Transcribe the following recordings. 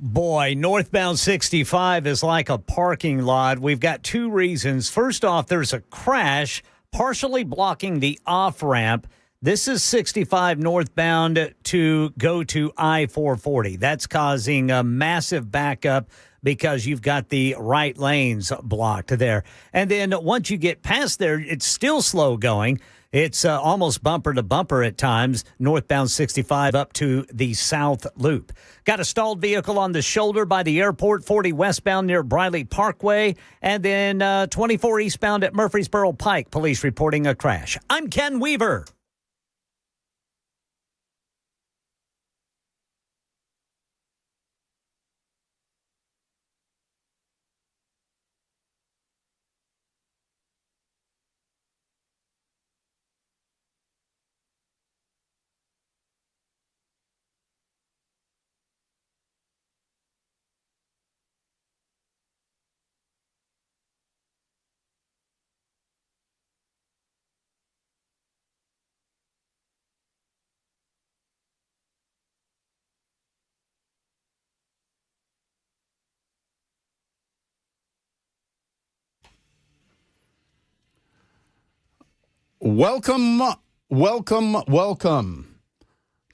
Boy, northbound 65 is like a parking lot. We've got two reasons. First off, there's a crash partially blocking the off ramp. This is 65 northbound to go to I-440. That's causing a massive backup because you've got the right lanes blocked there. And then once you get past there, it's still slow going. It's almost bumper to bumper at times, northbound 65 up to the South Loop. Got a stalled vehicle on the shoulder by the airport, 40 westbound near Briley Parkway, and then 24 eastbound at Murfreesboro Pike. Police reporting a crash. I'm Ken Weaver. Welcome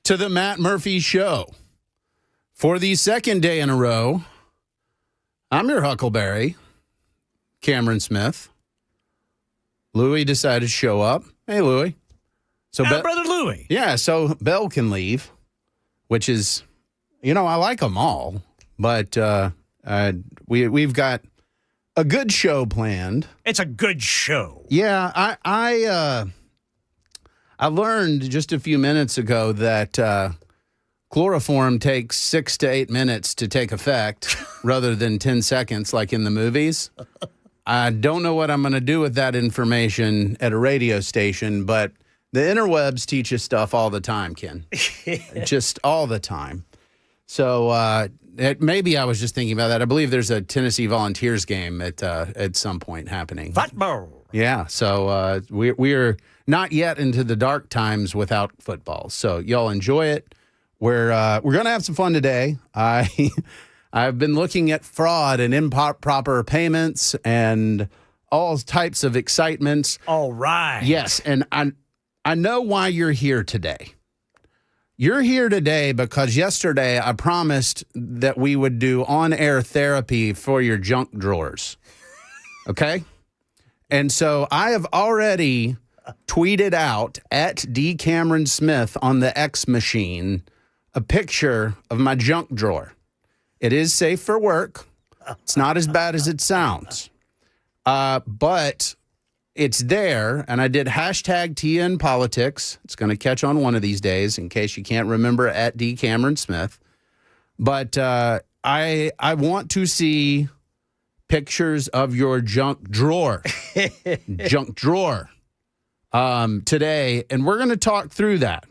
to the Matt Murphy Show. For the second day in a row, I'm your Huckleberry, Cameron Smith. Louie decided to show up. Hey, Louie. So, Brother Louie. Yeah, so Bell can leave, which is, I like them all, but we've got a good show planned. It's a good show. Yeah, I learned just a few minutes ago that chloroform takes 6 to 8 minutes to take effect rather than 10 seconds like in the movies. I don't know what I'm going to do with that information at a radio station, but the interwebs teach us stuff all the time, Ken. Just all the time. So maybe I was just thinking about that. I believe there's a Tennessee Volunteers game at some point happening. Football. Yeah, so we're not yet into the dark times without football. So y'all enjoy it. We're gonna have some fun today. I've been looking at fraud and improper payments and all types of excitements. All right. Yes, and I know why you're here today. You're here today because yesterday I promised that we would do on-air therapy for your junk drawers. Okay? And so I have already tweeted out at D. Cameron Smith on the X machine a picture of my junk drawer. It is safe for work. It's not as bad as it sounds. But it's there, and I did hashtag TN Politics. It's going to catch on one of these days in case you can't remember at D. Cameron Smith. But I want to see pictures of your junk drawer. Junk drawer today, and we're going to talk through that.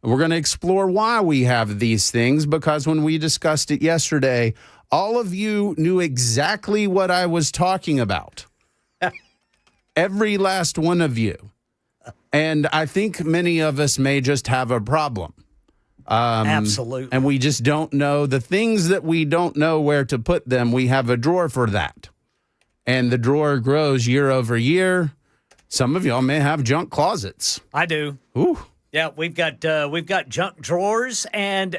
We're going to explore why we have these things, because when we discussed it yesterday, all of you knew exactly what I was talking about. Every last one of you. And I think many of us may just have a problem. Absolutely. And we just don't know the things that we don't know where to put them. We have a drawer for that. And the drawer grows year over year. Some of y'all may have junk closets. I do. Ooh. Yeah, we've got junk drawers and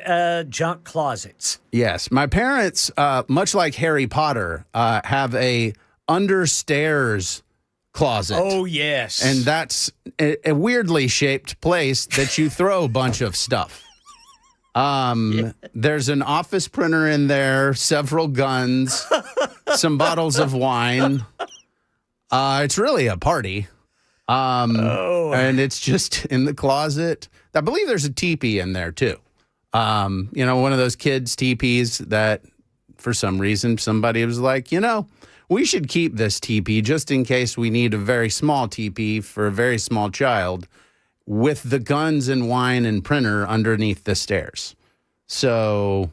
junk closets. Yes. My parents, much like Harry Potter, have a understairs closet. Oh, yes. And that's a weirdly shaped place that you throw a bunch of stuff. There's an office printer in there, several guns, some bottles of wine. It's really a party. And it's just in the closet. I believe there's a teepee in there too. One of those kids' teepees that for some reason somebody was like, we should keep this teepee just in case we need a very small teepee for a very small child with the guns and wine and printer underneath the stairs. So,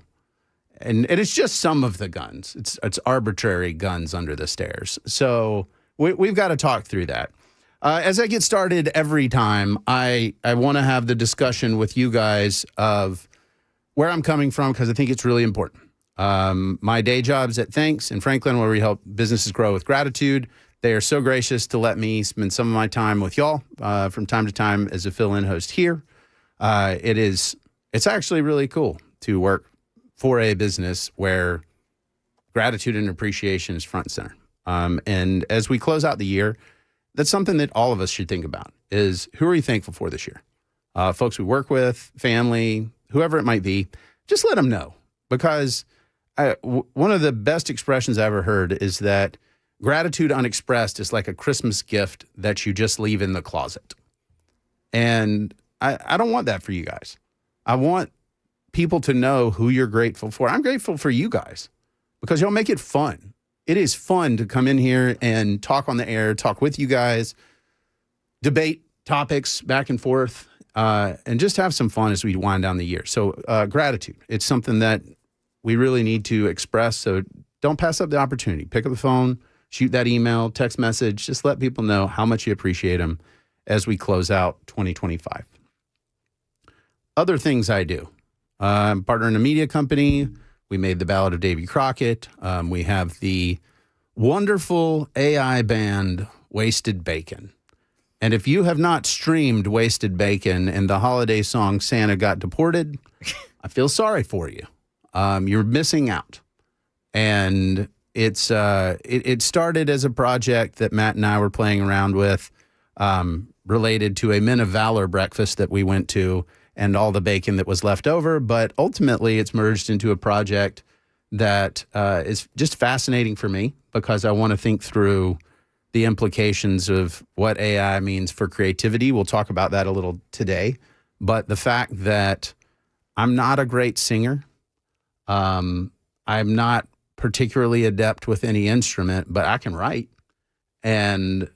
and it's just some of the guns. It's arbitrary guns under the stairs. So we've got to talk through that. As I get started every time, I want to have the discussion with you guys of where I'm coming from, because I think it's really important. My day job's at Thanks in Franklin, where we help businesses grow with gratitude. They are so gracious to let me spend some of my time with y'all from time to time as a fill-in host here. It's actually really cool to work for a business where gratitude and appreciation is front and center. And as we close out the year, that's something that all of us should think about is who are you thankful for this year? Folks we work with, family, whoever it might be, just let them know. Because one of the best expressions I ever heard is that gratitude unexpressed is like a Christmas gift that you just leave in the closet. And I don't want that for you guys. I want people to know who you're grateful for. I'm grateful for you guys because y'all make it fun. It is fun to come in here and talk on the air, talk with you guys, debate topics back and forth, and just have some fun as we wind down the year. So gratitude, it's something that we really need to express. So don't pass up the opportunity. Pick up the phone, shoot that email, text message. Just let people know how much you appreciate them as we close out 2025. Other things I do. I'm partner in a media company. We made the Ballad of Davy Crockett. We have the wonderful AI band Wasted Bacon. And if you have not streamed Wasted Bacon and the holiday song Santa Got Deported, I feel sorry for you. You're missing out. And it started as a project that Matt and I were playing around with related to a Men of Valor breakfast that we went to and all the bacon that was left over. But ultimately, it's merged into a project that is just fascinating for me because I want to think through the implications of what AI means for creativity. We'll talk about that a little today. But the fact that I'm not a great singer, I'm not particularly adept with any instrument, but I can write. And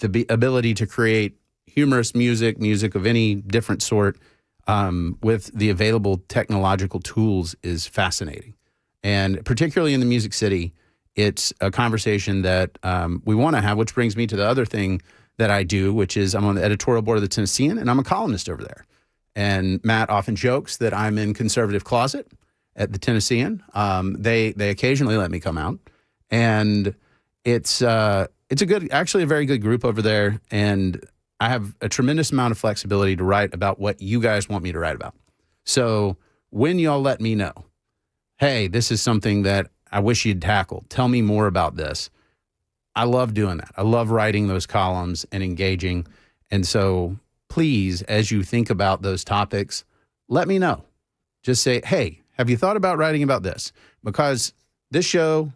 the ability to create humorous music of any different sort, with the available technological tools is fascinating. And particularly in the Music City, it's a conversation that we want to have, which brings me to the other thing that I do, which is I'm on the editorial board of the Tennessean, and I'm a columnist over there. And Matt often jokes that I'm in conservative closet at the Tennessean. They occasionally let me come out. And it's a very good group over there. And I have a tremendous amount of flexibility to write about what you guys want me to write about. So when y'all let me know, hey, this is something that I wish you'd tackle, tell me more about this. I love doing that. I love writing those columns and engaging. And so please, as you think about those topics, let me know. Just say, hey, have you thought about writing about this? Because this show,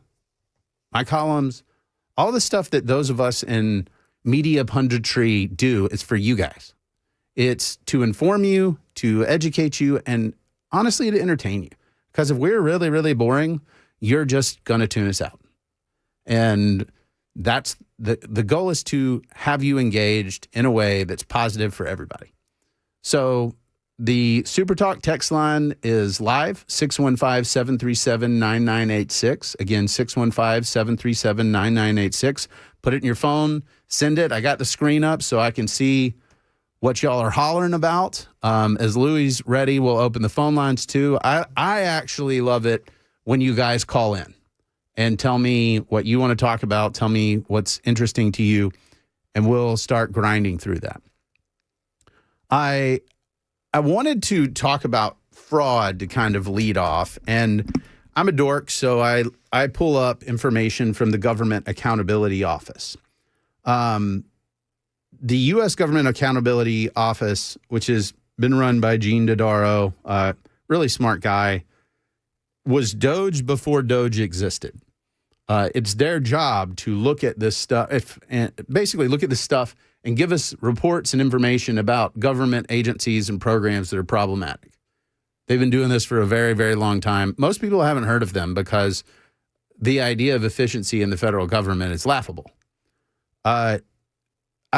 my columns, all the stuff that those of us in media punditry do is for you guys. It's to inform you, to educate you, and honestly, to entertain you. Because if we're really, really boring, you're just going to tune us out. And that's the goal is to have you engaged in a way that's positive for everybody. So the Super Talk text line is live, 615-737-9986. Again, 615-737-9986. Put it in your phone, send it. I got the screen up so I can see what y'all are hollering about. As Louie's ready, we'll open the phone lines too. I actually love it when you guys call in and tell me what you want to talk about. Tell me what's interesting to you, and we'll start grinding through that. I wanted to talk about fraud to kind of lead off, and I'm a dork, so I pull up information from the Government Accountability Office. The U.S. Government Accountability Office, which has been run by Gene Dodaro, really smart guy, was Doge before Doge existed. It's their job to look at this stuff, basically look at this stuff and give us reports and information about government agencies and programs that are problematic. They've been doing this for a very, very long time. Most people haven't heard of them because the idea of efficiency in the federal government is laughable. I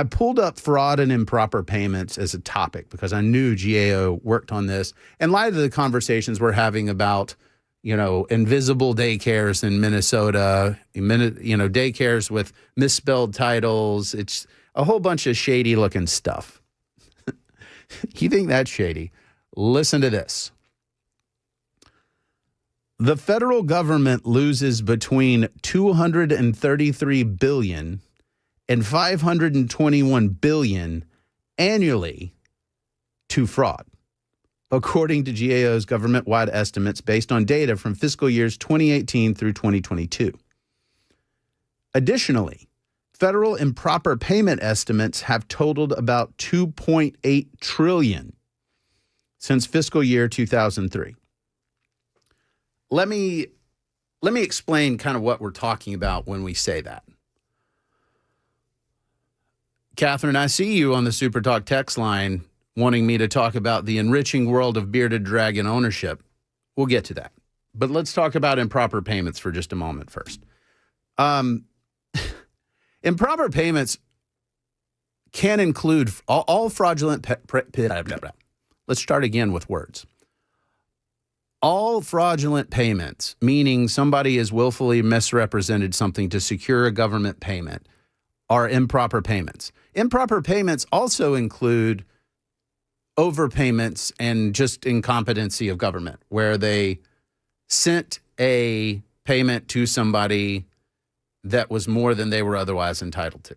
pulled up fraud and improper payments as a topic because I knew GAO worked on this in light of the conversations we're having about, invisible daycares in Minnesota, daycares with misspelled titles. It's a whole bunch of shady looking stuff. You think that's shady? Listen to this. The federal government loses between $233 billion and $521 billion annually to fraud, according to GAO's government-wide estimates based on data from fiscal years 2018 through 2022. Additionally, federal improper payment estimates have totaled about $2.8 trillion since fiscal year 2003. Let me explain kind of what we're talking about when we say that. Catherine, I see you on the Super Talk text line wanting me to talk about the enriching world of bearded dragon ownership. We'll get to that. But let's talk about improper payments for just a moment first. Improper payments can include all fraudulent... Let's start again with words. All fraudulent payments, meaning somebody has willfully misrepresented something to secure a government payment, are improper payments. Improper payments also include overpayments and just incompetency of government, where they sent a payment to somebody that was more than they were otherwise entitled to.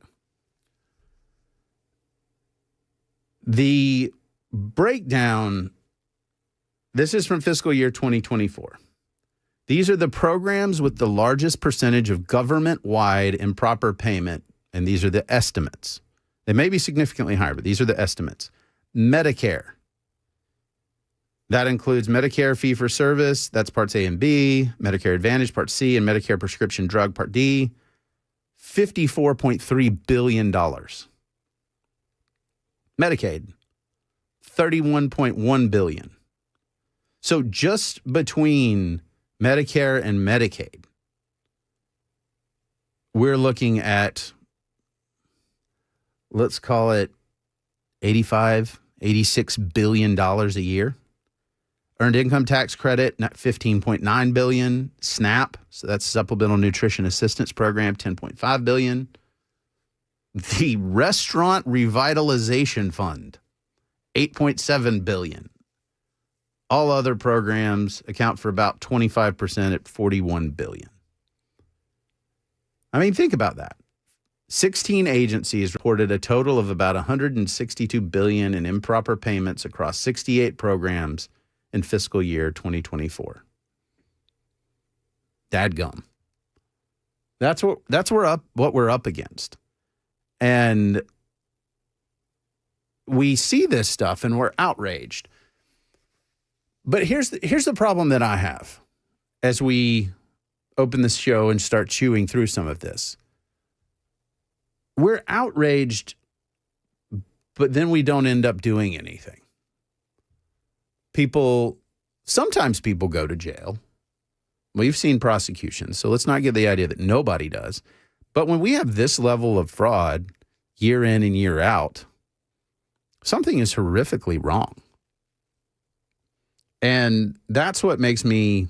The breakdown, this is from fiscal year 2024. These are the programs with the largest percentage of government-wide improper payment, and these are the estimates. They may be significantly higher, but these are the estimates. Medicare. That includes Medicare fee-for-service, that's Parts A and B, Medicare Advantage, Part C, and Medicare prescription drug, Part D, $54.3 billion. Medicaid, $31.1 billion. So just between Medicare and Medicaid, we're looking at, let's call it $86 billion a year. Earned income tax credit, $15.9 billion. SNAP, so that's Supplemental Nutrition Assistance Program, $10.5 billion. The Restaurant Revitalization Fund, $8.7 billion. All other programs account for about 25% at $41 billion. I mean, think about that. 16 agencies reported a total of about $162 billion in improper payments across 68 programs in fiscal year 2024. Dadgum. That's what we're up against. And we see this stuff and we're outraged. But here's the problem that I have as we open this show and start chewing through some of this. We're outraged, but then we don't end up doing anything. Sometimes people go to jail. We've seen prosecutions, so let's not get the idea that nobody does. But when we have this level of fraud year in and year out, something is horrifically wrong. And that's what makes me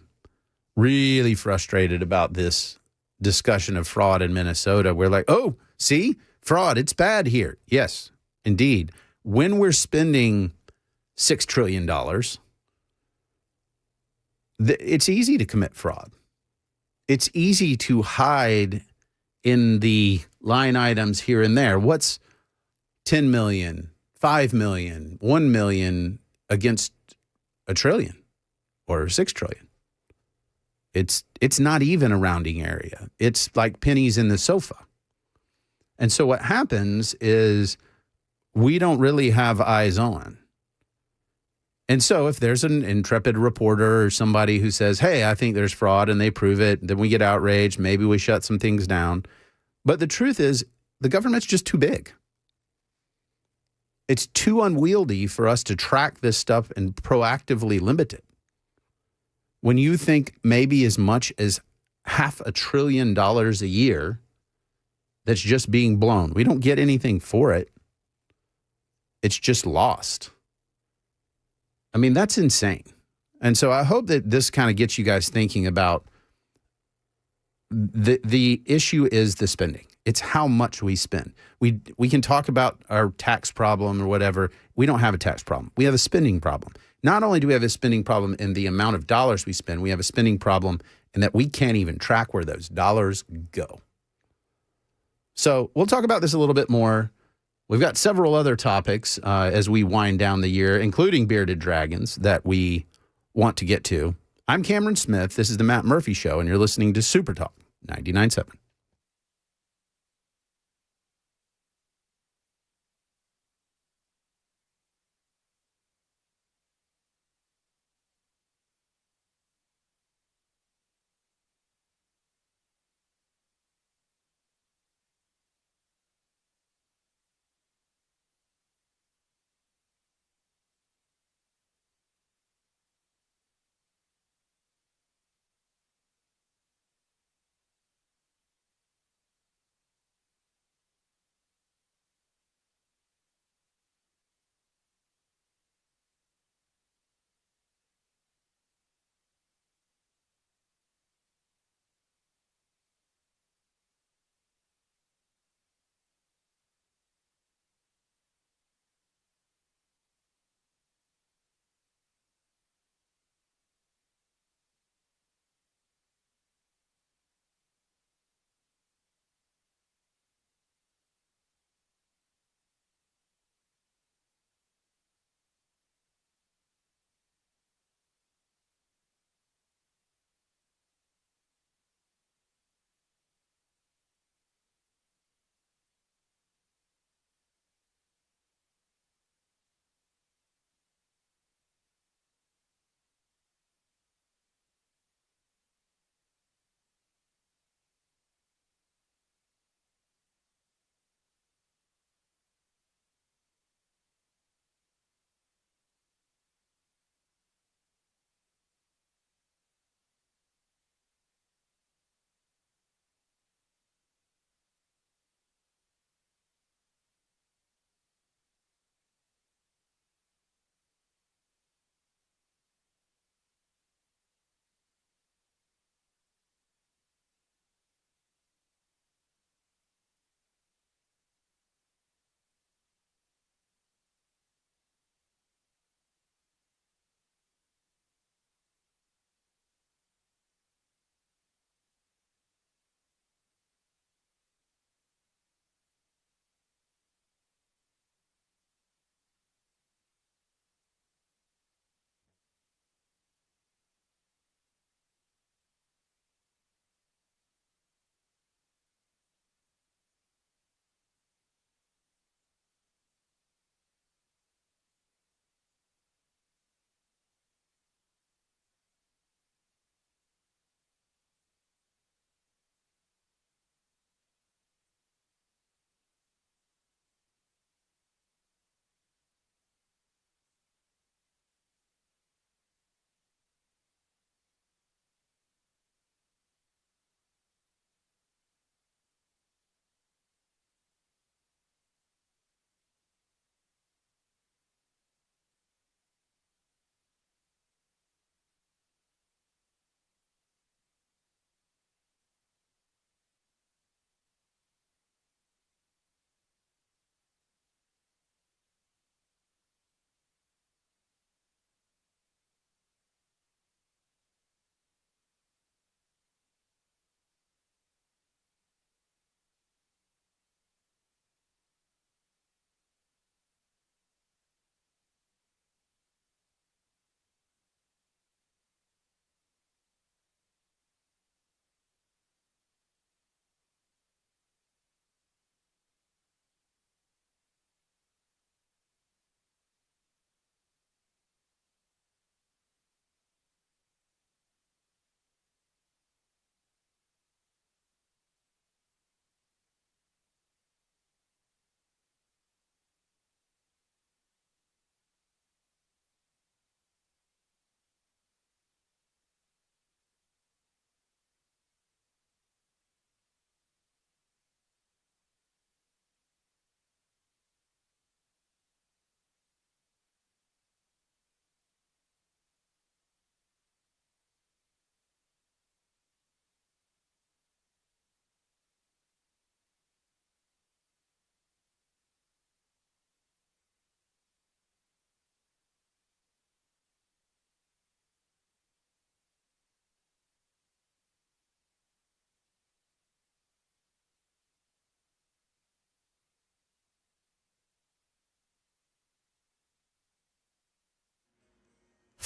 really frustrated about this discussion of fraud in Minnesota. We're like, oh, see, fraud, it's bad here. Yes, indeed. When we're spending $6 trillion, it's easy to commit fraud. It's easy to hide in the line items here and there. What's 10 million, 5 million, 1 million against $1 trillion or 6 trillion? It's not even a rounding area. It's like pennies in the sofa. And so what happens is we don't really have eyes on. And so if there's an intrepid reporter or somebody who says, hey, I think there's fraud, and they prove it, then we get outraged. Maybe we shut some things down. But the truth is the government's just too big. It's too unwieldy for us to track this stuff and proactively limit it. When you think maybe as much as $500 billion a year that's just being blown, we don't get anything for it. It's just lost. I mean, that's insane. And so I hope that this kind of gets you guys thinking about the issue is the spending. It's how much we spend. We can talk about our tax problem or whatever. We don't have a tax problem. We have a spending problem. Not only do we have a spending problem in the amount of dollars we spend, we have a spending problem in that we can't even track where those dollars go. So we'll talk about this a little bit more. We've got several other topics as we wind down the year, including bearded dragons that we want to get to. I'm Cameron Smith. This is the Matt Murphy Show, and you're listening to Super Talk 99.7.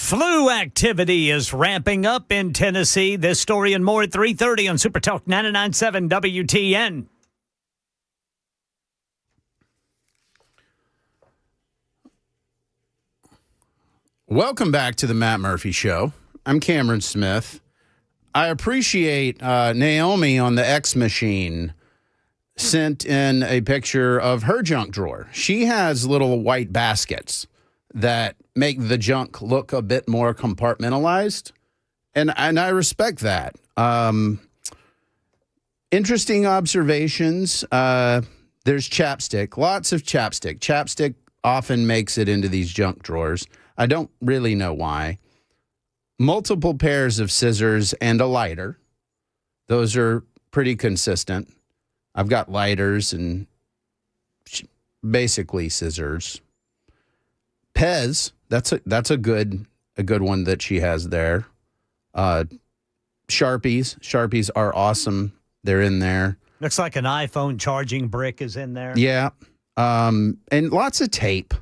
Flu activity is ramping up in Tennessee. This story and more at 3:30 on Super Talk 99.7 WTN. Welcome back to the Matt Murphy Show. I'm Cameron Smith. I appreciate Naomi on the X Machine sent in a picture of her junk drawer. She has little white baskets that make the junk look a bit more compartmentalized, and I respect that. Interesting observations. There's chapstick, lots of chapstick. Chapstick often makes it into these junk drawers. I don't really know why. Multiple pairs of scissors and a lighter. Those are pretty consistent. I've got lighters and basically scissors. Pez, that's a good one that she has there. Sharpies are awesome. They're in there. Looks like an iPhone charging brick is in there. Yeah. And lots of tape.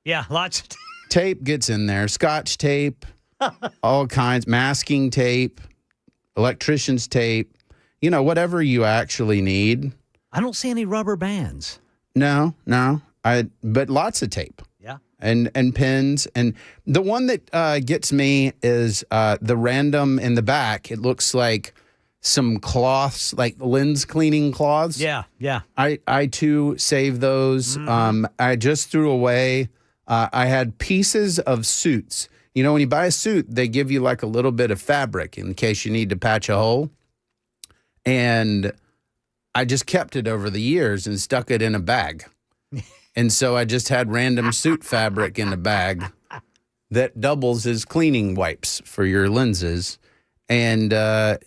Yeah, lots of Tape gets in there. Scotch tape, all kinds, masking tape, electrician's tape, whatever you actually need. I don't see any rubber bands. No. But lots of tape. Yeah. And pins. And the one that gets me is the random in the back. It looks like some cloths, like lens cleaning cloths. Yeah. I too save those. I just threw away. I had pieces of suits. When you buy a suit, they give you like a little bit of fabric in case you need to patch a hole. And I just kept it over the years and stuck it in a bag. And so I just had random suit fabric in a bag that doubles as cleaning wipes for your lenses. And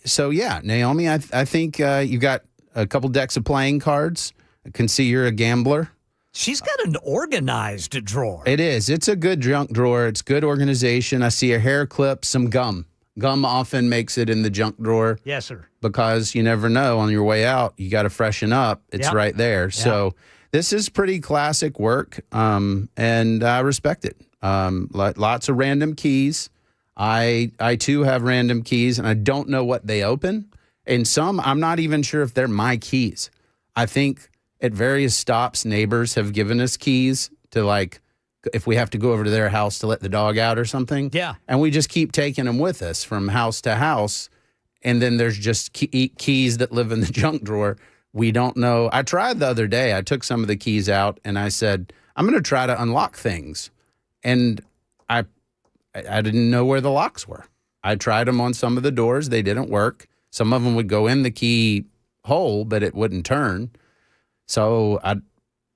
so, yeah, Naomi, I think you got a couple decks of playing cards. I can see you're a gambler. She's got an organized drawer. It is. It's a good junk drawer. It's good organization. I see a hair clip, some gum. Gum often makes it in the junk drawer. Yes, sir. Because you never know, on your way out, you got to freshen up. It's right there. Yep. So this is pretty classic work, and I respect it. Lots of random keys. I too have random keys, and I don't know what they open. And some, I'm not even sure if they're my keys. I think at various stops, neighbors have given us keys to, like, if we have to go over to their house to let the dog out or something. Yeah. And we just keep taking them with us from house to house. And then there's just keys that live in the junk drawer. We don't know. I tried the other day. I took some of the keys out and I said, I'm going to try to unlock things. And I didn't know where the locks were. I tried them on some of the doors. They didn't work. Some of them would go in the key hole, but it wouldn't turn. So,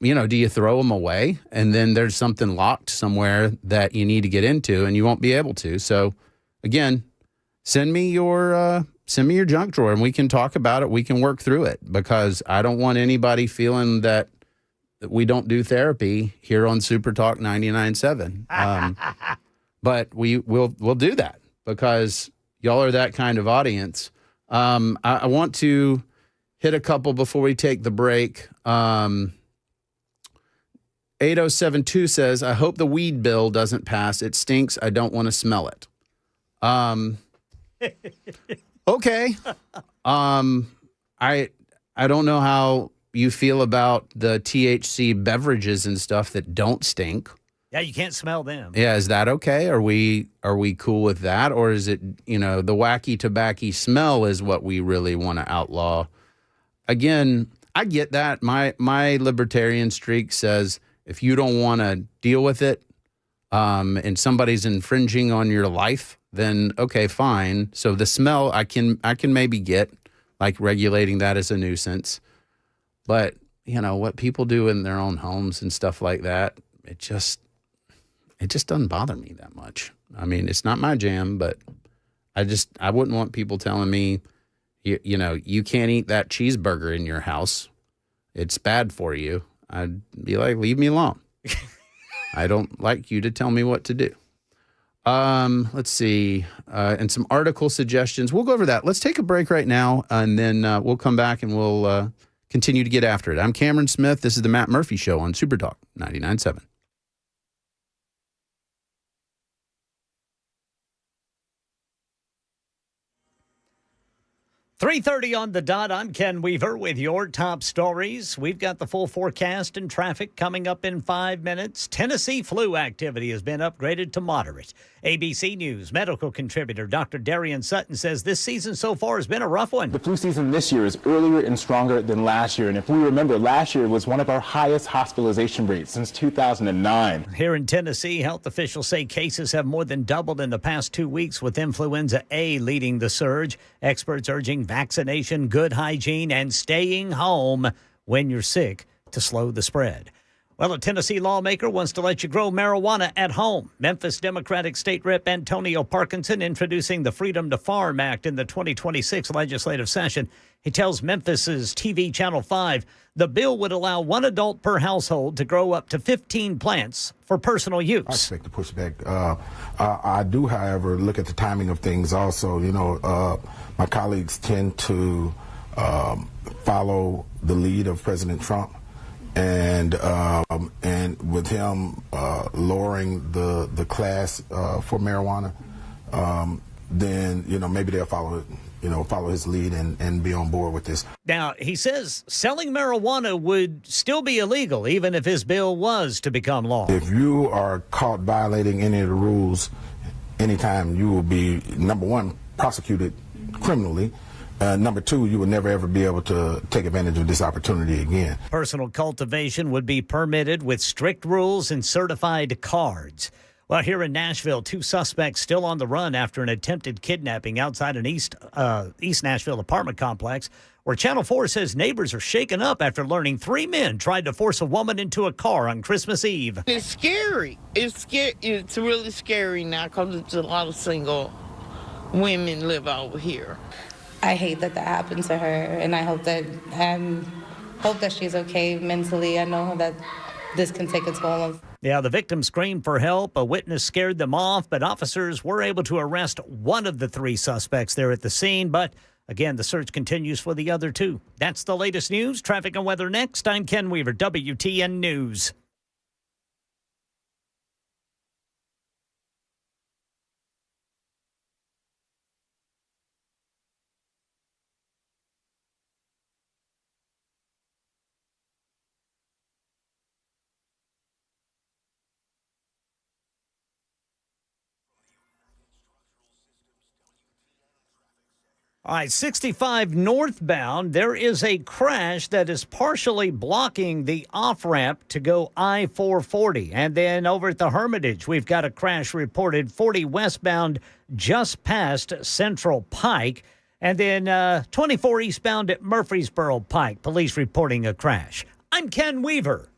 do you throw them away and then there's something locked somewhere that you need to get into and you won't be able to? So, again, send me your junk drawer and we can talk about it. We can work through it because I don't want anybody feeling that we don't do therapy here on Super Talk 99.7. But we'll do that because y'all are that kind of audience. I want to hit a couple before we take the break. 8072 says, I hope the weed bill doesn't pass. It stinks. I don't want to smell it. Okay. I don't know how you feel about the THC beverages and stuff that don't stink. Yeah, you can't smell them. Yeah, is that okay? Are we cool with that? Or is it, the wacky tobacco smell is what we really want to outlaw? Again, I get that. My libertarian streak says if you don't want to deal with it and somebody's infringing on your life, then okay, fine. So the smell I can maybe get, like regulating that as a nuisance. But, what people do in their own homes and stuff like that, it just doesn't bother me that much. I mean, it's not my jam, but I wouldn't want people telling me, you can't eat that cheeseburger in your house. It's bad for you. I'd be like, leave me alone. I don't like you to tell me what to do. Let's see. And some article suggestions. We'll go over that. Let's take a break right now, and then we'll come back and we'll continue to get after it. I'm Cameron Smith. This is the Matt Murphy Show on Super Talk 99.7. 3:30 on the dot. I'm Ken Weaver with your top stories. We've got the full forecast and traffic coming up in 5 minutes. Tennessee flu activity has been upgraded to moderate. ABC News medical contributor Dr. Darian Sutton says this season so far has been a rough one. The flu season this year is earlier and stronger than last year. And if we remember, last year was one of our highest hospitalization rates since 2009. Here in Tennessee, health officials say cases have more than doubled in the past 2 weeks, with influenza A leading the surge. Experts urging vaccination, good hygiene, and staying home when you're sick to slow the spread. Well, a Tennessee lawmaker wants to let you grow marijuana at home. Memphis Democratic State Rep Antonio Parkinson introducing the Freedom to Farm Act in the 2026 legislative session. He tells Memphis's TV Channel 5 the bill would allow one adult per household to grow up to 15 plants for personal use. I expect to push back. I do, however, look at the timing of things also. My colleagues tend to follow the lead of President Trump. And with him lowering the class for marijuana, then maybe they'll follow his lead and be on board with this. Now, he says selling marijuana would still be illegal even if his bill was to become law. If you are caught violating any of the rules, anytime, you will be, number one, prosecuted criminally. Number two, you will never, ever be able to take advantage of this opportunity again. Personal cultivation would be permitted with strict rules and certified cards. Well, here in Nashville, 2 suspects still on the run after an attempted kidnapping outside an East Nashville apartment complex, where Channel 4 says neighbors are shaken up after learning 3 men tried to force a woman into a car on Christmas Eve. It's scary. It's really scary now because it's a lot of single women live over here. I hate that happened to her, and I hope that she's okay mentally. I know that this can take a toll. Yeah, the victim screamed for help. A witness scared them off, but officers were able to arrest one of the 3 suspects there at the scene. But again, the search continues for the other 2. That's the latest news. Traffic and weather next. I'm Ken Weaver, WTN News. All right, 65 northbound, there is a crash that is partially blocking the off-ramp to go I-440. And then over at the Hermitage, we've got a crash reported 40 westbound just past Central Pike. And then 24 eastbound at Murfreesboro Pike, police reporting a crash. I'm Ken Weaver.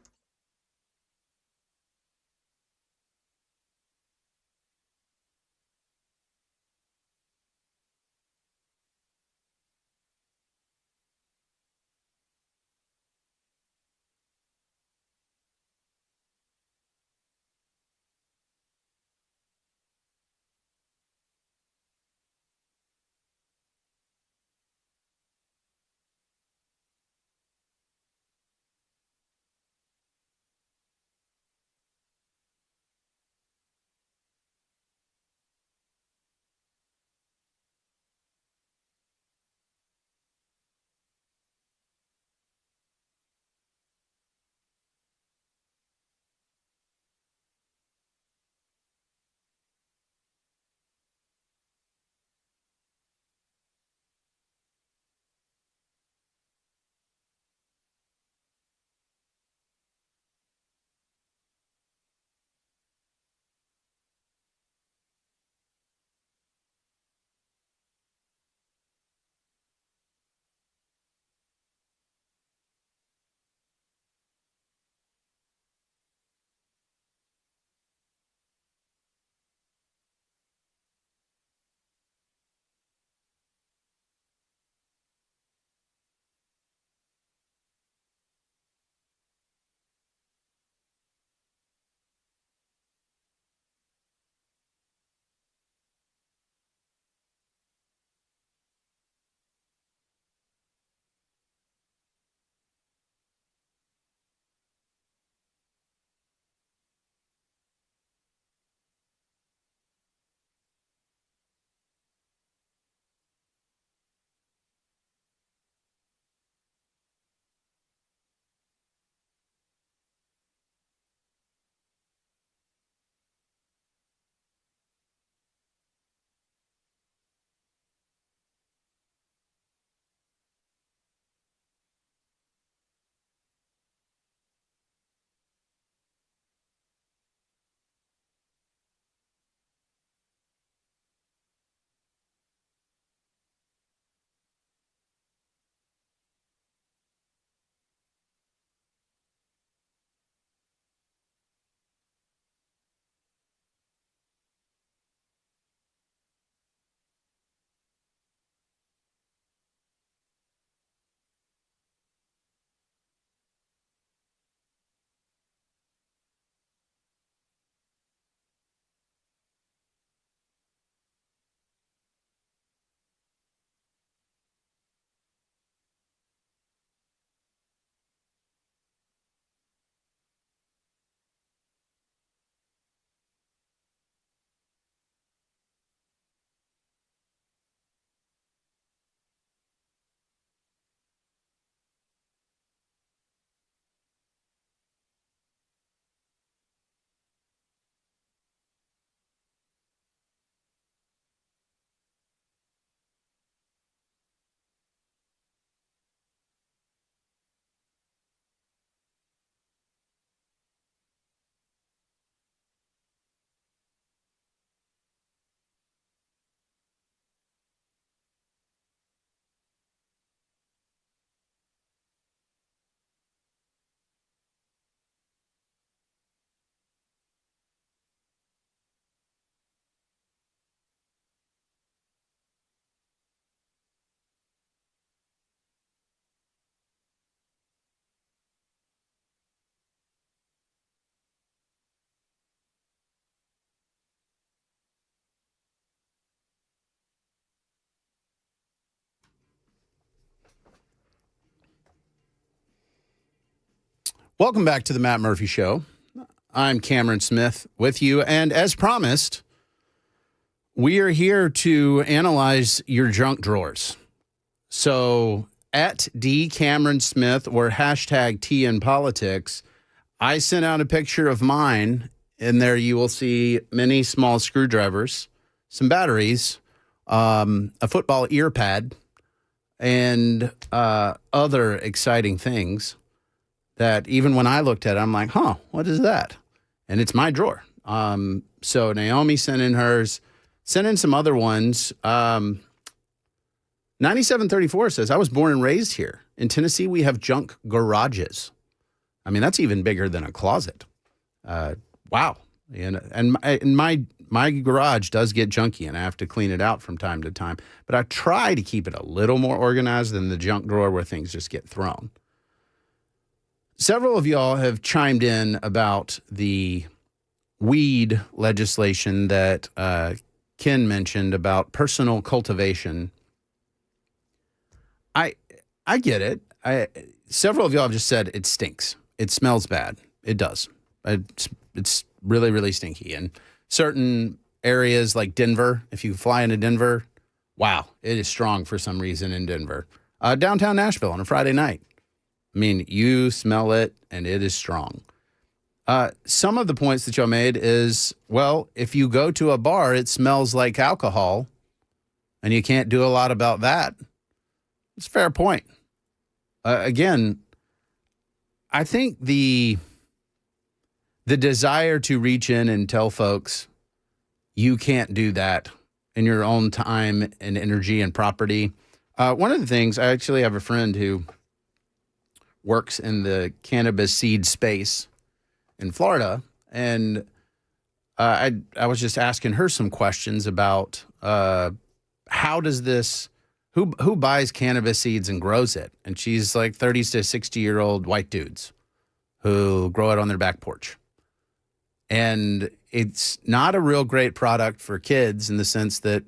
Welcome back to the Matt Murphy Show. I'm Cameron Smith with you. And as promised, we are here to analyze your junk drawers. So at D Cameron Smith or hashtag TNPolitics, I sent out a picture of mine. In there you will see many small screwdrivers, some batteries, a football ear pad, and other exciting things that even when I looked at it, I'm like, what is that? And it's my drawer. So Naomi sent in hers, sent in some other ones. 9734 says, I was born and raised here. In Tennessee, we have junk garages. I mean, that's even bigger than a closet. Wow. And my garage does get junky, and I have to clean it out from time to time. But I try to keep it a little more organized than the junk drawer where things just get thrown. Several of y'all have chimed in about the weed legislation that Ken mentioned about personal cultivation. I get it. Several of y'all have just said it stinks. It smells bad. It does. It's really, really stinky. And certain areas like Denver, if you fly into Denver, wow, it is strong for some reason in Denver. Downtown Nashville on a Friday night. I mean, you smell it, and it is strong. Some of the points that y'all made is, well, if you go to a bar, it smells like alcohol, and you can't do a lot about that. It's a fair point. Again, I think the desire to reach in and tell folks you can't do that in your own time and energy and property. One of the things, I actually have a friend who works in the cannabis seed space in Florida, and I was just asking her some questions about how does this, who buys cannabis seeds and grows it? And she's like 30 to 60-year-old white dudes who grow it on their back porch. And it's not a real great product for kids in the sense that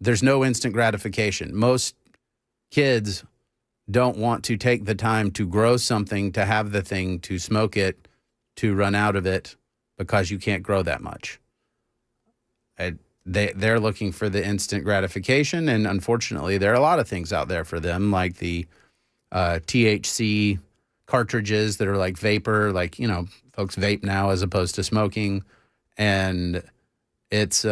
there's no instant gratification. Most kids don't want to take the time to grow something, to have the thing, to smoke it, to run out of it because you can't grow that much. They're looking for the instant gratification, and unfortunately, there are a lot of things out there for them, like the THC cartridges that are like vapor, like, you know, folks vape now as opposed to smoking, and it's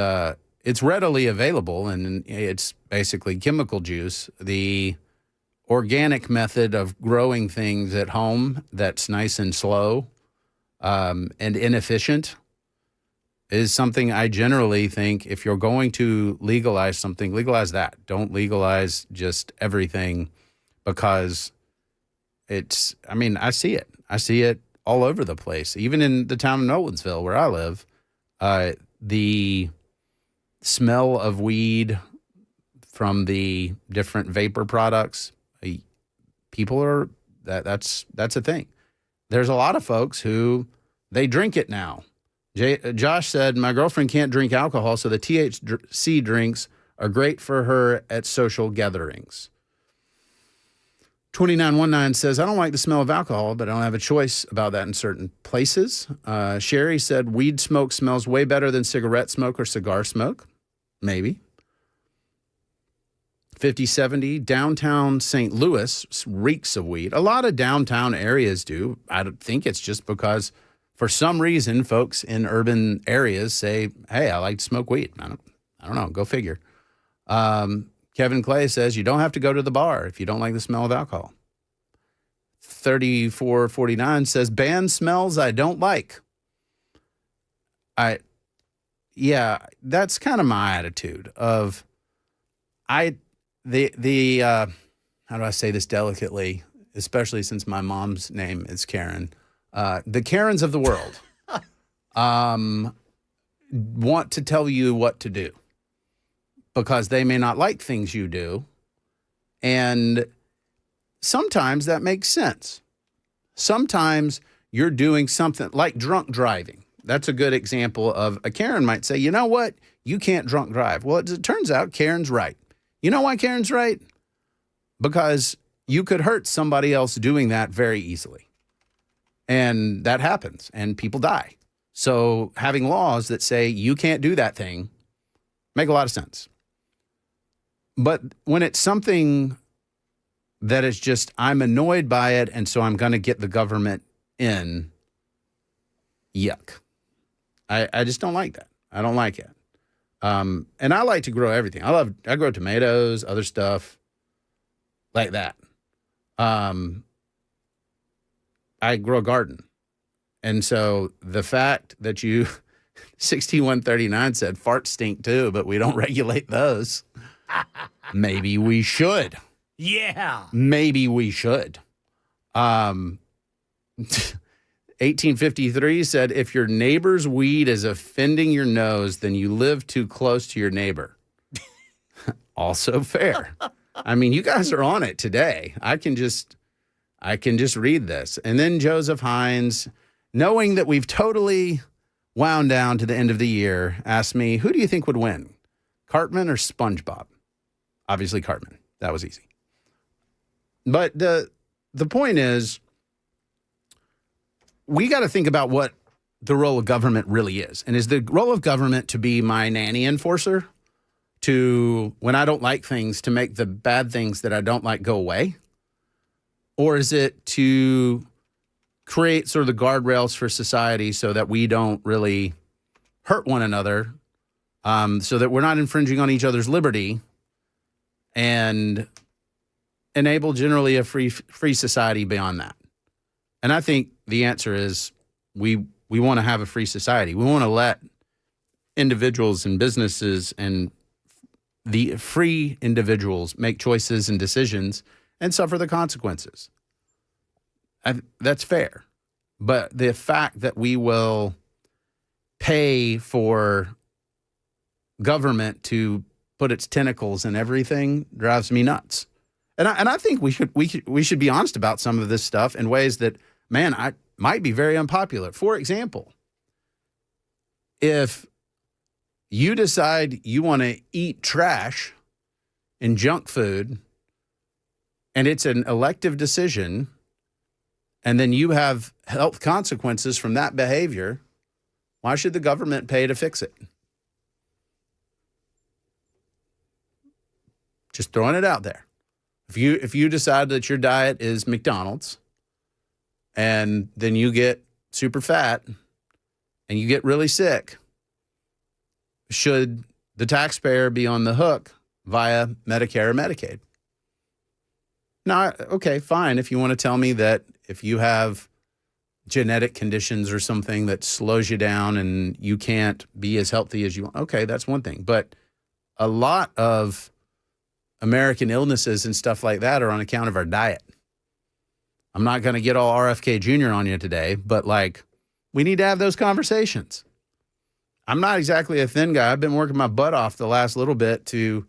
readily available, and it's basically chemical juice. The organic method of growing things at home that's nice and slow and inefficient is something I generally think if you're going to legalize something, legalize that. Don't legalize just everything because it's, I mean, I see it. I see it all over the place. Even in the town of Nolensville where I live, the smell of weed from the different vapor products, people are, that's a thing. There's a lot of folks who, they drink it now. Josh said, my girlfriend can't drink alcohol, so the THC drinks are great for her at social gatherings. 2919 says, I don't like the smell of alcohol, but I don't have a choice about that in certain places. Sherry said, weed smoke smells way better than cigarette smoke or cigar smoke. Maybe. 5070, downtown St. Louis reeks of weed. A lot of downtown areas do. I don't think it's just because for some reason folks in urban areas say, hey, I like to smoke weed. I don't know. Go figure. Kevin Clay says you don't have to go to the bar if you don't like the smell of alcohol. 3449 says band smells I don't like. Yeah, that's kind of my attitude of how do I say this delicately, especially since my mom's name is Karen. The Karens of the world want to tell you what to do because they may not like things you do. And sometimes that makes sense. Sometimes you're doing something like drunk driving. That's a good example of a Karen might say, you know what? You can't drunk drive. Well, it turns out Karen's right. You know why Karen's right? Because you could hurt somebody else doing that very easily. And that happens, and people die. So having laws that say you can't do that thing make a lot of sense. But when it's something that is just, I'm annoyed by it, and so I'm going to get the government in, yuck. I just don't like that. I don't like it. And I like to grow everything. I grow tomatoes, other stuff like that. I grow a garden. And so the fact that 6139 said farts stink too, but we don't regulate those. Maybe we should. Yeah. Maybe we should. 1853 said, if your neighbor's weed is offending your nose, then you live too close to your neighbor. Also fair. I mean, you guys are on it today. I can just read this. And then Joseph Hines, knowing that we've totally wound down to the end of the year, asked me, who do you think would win, Cartman or SpongeBob? Obviously Cartman. That was easy. But the point is, we got to think about what the role of government really is. And is the role of government to be my nanny enforcer? To, when I don't like things, to make the bad things that I don't like go away? Or is it to create sort of the guardrails for society so that we don't really hurt one another, so that we're not infringing on each other's liberty, and enable generally a free society beyond that? And I think the answer is we want to have a free society. We want to let individuals and businesses and the free individuals make choices and decisions and suffer the consequences. That's fair. But the fact that we will pay for government to put its tentacles in everything drives me nuts. And I think we should be honest about some of this stuff in ways that, man, might be very unpopular. For example, if you decide you want to eat trash and junk food, and it's an elective decision, and then you have health consequences from that behavior, why should the government pay to fix it? Just throwing it out there. If you decide that your diet is McDonald's, and then you get super fat and you get really sick, should the taxpayer be on the hook via Medicare or Medicaid? No, okay, fine. If you want to tell me that if you have genetic conditions or something that slows you down and you can't be as healthy as you want, okay, that's one thing. But a lot of American illnesses and stuff like that are on account of our diet. I'm not going to get all RFK Jr. on you today, but like, we need to have those conversations. I'm not exactly a thin guy. I've been working my butt off the last little bit to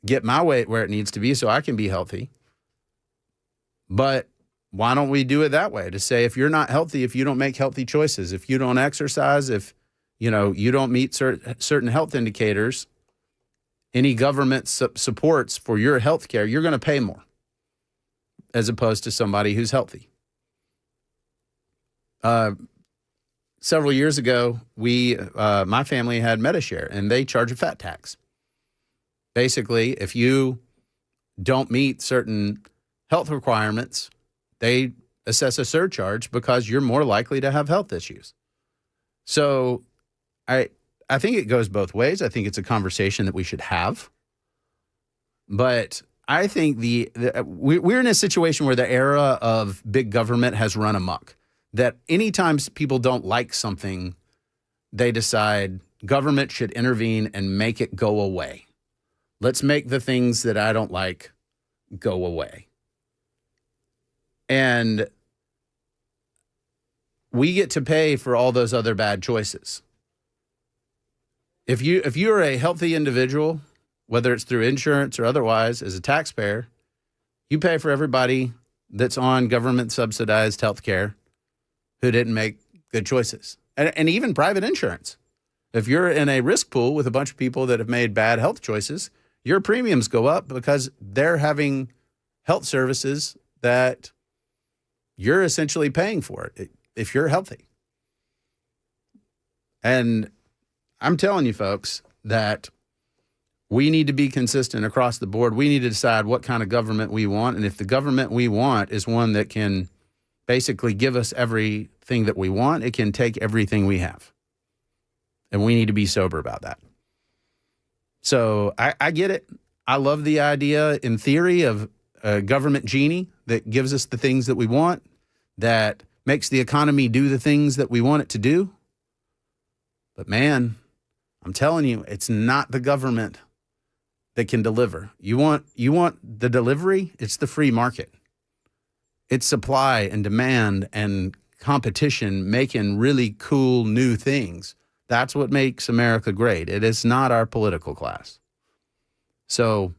get my weight where it needs to be so I can be healthy. But why don't we do it that way? To say, if you're not healthy, if you don't make healthy choices, if you don't exercise, if you don't meet certain health indicators, any government supports for your health care, you're going to pay more as opposed to somebody who's healthy. Several years ago, my family had Medishare, and they charge a fat tax. Basically, if you don't meet certain health requirements, they assess a surcharge because you're more likely to have health issues. So I think it goes both ways. I think it's a conversation that we should have. But I think we're in a situation where the era of big government has run amok. That anytime people don't like something, they decide government should intervene and make it go away. Let's make the things that I don't like go away. And we get to pay for all those other bad choices. If you're a healthy individual, whether it's through insurance or otherwise, as a taxpayer, you pay for everybody that's on government subsidized health care who didn't make good choices. And even private insurance. If you're in a risk pool with a bunch of people that have made bad health choices, your premiums go up because they're having health services that you're essentially paying for it. if you're healthy. And I'm telling you, folks, that we need to be consistent across the board. We need to decide what kind of government we want. And if the government we want is one that can basically give us everything that we want, it can take everything we have. And we need to be sober about that. So I get it. I love the idea in theory of a government genie that gives us the things that we want, that makes the economy do the things that we want it to do. But man, I'm telling you, it's not the government that can deliver. You want the delivery? It's the free market. It's supply and demand and competition making really cool new things. That's what makes America great. It is not our political class. So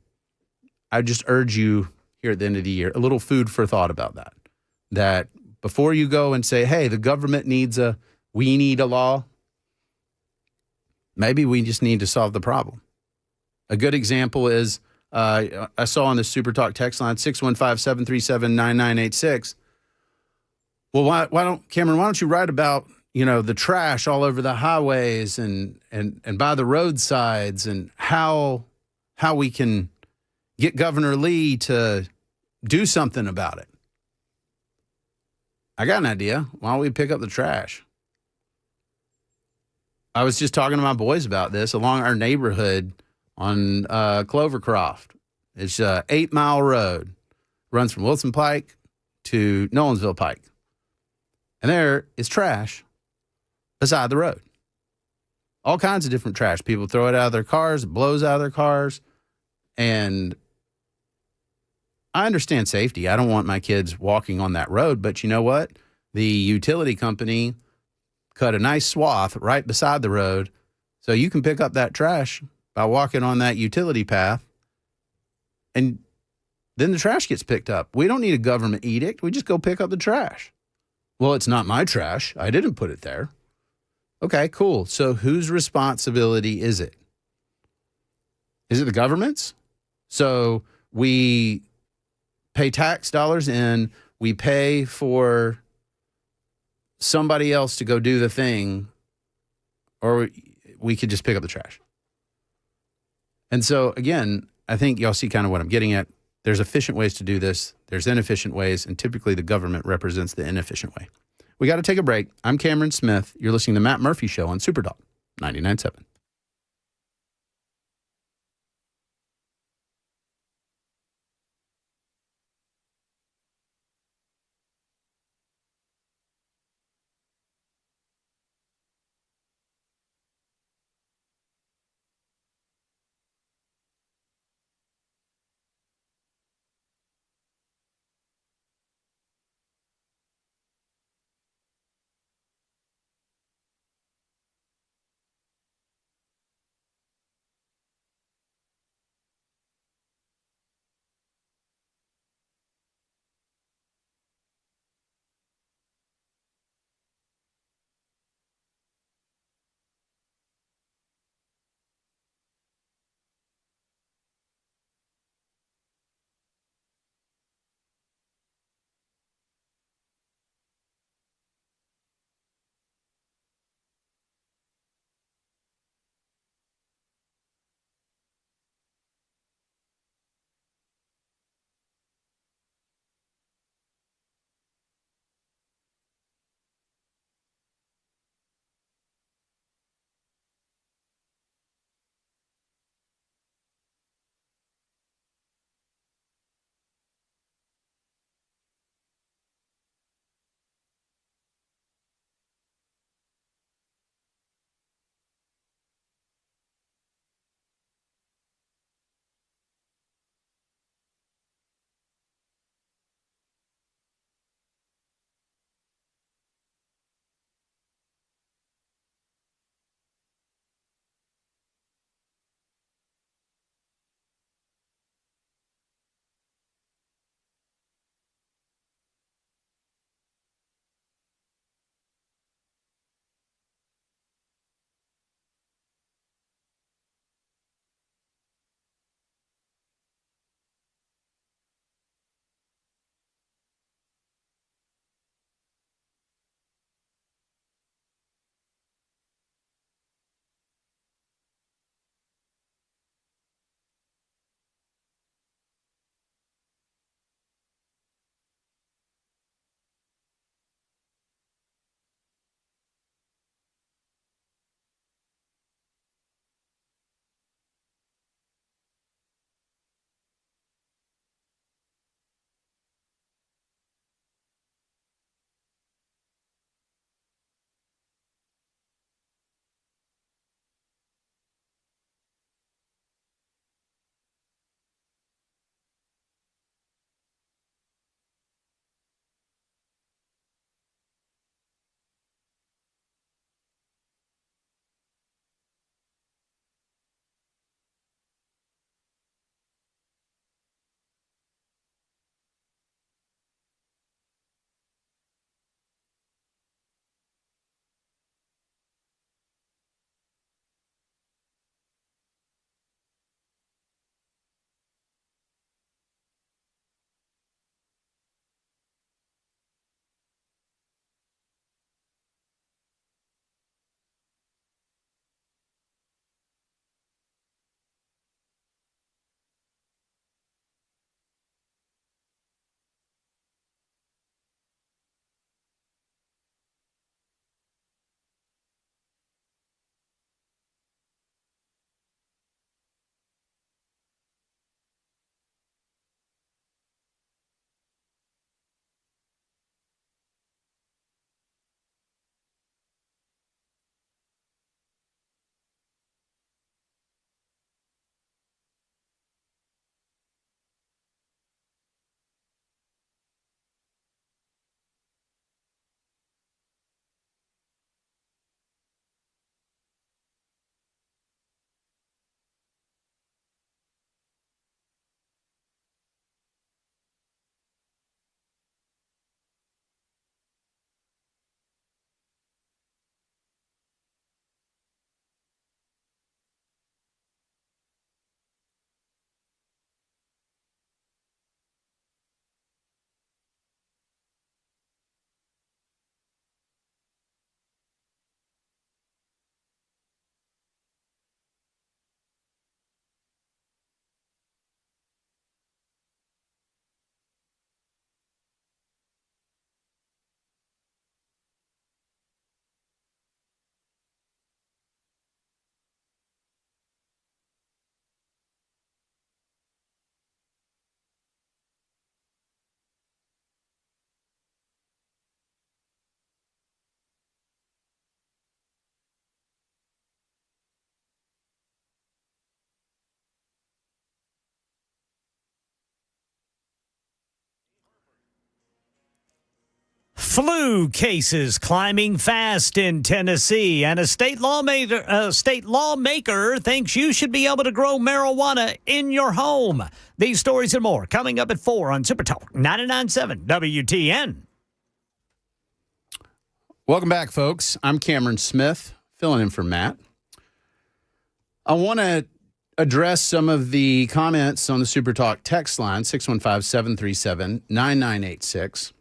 I just urge you here at the end of the year, a little food for thought about that. That before you go and say, hey, the government we need a law, maybe we just need to solve the problem. A good example is, I saw on the Super Talk text line, 615-737-9986. Well, why don't you write about, the trash all over the highways and by the roadsides, and how we can get Governor Lee to do something about it? I got an idea. Why don't we pick up the trash? I was just talking to my boys about this along our neighborhood on Clovercroft. It's a 8-mile road, runs from Wilson Pike to Nolensville Pike. And there is trash beside the road. All kinds of different trash. People throw it out of their cars, it blows out of their cars. And I understand safety. I don't want my kids walking on that road, but you know what? The utility company cut a nice swath right beside the road, so you can pick up that trash by walking on that utility path, and then the trash gets picked up. We don't need a government edict. We just go pick up the trash. Well, it's not my trash. I didn't put it there. Okay, cool. So whose responsibility is it? Is it the government's? So we pay tax dollars in, we pay for somebody else to go do the thing, or we could just pick up the trash. And so, again, I think y'all see kind of what I'm getting at. There's efficient ways to do this. There's inefficient ways, and typically the government represents the inefficient way. We got to take a break. I'm Cameron Smith. You're listening to Matt Murphy Show on Super Talk 99.7. Flu cases climbing fast in Tennessee, and a state lawmaker thinks you should be able to grow marijuana in your home. These stories and more coming up at 4 on Super Talk 99.7 WTN. Welcome back, folks. I'm Cameron Smith, filling in for Matt. I want to address some of the comments on the Super Talk text line, 615-737-9986.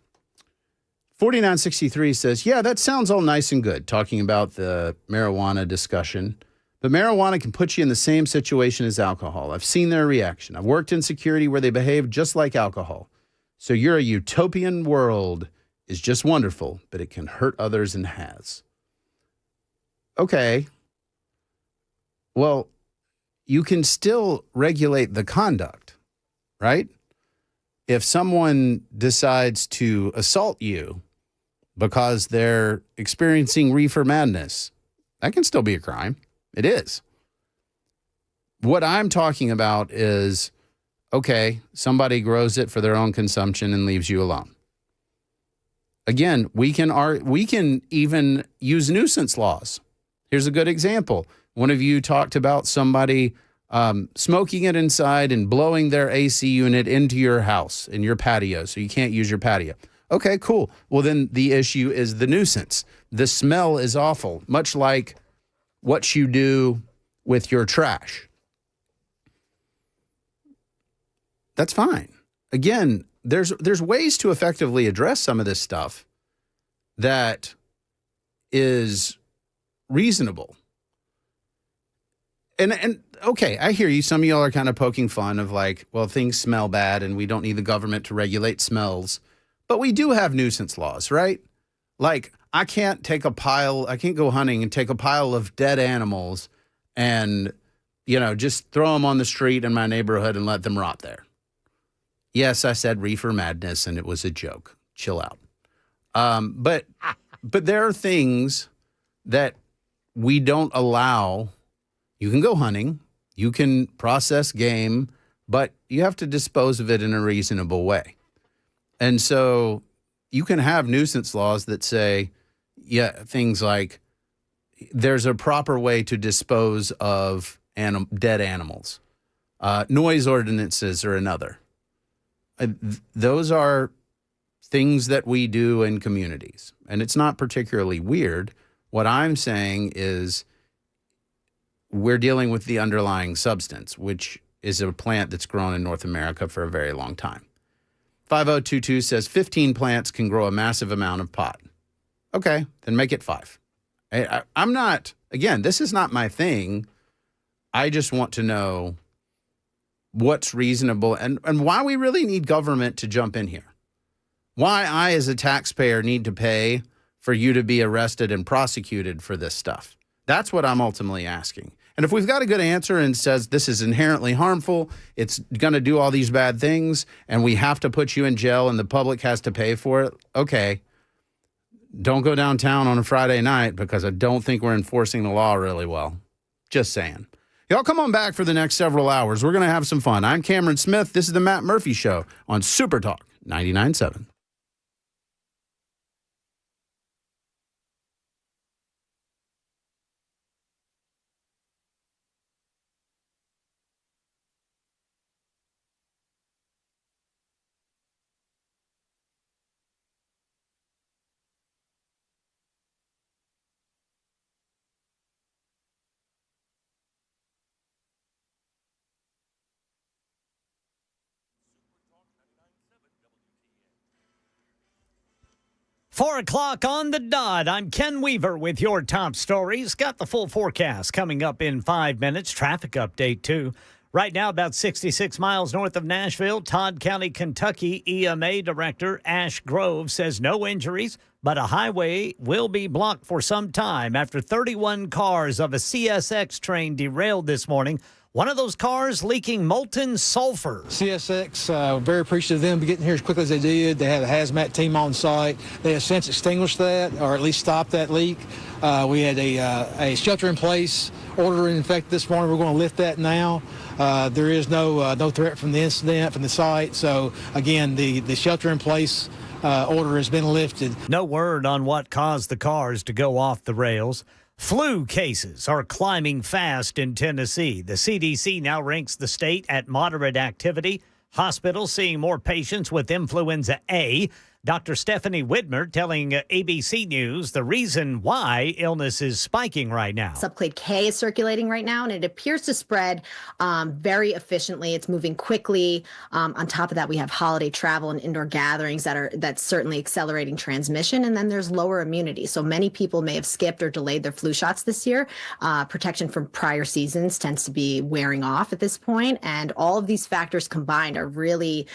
4963 says, yeah, that sounds all nice and good, talking about the marijuana discussion. But marijuana can put you in the same situation as alcohol. I've seen their reaction. I've worked in security where they behave just like alcohol. So your utopian world is just wonderful, but it can hurt others and has. Okay. Well, you can still regulate the conduct, right? If someone decides to assault you because they're experiencing reefer madness, that can still be a crime. It is. What I'm talking about is, okay, somebody grows it for their own consumption and leaves you alone. Again, we can even use nuisance laws. Here's a good example. One of you talked about somebody smoking it inside and blowing their AC unit into your house, in your patio, so you can't use your patio. Okay, cool. Well, then the issue is the nuisance. The smell is awful, much like what you do with your trash. That's fine. Again, there's ways to effectively address some of this stuff that is reasonable. And okay, I hear you. Some of y'all are kind of poking fun of like, well, things smell bad and we don't need the government to regulate smells. But we do have nuisance laws, right? Like, I can't go hunting and take a pile of dead animals and, just throw them on the street in my neighborhood and let them rot there. Yes, I said reefer madness, and it was a joke. Chill out. But there are things that we don't allow. You can go hunting, you can process game, but you have to dispose of it in a reasonable way. And so you can have nuisance laws that say, things like there's a proper way to dispose of dead animals. Noise ordinances are another. Those are things that we do in communities, and it's not particularly weird. What I'm saying is we're dealing with the underlying substance, which is a plant that's grown in North America for a very long time. 5022 says 15 plants can grow a massive amount of pot. Okay, then make it 5. I'm not, again, this is not my thing. I just want to know what's reasonable and why we really need government to jump in here. Why I, as a taxpayer, need to pay for you to be arrested and prosecuted for this stuff. That's what I'm ultimately asking. And if we've got a good answer and says this is inherently harmful, it's going to do all these bad things, and we have to put you in jail and the public has to pay for it, okay. Don't go downtown on a Friday night because I don't think we're enforcing the law really well. Just saying. Y'all come on back for the next several hours. We're going to have some fun. I'm Cameron Smith. This is the Matt Murphy Show on Super Talk 99.7. Four o'clock on the dot. I'm Ken Weaver with your top stories. Got the full forecast coming up in 5 minutes. Traffic update, too. Right now, about 66 miles north of Nashville, Todd County, Kentucky, EMA Director Ash Grove says no injuries, but a highway will be blocked for some time after 31 cars of a CSX train derailed this morning. One of those cars leaking molten sulfur. CSX, very appreciative of them getting here as quickly as they did. They had a hazmat team on site. They have since extinguished that, or at least stopped that leak. We had a shelter-in-place order in effect this morning. We're going to lift that now. There is no threat from the incident, from the site. So, again, the shelter-in-place order has been lifted. No word on what caused the cars to go off the rails. Flu cases are climbing fast in Tennessee. The CDC now ranks the state at moderate activity. Hospitals seeing more patients with influenza A. Dr. Stephanie Widmer telling ABC News the reason why illness is spiking right now. Subclade K is circulating right now, and it appears to spread very efficiently. It's moving quickly. On top of that, we have holiday travel and indoor gatherings that's certainly accelerating transmission. And then there's lower immunity. So many people may have skipped or delayed their flu shots this year. Protection from prior seasons tends to be wearing off at this point. And all of these factors combined are really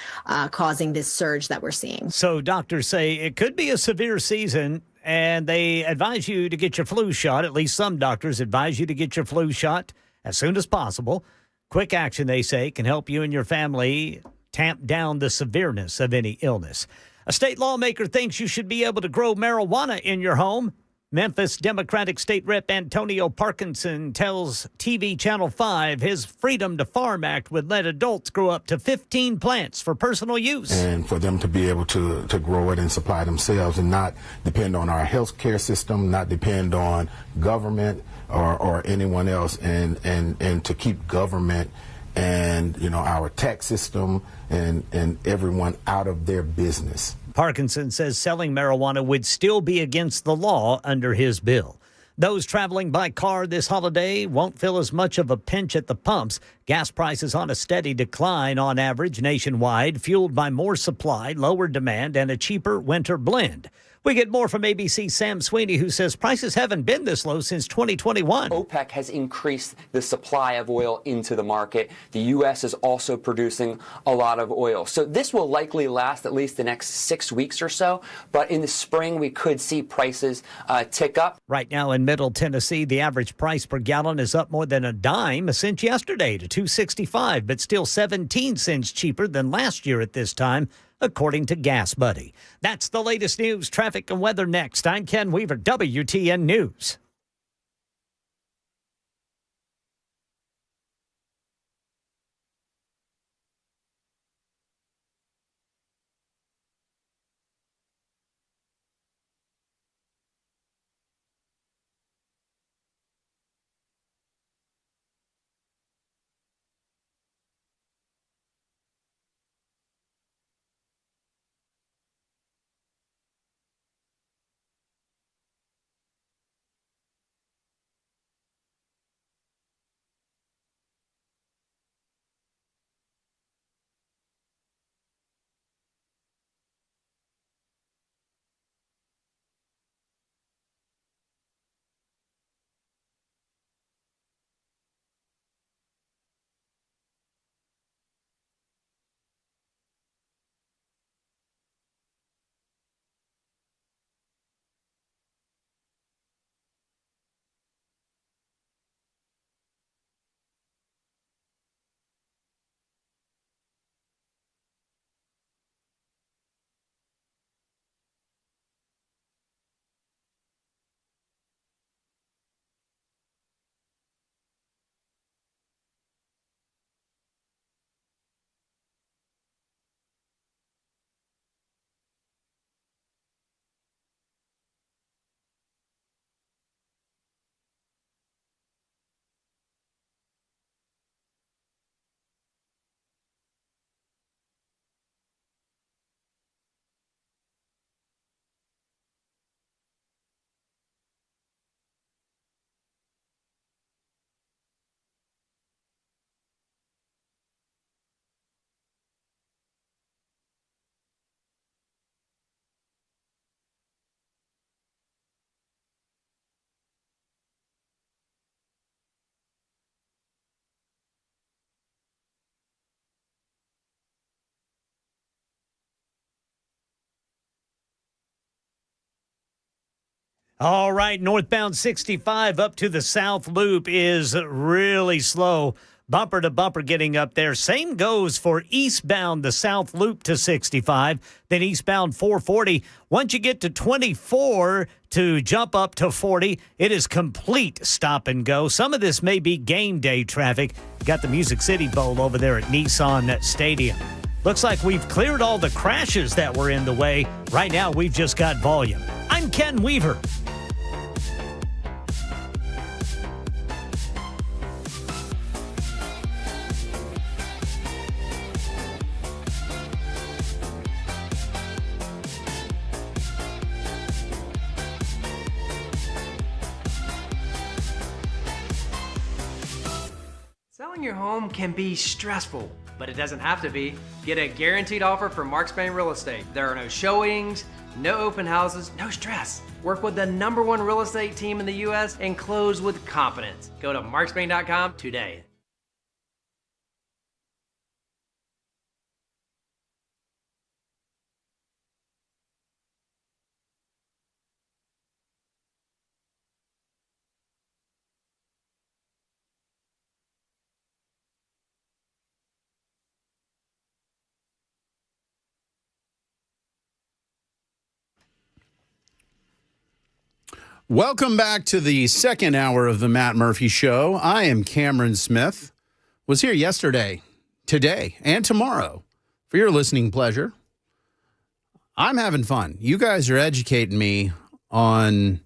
causing this surge that we're seeing. So doctors say it could be a severe season, and they advise you to get your flu shot. At least some doctors advise you to get your flu shot as soon as possible. Quick action, they say, can help you and your family tamp down the severeness of any illness. A state lawmaker thinks you should be able to grow marijuana in your home. Memphis Democratic State Rep Antonio Parkinson tells TV Channel 5 his Freedom to Farm Act would let adults grow up to 15 plants for personal use. And for them to be able to grow it and supply themselves and not depend on our health care system, not depend on government or anyone else, and to keep government and our tax system and everyone out of their business. Parkinson says selling marijuana would still be against the law under his bill. Those traveling by car this holiday won't feel as much of a pinch at the pumps. Gas prices on a steady decline on average nationwide, fueled by more supply, lower demand, and a cheaper winter blend. We get more from ABC's Sam Sweeney, who says prices haven't been this low since 2021. OPEC has increased the supply of oil into the market. The U.S. is also producing a lot of oil. So this will likely last at least the next 6 weeks or so. But in the spring, we could see prices tick up. Right now in Middle Tennessee, the average price per gallon is up more than a dime since yesterday to $2.65, but still 17 cents cheaper than last year at this time, according to Gas Buddy. That's the latest news, traffic, and weather next. I'm Ken Weaver, WTN News. All right, northbound 65 up to the South Loop is really slow. Bumper to bumper getting up there. Same goes for eastbound the South Loop to 65, then eastbound 440. Once you get to 24 to jump up to 40, it is complete stop and go. Some of this may be game day traffic. Got the Music City Bowl over there at Nissan Stadium. Looks like we've cleared all the crashes that were in the way. Right now, we've just got volume. I'm Ken Weaver. Selling your home can be stressful, but it doesn't have to be. Get a guaranteed offer from Mark Spain Real Estate. There are no showings, no open houses, no stress. Work with the #1 real estate team in the U.S. and close with confidence. Go to markspain.com today. Welcome back to the second hour of the Matt Murphy Show. I am Cameron Smith. Was here yesterday, today, and tomorrow for your listening pleasure. I'm having fun. You guys are educating me on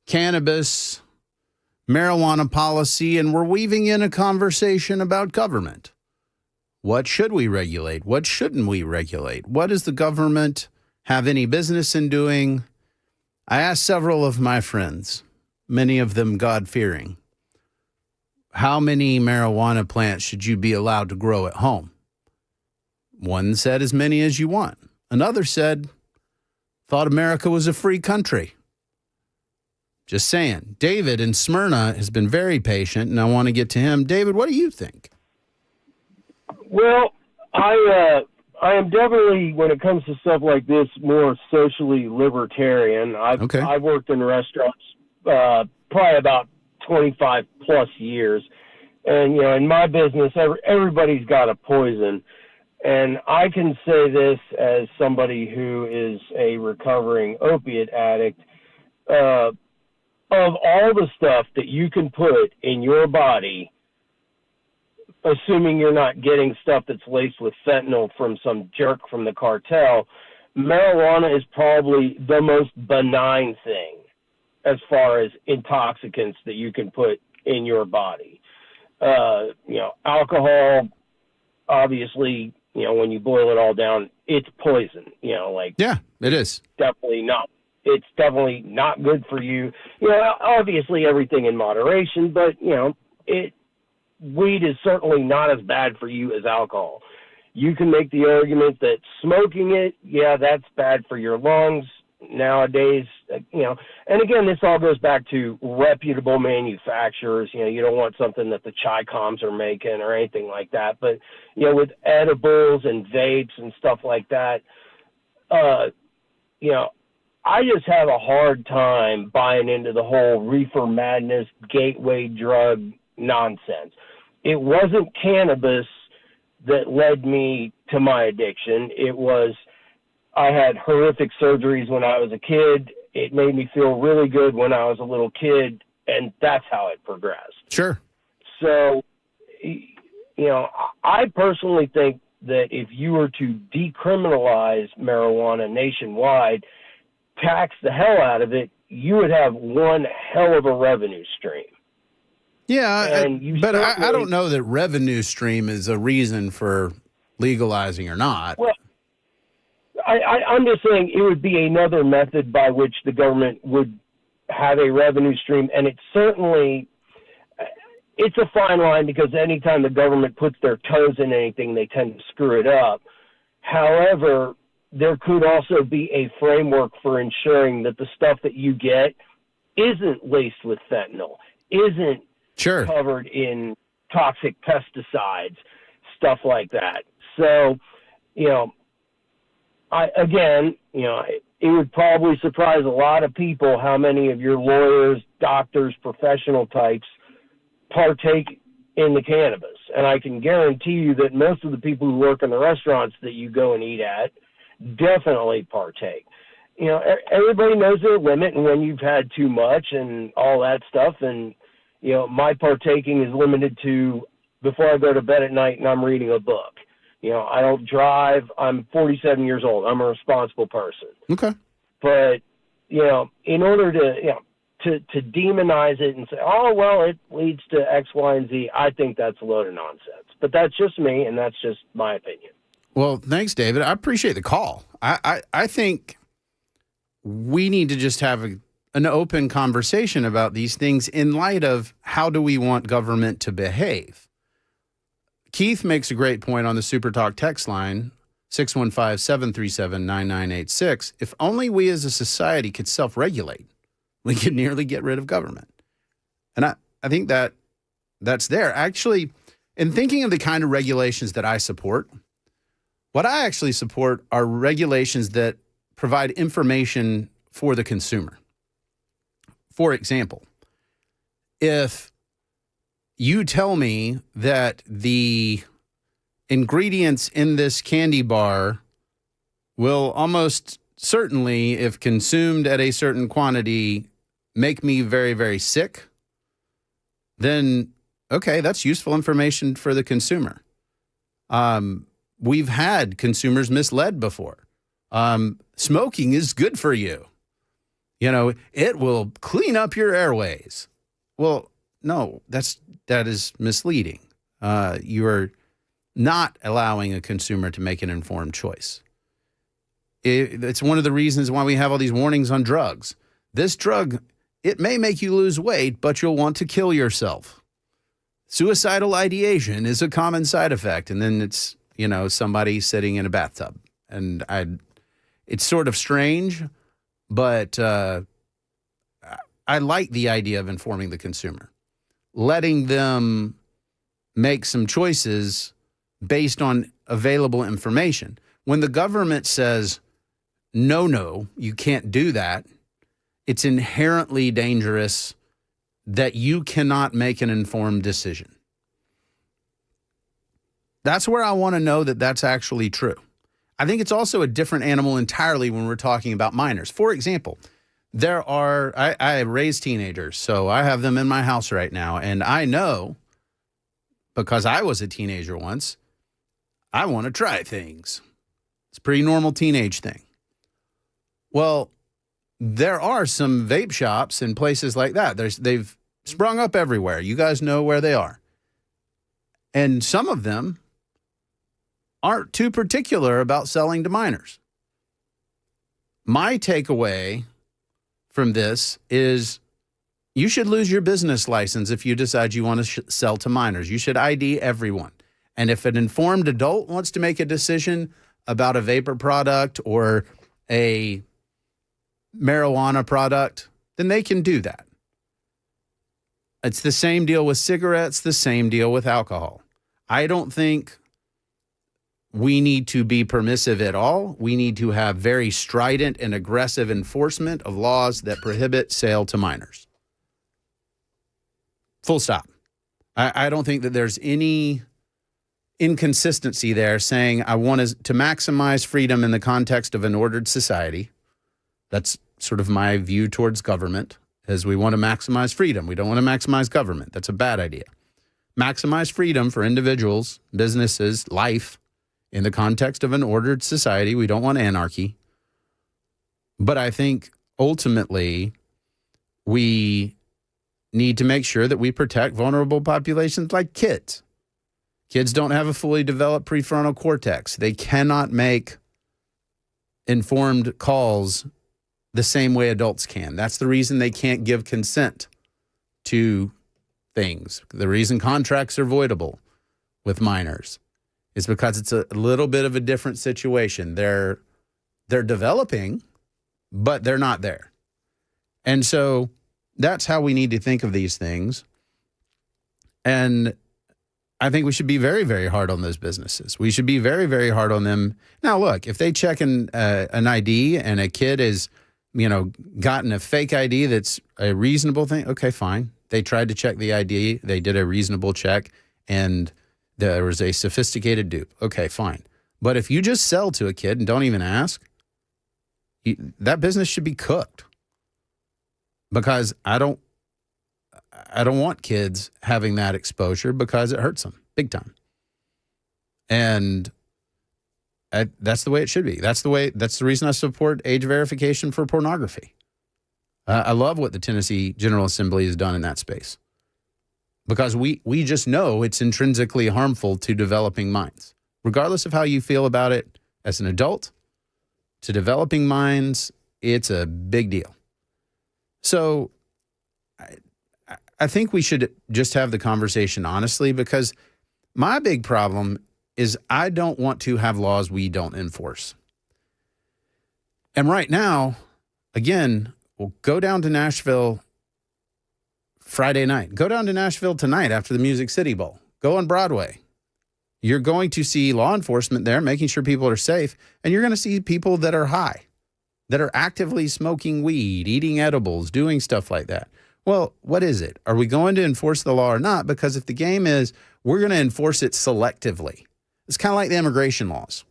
cannabis, marijuana policy, and we're weaving in a conversation about government. What should we regulate? What shouldn't we regulate? What does the government have any business in doing? I asked several of my friends, many of them God-fearing, how many marijuana plants should you be allowed to grow at home? One said as many as you want. Another said, thought America was a free country. Just saying. David in Smyrna has been very patient, and I want to get to him. David, what do you think? Well, I am definitely, when it comes to stuff like this, more socially libertarian. I've worked in restaurants probably about 25 plus years. And, you know, in my business, everybody's got a poison. And I can say this as somebody who is a recovering opiate addict. Of all the stuff that you can put in your body, assuming you're not getting stuff that's laced with fentanyl from some jerk from the cartel, marijuana is probably the most benign thing as far as intoxicants that you can put in your body. You know, alcohol, obviously, you know, when you boil it all down, it's poison, you know, like. Yeah, it is. It's definitely not good for you. You know, obviously everything in moderation, but, you know, weed is certainly not as bad for you as alcohol. You can make the argument that smoking it, yeah, that's bad for your lungs nowadays, you know. And again, this all goes back to reputable manufacturers. You know, you don't want something that the Chi-Coms are making or anything like that. But, you know, with edibles and vapes and stuff like that, you know, I just have a hard time buying into the whole reefer madness, gateway drug nonsense. It wasn't cannabis that led me to my addiction. It was, I had horrific surgeries when I was a kid. It made me feel really good when I was a little kid, and that's how it progressed. Sure. So, you know, I personally think that if you were to decriminalize marijuana nationwide, tax the hell out of it, you would have one hell of a revenue stream. Yeah, but I don't know that revenue stream is a reason for legalizing or not. Well, I'm just saying it would be another method by which the government would have a revenue stream, and it's a fine line because anytime the government puts their toes in anything, they tend to screw it up. However, there could also be a framework for ensuring that the stuff that you get isn't laced with fentanyl, isn't covered in toxic pesticides, stuff like that. So, you know, it would probably surprise a lot of people how many of your lawyers, doctors, professional types partake in the cannabis. And I can guarantee you that most of the people who work in the restaurants that you go and eat at definitely partake. You know, everybody knows their limit and when you've had too much and all that stuff. And, you know, my partaking is limited to before I go to bed at night and I'm reading a book. You know, I don't drive. I'm 47 years old. I'm a responsible person. Okay. But, you know, in order to, you know, to demonize it and say, oh, well, it leads to X, Y, and Z, I think that's a load of nonsense. But that's just me, and that's just my opinion. Well, thanks, David. I appreciate the call. I think we need to just have an open conversation about these things in light of how do we want government to behave. Keith makes a great point on the Super Talk text line, 615-737-9986. If only we as a society could self-regulate, we could nearly get rid of government. And I think that's there. Actually, in thinking of the kind of regulations that I support, what I actually support are regulations that provide information for the consumer. For example, if you tell me that the ingredients in this candy bar will almost certainly, if consumed at a certain quantity, make me very, very sick, then, okay, that's useful information for the consumer. We've had consumers misled before. Smoking is good for you. You know, it will clean up your airways. Well, no, that is misleading. You are not allowing a consumer to make an informed choice. It's one of the reasons why we have all these warnings on drugs. This drug, it may make you lose weight, but you'll want to kill yourself. Suicidal ideation is a common side effect. And then it's, you know, somebody sitting in a bathtub. And it's sort of strange, but I like the idea of informing the consumer, letting them make some choices based on available information. When the government says, no, you can't do that, it's inherently dangerous that you cannot make an informed decision. That's where I want to know that that's actually true. I think it's also a different animal entirely when we're talking about minors. For example, I raise teenagers, so I have them in my house right now, and I know, because I was a teenager once, I want to try things. It's a pretty normal teenage thing. Well, there are some vape shops and places like that. They've sprung up everywhere. You guys know where they are. And some of them aren't too particular about selling to minors. My takeaway from this is you should lose your business license if you decide you want to sell to minors. You should ID everyone. And if an informed adult wants to make a decision about a vapor product or a marijuana product, then they can do that. It's the same deal with cigarettes, the same deal with alcohol. I don't think we need to be permissive at all. We need to have very strident and aggressive enforcement of laws that prohibit sale to minors. Full stop. I don't think that there's any inconsistency there saying I want to maximize freedom in the context of an ordered society. That's sort of my view towards government, is we want to maximize freedom. We don't want to maximize government. That's a bad idea. Maximize freedom for individuals, businesses, life in the context of an ordered society. We don't want anarchy. But I think ultimately we need to make sure that we protect vulnerable populations like kids. Kids don't have a fully developed prefrontal cortex. They cannot make informed calls the same way adults can. That's the reason they can't give consent to things. The reason contracts are voidable with minors is because it's a little bit of a different situation. They're developing, but they're not there. And so that's how we need to think of these things. And I think we should be very, very hard on those businesses. We should be very, very hard on them. Now, look, if they check an ID and a kid is, gotten a fake ID that's a reasonable thing, okay, fine. They tried to check the ID. They did a reasonable check, and there was a sophisticated dupe. Okay, fine. But if you just sell to a kid and don't even ask, that business should be cooked. Because I don't want kids having that exposure because it hurts them big time. And That's the way it should be. That's the reason I support age verification for pornography. I love what the Tennessee General Assembly has done in that space, because we just know it's intrinsically harmful to developing minds. Regardless of how you feel about it as an adult, to developing minds, it's a big deal. So I think we should just have the conversation honestly, because my big problem is I don't want to have laws we don't enforce. And right now, again, we'll go down to Nashville Friday night. Go down to Nashville tonight after the Music City Bowl. Go on Broadway. You're going to see law enforcement there making sure people are safe, and you're going to see people that are high, that are actively smoking weed, eating edibles, doing stuff like that. Well, what is it? Are we going to enforce the law or not? Because if the game is we're going to enforce it selectively, it's kind of like the immigration laws.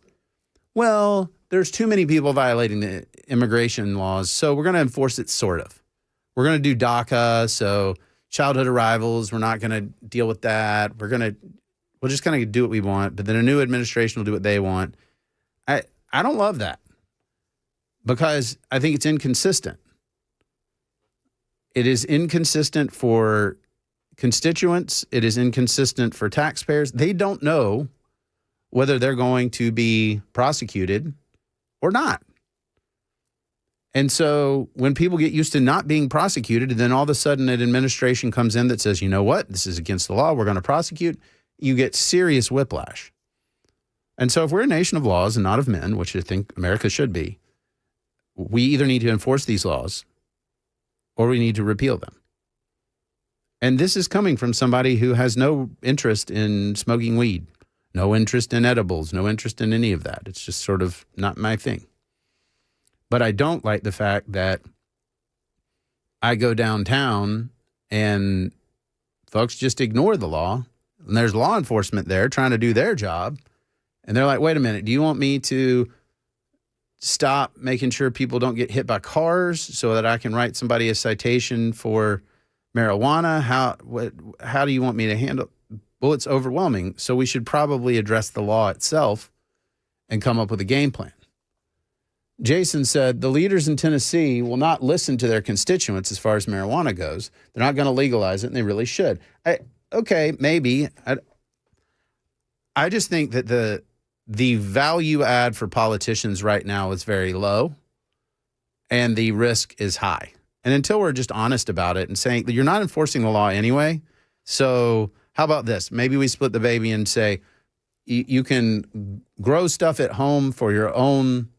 Well, there's too many people violating the immigration laws, so we're going to enforce it sort of. We're going to do DACA, so childhood arrivals, we're not going to deal with that. We'll just kind of do what we want, but then a new administration will do what they want. I don't love that, because I think it's inconsistent. It is inconsistent for constituents. It is inconsistent for taxpayers. They don't know whether they're going to be prosecuted or not. And so when people get used to not being prosecuted, and then all of a sudden an administration comes in that says, you know what, this is against the law, we're going to prosecute, you get serious whiplash. And so if we're a nation of laws and not of men, which I think America should be, we either need to enforce these laws or we need to repeal them. And this is coming from somebody who has no interest in smoking weed, no interest in edibles, no interest in any of that. It's just sort of not my thing. But I don't like the fact that I go downtown and folks just ignore the law, and there's law enforcement there trying to do their job. And they're like, wait a minute, do you want me to stop making sure people don't get hit by cars so that I can write somebody a citation for marijuana? How do you want me to handle? Well, it's overwhelming. So we should probably address the law itself and come up with a game plan. Jason said the leaders in Tennessee will not listen to their constituents as far as marijuana goes. They're not going to legalize it, and they really should. Okay, maybe. I just think that the value add for politicians right now is very low, and the risk is high. And until we're just honest about it and saying that you're not enforcing the law anyway, so how about this? Maybe we split the baby and say you can grow stuff at home for your own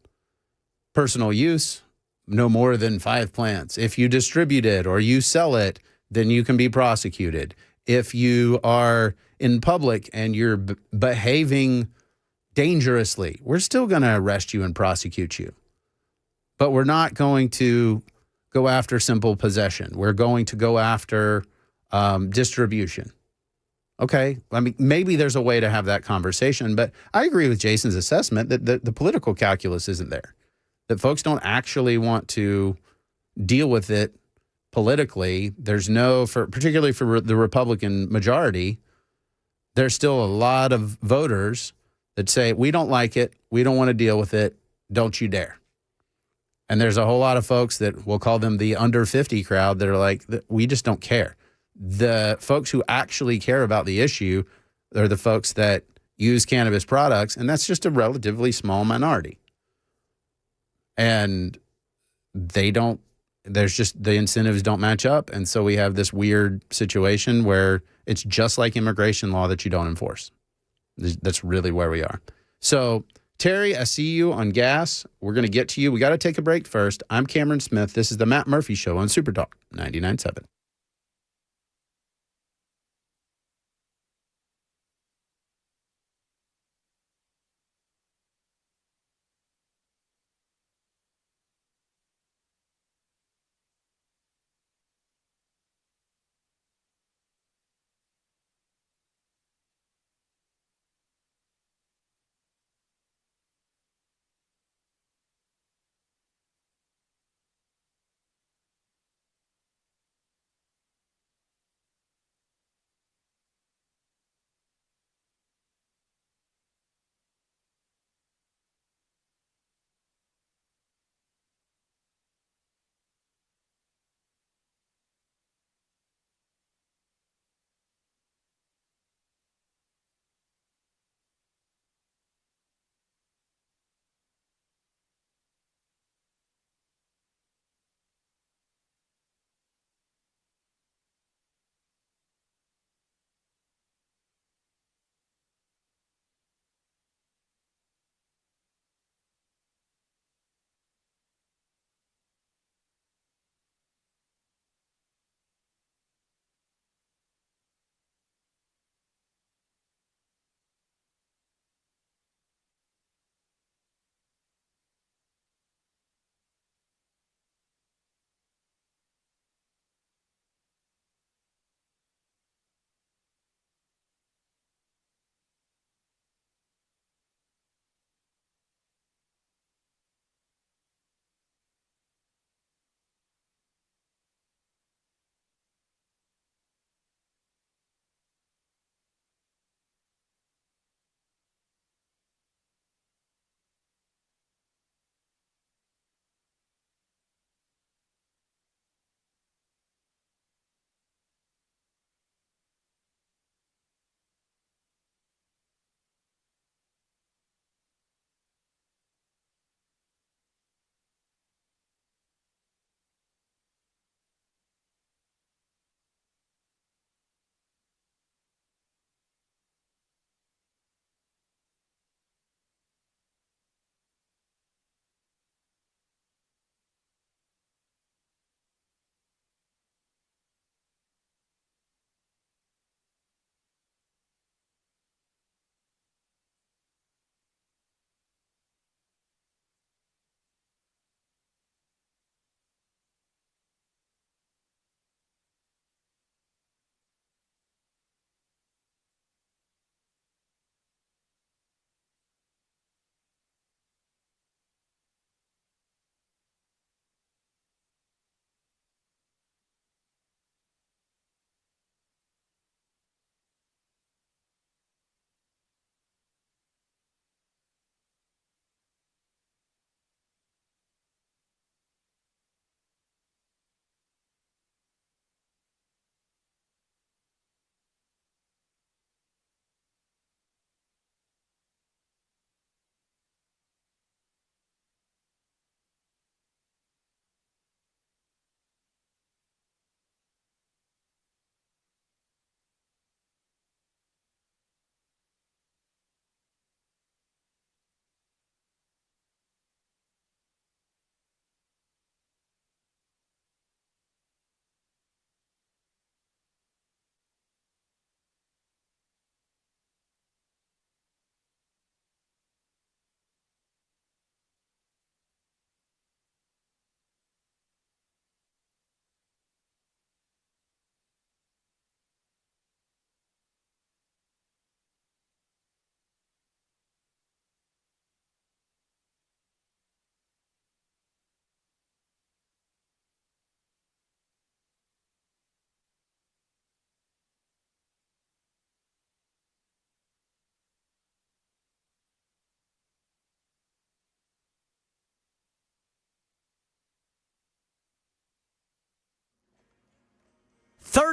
personal use, no more than 5 plants. If you distribute it or you sell it, then you can be prosecuted. If you are in public and you're behaving dangerously, we're still going to arrest you and prosecute you. But we're not going to go after simple possession. We're going to go after distribution. Okay, I mean, maybe there's a way to have that conversation, but I agree with Jason's assessment that the political calculus isn't there, that folks don't actually want to deal with it politically. There's particularly for the Republican majority, there's still a lot of voters that say, we don't like it, we don't want to deal with it, don't you dare. And there's a whole lot of folks that we'll call them the under 50 crowd that are like, we just don't care. The folks who actually care about the issue are the folks that use cannabis products, and that's just a relatively small minority. And the incentives don't match up. And so we have this weird situation where it's just like immigration law that you don't enforce. That's really where we are. So, Terry, I see you on gas. We're going to get to you. We got to take a break first. I'm Cameron Smith. This is the Matt Murphy Show on Super Talk 99.7.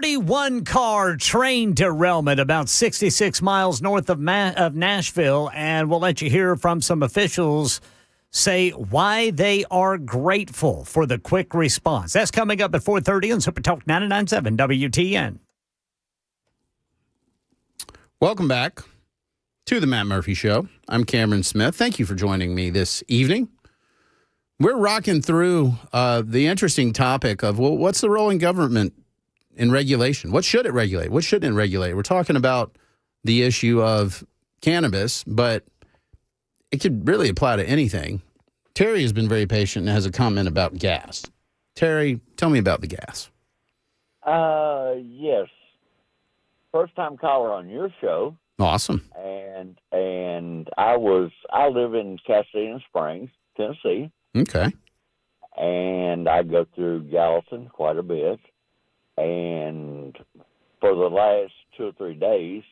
31-car train derailment about 66 miles north of Nashville, and we'll let you hear from some officials say why they are grateful for the quick response. That's coming up at 4:30 on Super Talk 99.7 WTN. Welcome back to the Matt Murphy Show. I'm Cameron Smith. Thank you for joining me this evening. We're rocking through the interesting topic of, well, what's the role in government in regulation? What should it regulate? What shouldn't it regulate? We're talking about the issue of cannabis, but it could really apply to anything. Terry has been very patient and has a comment about gas. Terry, tell me about the gas. Yes. First time caller on your show. Awesome. And I live in Cascadena Springs, Tennessee. Okay. And I go through Gallatin quite a bit. And for the last 2 or 3 days,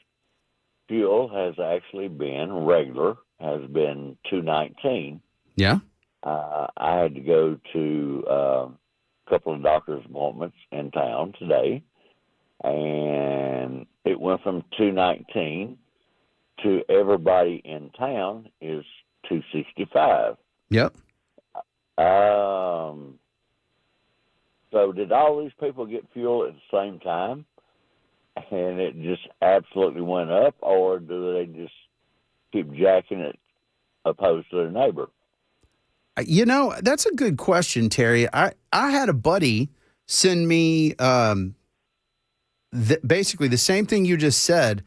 fuel has actually been regular, has been $2.19. Yeah. I had to go to a couple of doctor's appointments in town today, and it went from $2.19 to everybody in town is $2.65. Yep. So did all these people get fuel at the same time, and it just absolutely went up, or do they just keep jacking it opposed to their neighbor? You know, that's a good question, Terry. I had a buddy send me basically the same thing you just said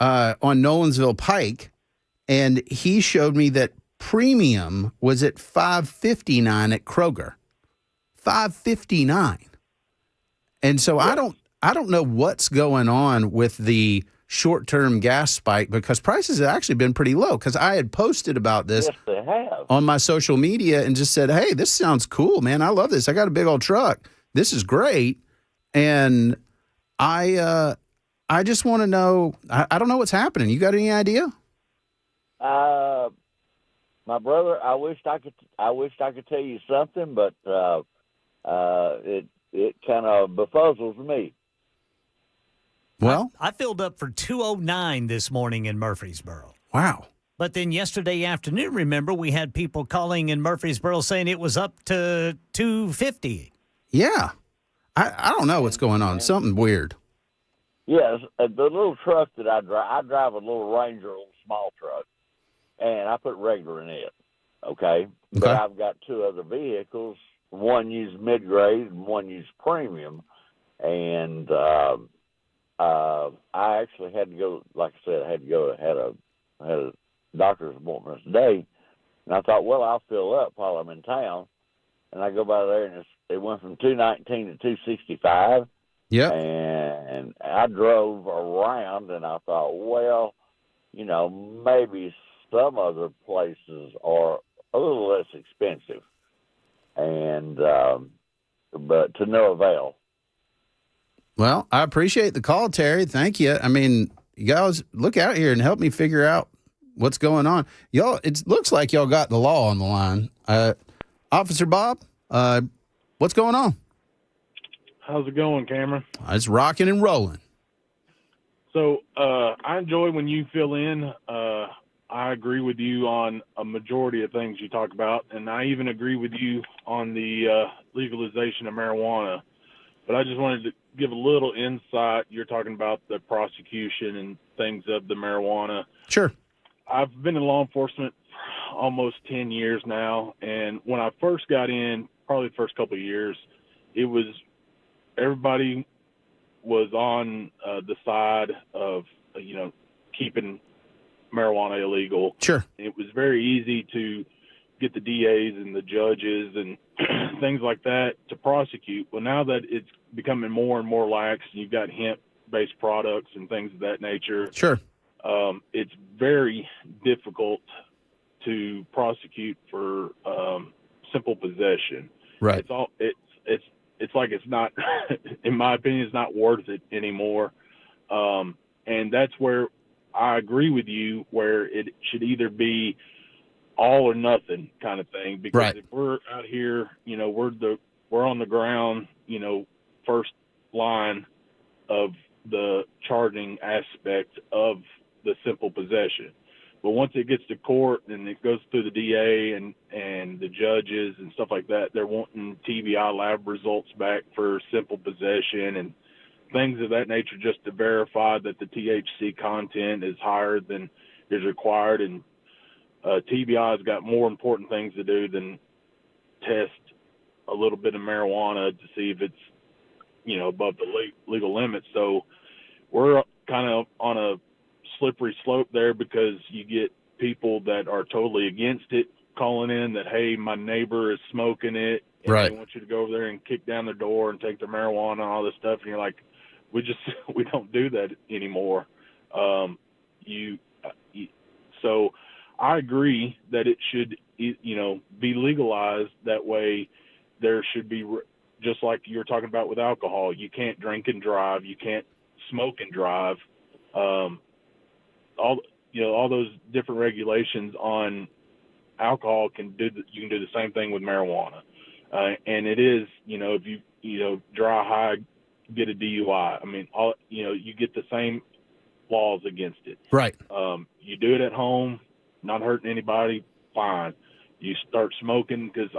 on Nolensville Pike, and he showed me that premium was at $5.59 at Kroger. $5.59. And so I don't know what's going on with the short-term gas spike, because prices have actually been pretty low, because I had posted about this on my social media and just said, hey, this sounds cool, man. I love this. I got a big old truck. This is great. And I just want to know, I don't know what's happening. You got any idea? My brother, I wished I could tell you something, but it kind of befuzzles me. Well, I filled up for 209 this morning in Murfreesboro. Wow. But then yesterday afternoon, remember, we had people calling in Murfreesboro saying it was up to 250. Yeah. I don't know what's going on. Something weird. Yes, the little truck that I drive a little Ranger, a little small truck, and I put regular in it, okay? But I've got 2 other vehicles. One uses mid-grade and one uses premium. And I actually had to go, like I said, had a doctor's appointment today. And I thought, well, I'll fill up while I'm in town. And I go by there, and it went from $2.19 to $2.65. Yeah. And I drove around, and I thought, well, you know, maybe some other places are a little less expensive. And but to no avail. Well, I appreciate the call, Terry. Thank you. I mean, you guys look out here and help me figure out what's going on. Y'all, it looks like y'all got the law on the line. Officer Bob, what's going on? How's it going, Cameron? It's rocking and rolling. So I enjoy when you fill in. I agree with you on a majority of things you talk about, and I even agree with you on the legalization of marijuana. But I just wanted to give a little insight. You're talking about the prosecution and things of the marijuana. Sure. I've been in law enforcement for almost 10 years now, and when I first got in, probably the first couple of years, it was everybody was on the side of, keeping marijuana illegal. Sure. It was very easy to get the DAs and the judges and things like that to prosecute. Well, now that it's becoming more and more lax, and you've got hemp-based products and things of that nature. Sure. It's very difficult to prosecute for simple possession. Right. It's like it's not, in my opinion, it's not worth it anymore. And that's where I agree with you, where it should either be all or nothing kind of thing. Because right. If we're out here, we're on the ground, first line, of the charging aspect of the simple possession. But once it gets to court and it goes through the DA and the judges and stuff like that, they're wanting TBI lab results back for simple possession and things of that nature, just to verify that the THC content is higher than is required. And TBI's got more important things to do than test a little bit of marijuana to see if it's, above the legal limits. So we're kind of on a slippery slope there, because you get people that are totally against it calling in that, hey, my neighbor is smoking it, and right, they want you to go over there and kick down their door and take their marijuana and all this stuff. And you're like, we don't do that anymore. So I agree that it should, be legalized. That way there should be, just like you were talking about with alcohol, you can't drink and drive, you can't smoke and drive. All those different regulations on alcohol you can do the same thing with marijuana. And it is, if you dry high, get a DUI. I mean, you get the same laws against it. Right. You do it at home, not hurting anybody, fine. You start smoking, because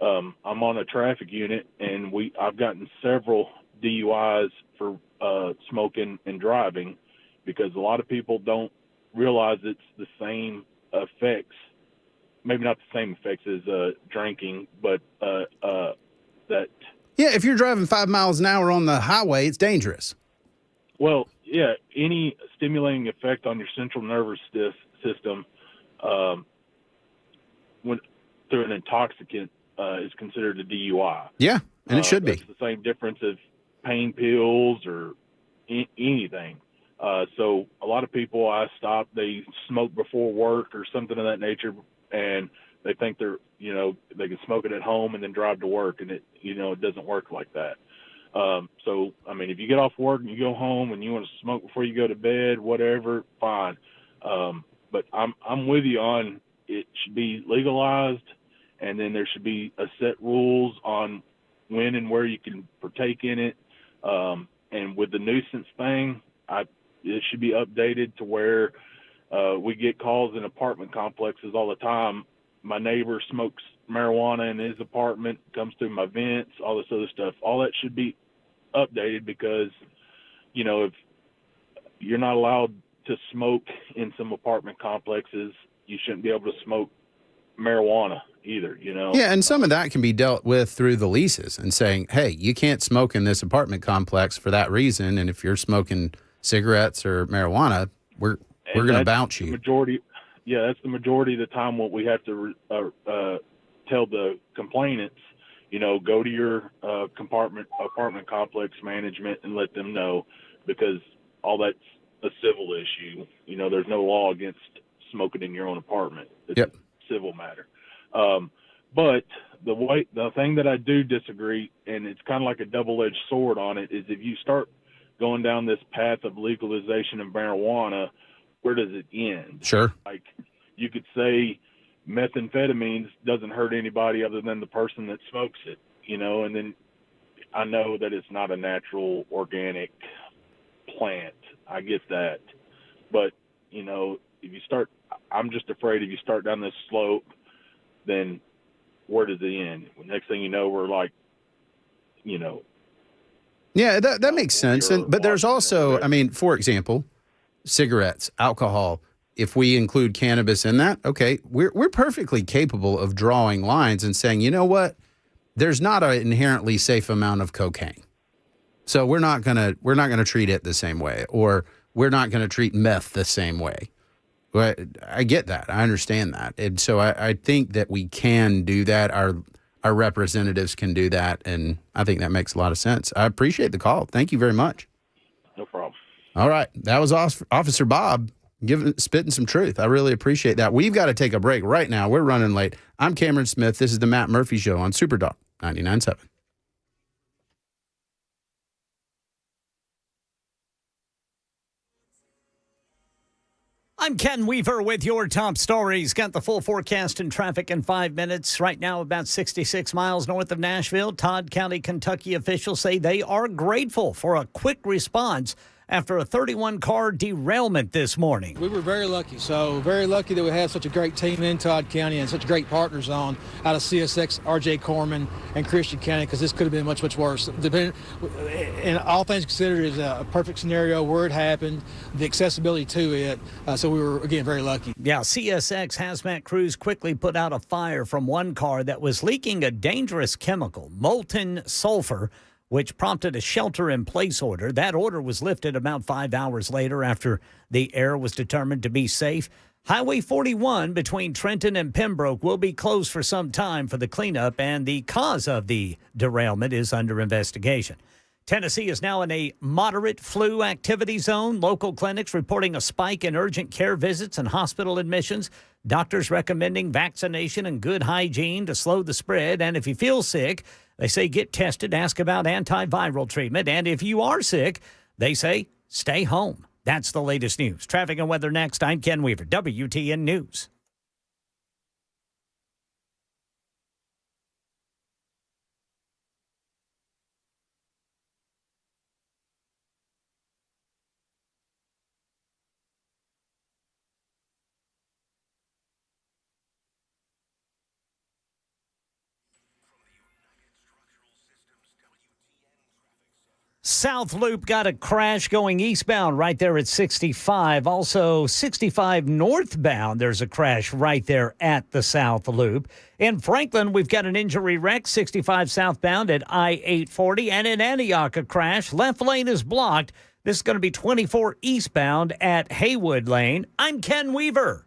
I'm on a traffic unit, and I've gotten several DUIs for smoking and driving, because a lot of people don't realize it's the same effects, maybe not the same effects as drinking, but that. Yeah, if you're driving 5 miles an hour on the highway, it's dangerous. Well, yeah, any stimulating effect on your central nervous system through an intoxicant is considered a DUI. Yeah, and it should be. It's the same difference as pain pills or anything. So a lot of people I stop, they smoke before work or something of that nature, and they think they can smoke it at home and then drive to work, and it doesn't work like that. So, I mean, if you get off work and you go home and you want to smoke before you go to bed, whatever, fine. But I'm with you on it should be legalized, and then there should be a set rules on when and where you can partake in it. And with the nuisance thing, it should be updated to where we get calls in apartment complexes all the time. My neighbor smokes marijuana in his apartment, comes through my vents, all this other stuff. All that should be updated, because, if you're not allowed to smoke in some apartment complexes, you shouldn't be able to smoke marijuana either, Yeah, and some of that can be dealt with through the leases and saying, hey, you can't smoke in this apartment complex for that reason, and if you're smoking cigarettes or marijuana, we're going to bounce you. That's the majority of the time what we have to tell the complainants, go to your apartment complex management and let them know, because all that's a civil issue. There's no law against smoking in your own apartment. It's a civil matter. But the thing that I do disagree, and it's kind of like a double-edged sword on it, is if you start going down this path of legalization of marijuana, where does it end? Sure. Like, you could say methamphetamines doesn't hurt anybody other than the person that smokes it, and then I know that it's not a natural organic plant. I get that. But, if you start, I'm just afraid if you start down this slope, then where does it end? Next thing you know, we're like, Yeah, that makes sense. But there's also, I mean, for example, cigarettes, alcohol. If we include cannabis in that, okay, we're perfectly capable of drawing lines and saying, you know what, there's not an inherently safe amount of cocaine, so we're not gonna treat it the same way, or we're not gonna treat meth the same way. But I get that, I understand that, and so I think that we can do that. Our representatives can do that, and I think that makes a lot of sense. I appreciate the call. Thank you very much. No problem. All right, that was Officer Bob spitting some truth. I really appreciate that. We've got to take a break right now. We're running late. I'm Cameron Smith. This is the Matt Murphy Show on Superdog 99.7. I'm Ken Weaver with your top stories. Got the full forecast and traffic in 5 minutes. Right now, about 66 miles north of Nashville. Todd County, Kentucky officials say they are grateful for a quick response after a 31-car derailment this morning. We were very lucky. So very lucky that we had such a great team in Todd County and such great partners on out of CSX, RJ Corman, and Christian County, because this could have been much, much worse. And all things considered, is a perfect scenario where it happened, the accessibility to it. So we were, again, very lucky. Yeah, CSX hazmat crews quickly put out a fire from one car that was leaking a dangerous chemical, molten sulfur, which prompted a shelter-in-place order. That order was lifted about 5 hours later after the air was determined to be safe. Highway 41 between Trenton and Pembroke will be closed for some time for the cleanup, and the cause of the derailment is under investigation. Tennessee is now in a moderate flu activity zone. Local clinics reporting a spike in urgent care visits and hospital admissions. Doctors recommending vaccination and good hygiene to slow the spread. And if you feel sick, they say get tested, ask about antiviral treatment. And if you are sick, they say stay home. That's the latest news. Traffic and weather next. I'm Ken Weaver, WTN News. South Loop got a crash going eastbound right there at 65. Also, 65 northbound, there's a crash right there at the South Loop. In Franklin, we've got an injury wreck, 65 southbound at I-840. And in Antioch, a crash. Left lane is blocked. This is going to be 24 eastbound at Haywood Lane. I'm Ken Weaver.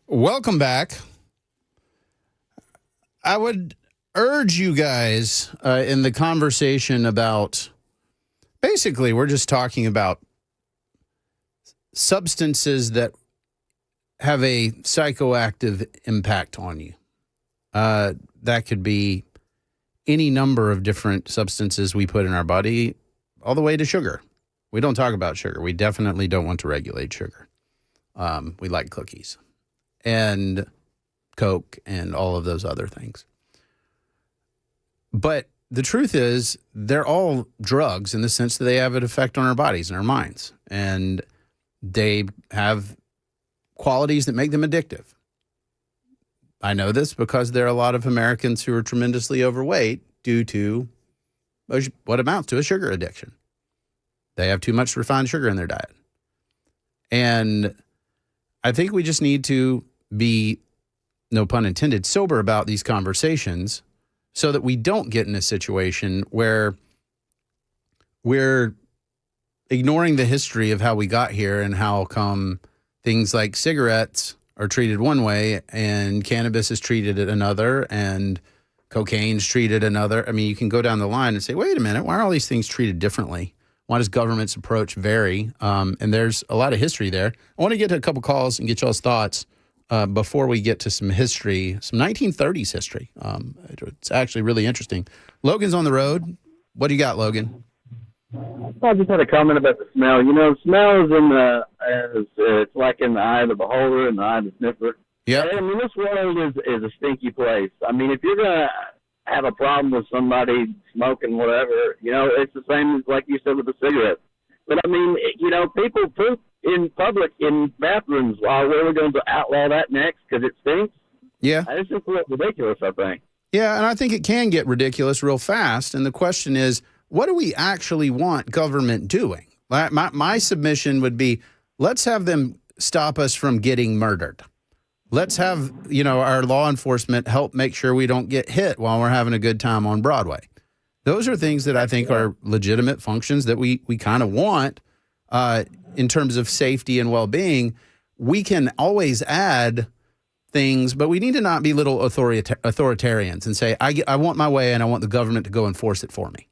Welcome back. I would urge you guys in the conversation about, basically, we're just talking about substances that have a psychoactive impact on you. That could be any number of different substances we put in our body, all the way to sugar. We don't talk about sugar. We definitely don't want to regulate sugar. We like cookies and Coke and all of those other things. But the truth is, they're all drugs in the sense that they have an effect on our bodies and our minds. And they have qualities that make them addictive. I know this because there are a lot of Americans who are tremendously overweight due to what amounts to a sugar addiction. They have too much refined sugar in their diet. And I think we just need to be, no pun intended, sober about these conversations so that we don't get in a situation where we're ignoring the history of how we got here and how come things like cigarettes are treated one way and cannabis is treated another and cocaine's treated another. I mean, you can go down the line and say, wait a minute, why are all these things treated differently? Why does government's approach vary? And there's a lot of history there. I want to get to a couple calls and get y'all's thoughts before we get to some history, some 1930s history. It's actually really interesting. Logan's on the road. What do you got, Logan? I just had a comment about the smell. You know, smell is it's like in the eye of the beholder and the eye of the sniffer. Yeah. I mean, this world is a stinky place. I mean, if you're gonna have a problem with somebody smoking whatever, you know, it's the same as like you said with the cigarette. But I mean, you know, people poop in public in bathrooms. Well, we're going to outlaw that next because it stinks. Yeah. It's just ridiculous, I think. Yeah, and I think it can get ridiculous real fast. And the question is, what do we actually want government doing? My submission would be, let's have them stop us from getting murdered. Let's have, you know, our law enforcement help make sure we don't get hit while we're having a good time on Broadway. Those are things that I think are legitimate functions that we kind of want in terms of safety and well-being. We can always add things, but we need to not be little authoritarians and say, I want my way and I want the government to go enforce it for me.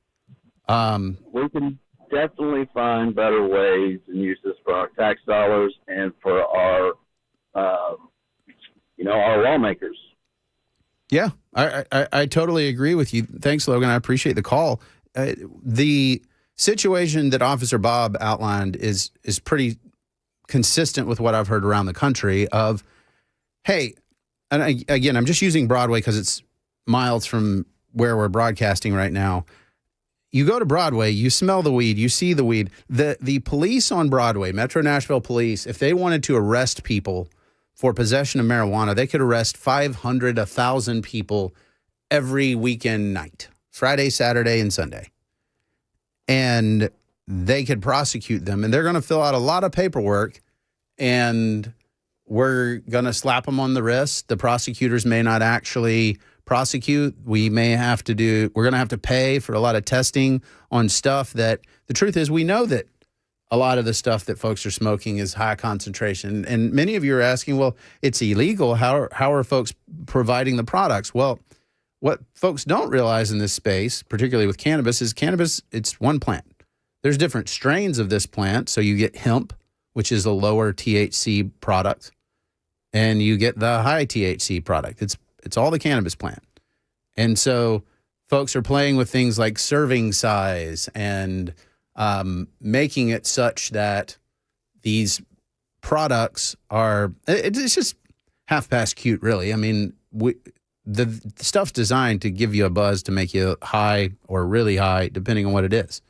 We can definitely find better ways and use this for our tax dollars and for our, you know, our lawmakers. Yeah, I totally agree with you. Thanks, Logan. I appreciate the call. The situation that Officer Bob outlined is pretty consistent with what I've heard around the country of, hey, and again, I'm just using Broadway because it's miles from where we're broadcasting right now. You go to Broadway, you smell the weed, you see the weed. The police on Broadway, Metro Nashville Police, if they wanted to arrest people for possession of marijuana, they could arrest 500, 1,000 people every weekend night, Friday, Saturday, and Sunday. And they could prosecute them. And they're going to fill out a lot of paperwork, and we're going to slap them on the wrist. The prosecutors may not actually prosecute. We're going to have to pay for a lot of testing on stuff that the truth is we know that a lot of the stuff that folks are smoking is high concentration. And many of you are asking, well, it's illegal. How are folks providing the products? Well, what folks don't realize in this space, particularly with cannabis, is cannabis, it's one plant. There's different strains of this plant. So you get hemp, which is a lower THC product, and you get the high THC product. It's all the cannabis plant. And so folks are playing with things like serving size and making it such that these products are, it's just half past cute, really. I mean, the stuff's designed to give you a buzz to make you high or really high, depending on what it is.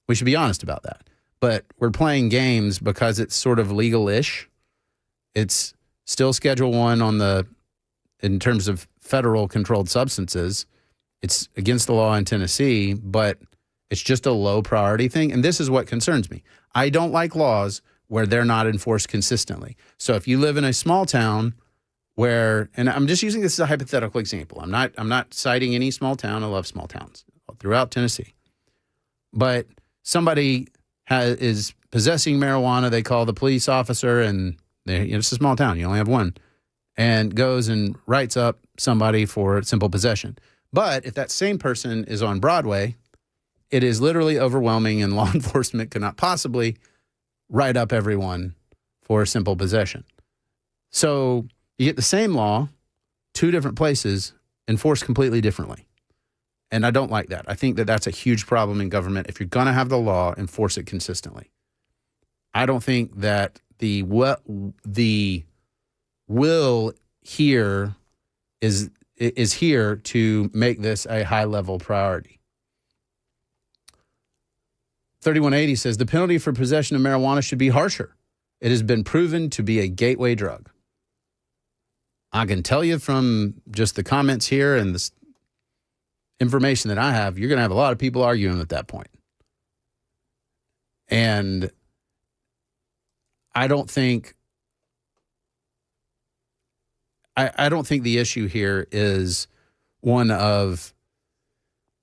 We should be honest about that. But we're playing games because it's sort of legal-ish. It's still Schedule I in terms of federal controlled substances. It's against the law in Tennessee, but it's just a low priority thing. And this is what concerns me. I don't like laws where they're not enforced consistently. So if you live in a small town where, and I'm just using this as a hypothetical example. I'm not citing any small town. I love small towns throughout Tennessee. But somebody is possessing marijuana. They call the police officer, and it's a small town. You only have one. and goes and writes up somebody for simple possession. But if that same person is on Broadway, it is literally overwhelming, and law enforcement could not possibly write up everyone for simple possession. So you get the same law, two different places, enforced completely differently. And I don't like that. I think that that's a huge problem in government. If you're going to have the law, enforce it consistently. I don't think that the will here is here to make this a high-level priority. 3180 says the penalty for possession of marijuana should be harsher. It has been proven to be a gateway drug. I can tell you from just the comments here and the information that I have, you're going to have a lot of people arguing at that point. And I don't think the issue here is one of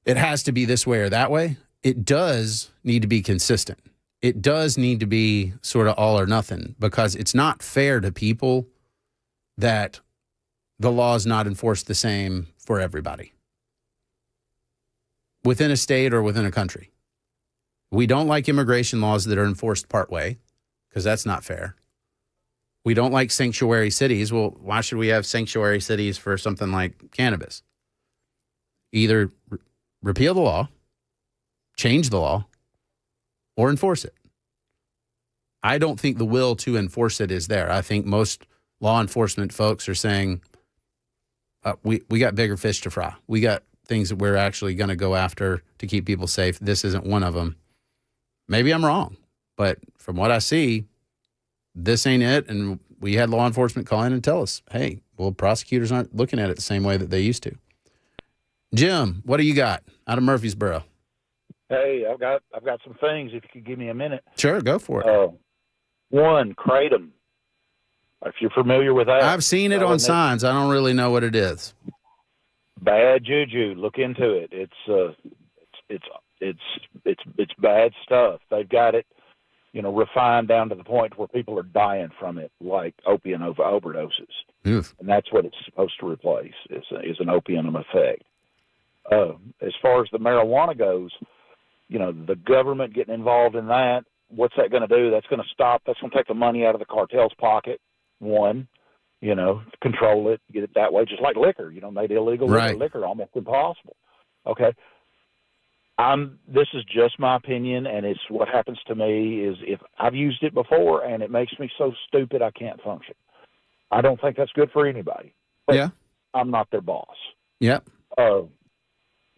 it has to be this way or that way. It does need to be consistent. It does need to be sort of all or nothing, because it's not fair to people that the law is not enforced the same for everybody within a state or within a country. We don't like immigration laws that are enforced partway, because that's not fair. We don't like sanctuary cities. Well, why should we have sanctuary cities for something like cannabis? Either repeal the law, change the law, or enforce it. I don't think the will to enforce it is there. I think most law enforcement folks are saying, we got bigger fish to fry. We got things that we're actually going to go after to keep people safe. This isn't one of them. Maybe I'm wrong, but from what I see, this ain't it. And we had law enforcement call in and tell us, hey, well, prosecutors aren't looking at it the same way that they used to. Jim, what do you got out of Murfreesboro? Hey, I've got some things. If you could give me a minute. Sure, go for it. One, Kratom. If you're familiar with that, I've seen it on signs. I don't really know what it is. Bad juju. Look into it. It's bad stuff. They've got it, refined down to the point where people are dying from it, like opium overdoses. Oof. And that's what it's supposed to replace is an opium effect. As far as the marijuana goes, the government getting involved in that, what's that going to do? That's going to take the money out of the cartel's pocket. One, control it, get it that way, just like liquor, made illegal liquor almost impossible. Okay. This is just my opinion, and it's what happens to me is if I've used it before and it makes me so stupid I can't function. I don't think that's good for anybody. But yeah. I'm not their boss. Yep.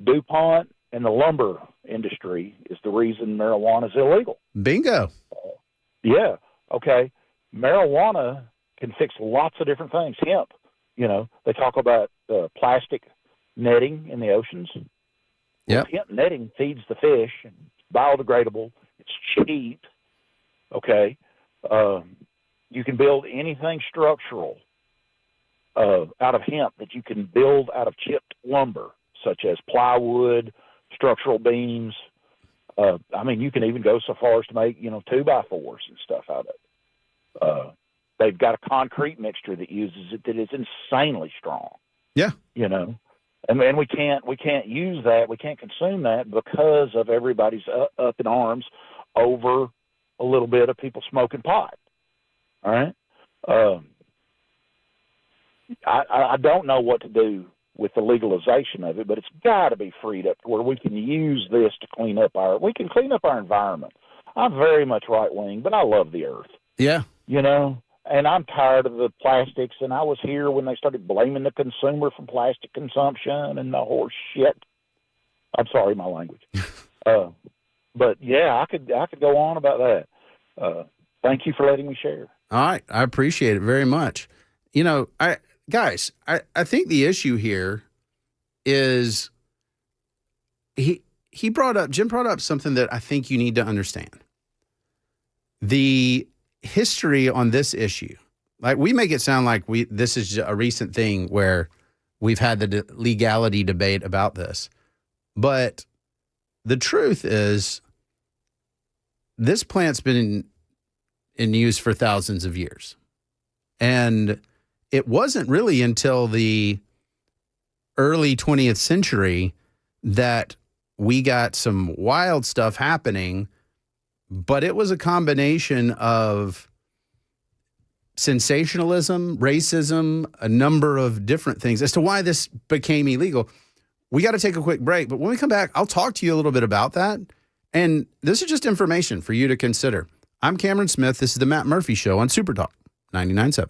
DuPont and the lumber industry is the reason marijuana is illegal. Bingo. Yeah. Okay. Marijuana can fix lots of different things. Hemp, they talk about plastic netting in the oceans. Yeah. Hemp netting feeds the fish, and it's biodegradable. It's cheap. Okay. You can build anything structural out of hemp that you can build out of chipped lumber, such as plywood, structural beams. You can even go so far as to make, 2x4s and stuff out of it. They've got a concrete mixture that uses it that is insanely strong. Yeah. And we can't use that. We can't consume that because of everybody's up in arms over a little bit of people smoking pot. All right. I don't know what to do with the legalization of it, but it's got to be freed up to where we can use this to clean up our environment. I'm very much right wing, but I love the earth. Yeah. And I'm tired of the plastics, and I was here when they started blaming the consumer for plastic consumption and the horse shit. I'm sorry, my language. But yeah, I could go on about that. Thank you for letting me share. All right. I appreciate it very much. I think the issue here is Jim brought up something that I think you need to understand. The history on this issue, like we make it sound like this is a recent thing where we've had the legality debate about this. But the truth is this plant's been in use for thousands of years. And it wasn't really until the early 20th century that we got some wild stuff happening, but it was a combination of sensationalism, racism, a number of different things as to why this became illegal. We got to take a quick break, but when we come back, I'll talk to you a little bit about that. And this is just information for you to consider. I'm Cameron Smith. This is the Matt Murphy Show on Super Talk 99.7.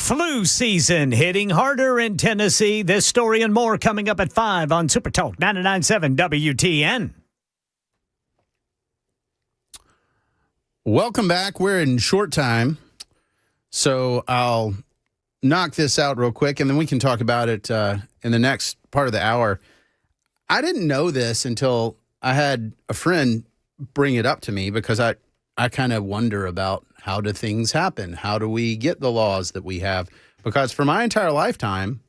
Flu season hitting harder in Tennessee. This story and more coming up at 5 on Super Talk 99.7 WTN. Welcome back. We're in short time, so I'll knock this out real quick, and then we can talk about it in the next part of the hour. I didn't know this until I had a friend bring it up to me, because I kind of wonder about how do things happen? How do we get the laws that we have? Because for my entire lifetime,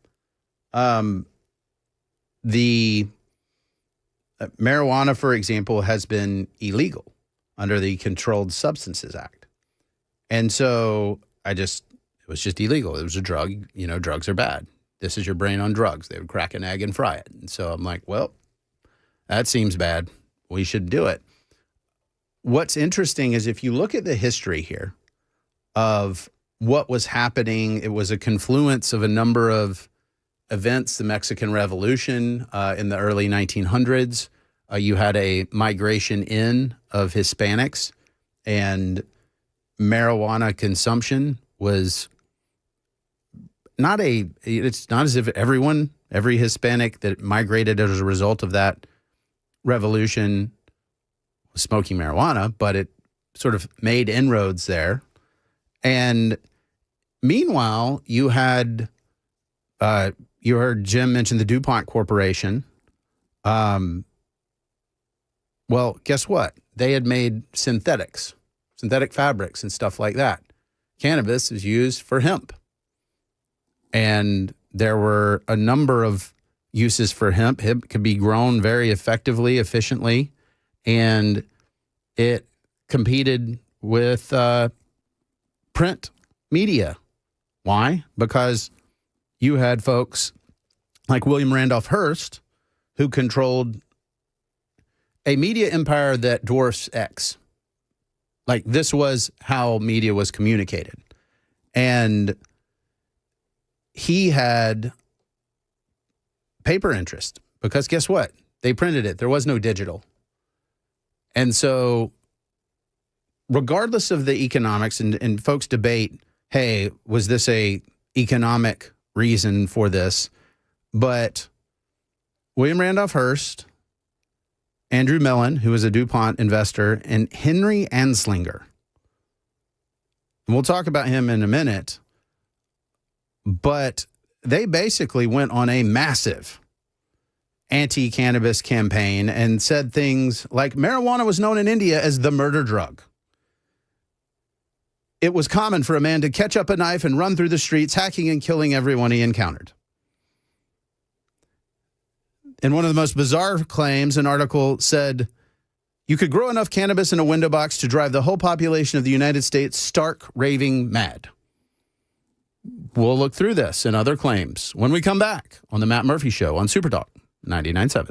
the marijuana, for example, has been illegal under the Controlled Substances Act. And so it was just illegal. It was a drug. You know, drugs are bad. This is your brain on drugs. They would crack an egg and fry it. And so I'm like, well, that seems bad. We should do it. What's interesting is if you look at the history here of what was happening, it was a confluence of a number of events. The Mexican Revolution in the early 1900s, you had a migration in of Hispanics, and marijuana consumption was it's not as if every Hispanic that migrated as a result of that revolution was smoking marijuana, but it sort of made inroads there. And meanwhile, you heard Jim mention the DuPont Corporation. Well, guess what? They had made synthetic fabrics and stuff like that. Cannabis is used for hemp. And there were a number of uses for hemp. Hemp could be grown very effectively, efficiently, and it competed with print media. Why? Because you had folks like William Randolph Hearst, who controlled a media empire that dwarfs X. Like, this was how media was communicated. And he had paper interest, because guess what? They printed it. There was no digital. And so regardless of the economics, and folks debate, hey, was this a economic reason for this? But William Randolph Hearst, Andrew Mellon, who was a DuPont investor, and Henry Anslinger, and we'll talk about him in a minute, but they basically went on a massive anti-cannabis campaign and said things like marijuana was known in India as the murder drug. It was common for a man to catch up a knife and run through the streets, hacking and killing everyone he encountered. And one of the most bizarre claims, an article said, you could grow enough cannabis in a window box to drive the whole population of the United States stark raving mad. We'll look through this and other claims when we come back on the Matt Murphy Show on Super Talk 99.7.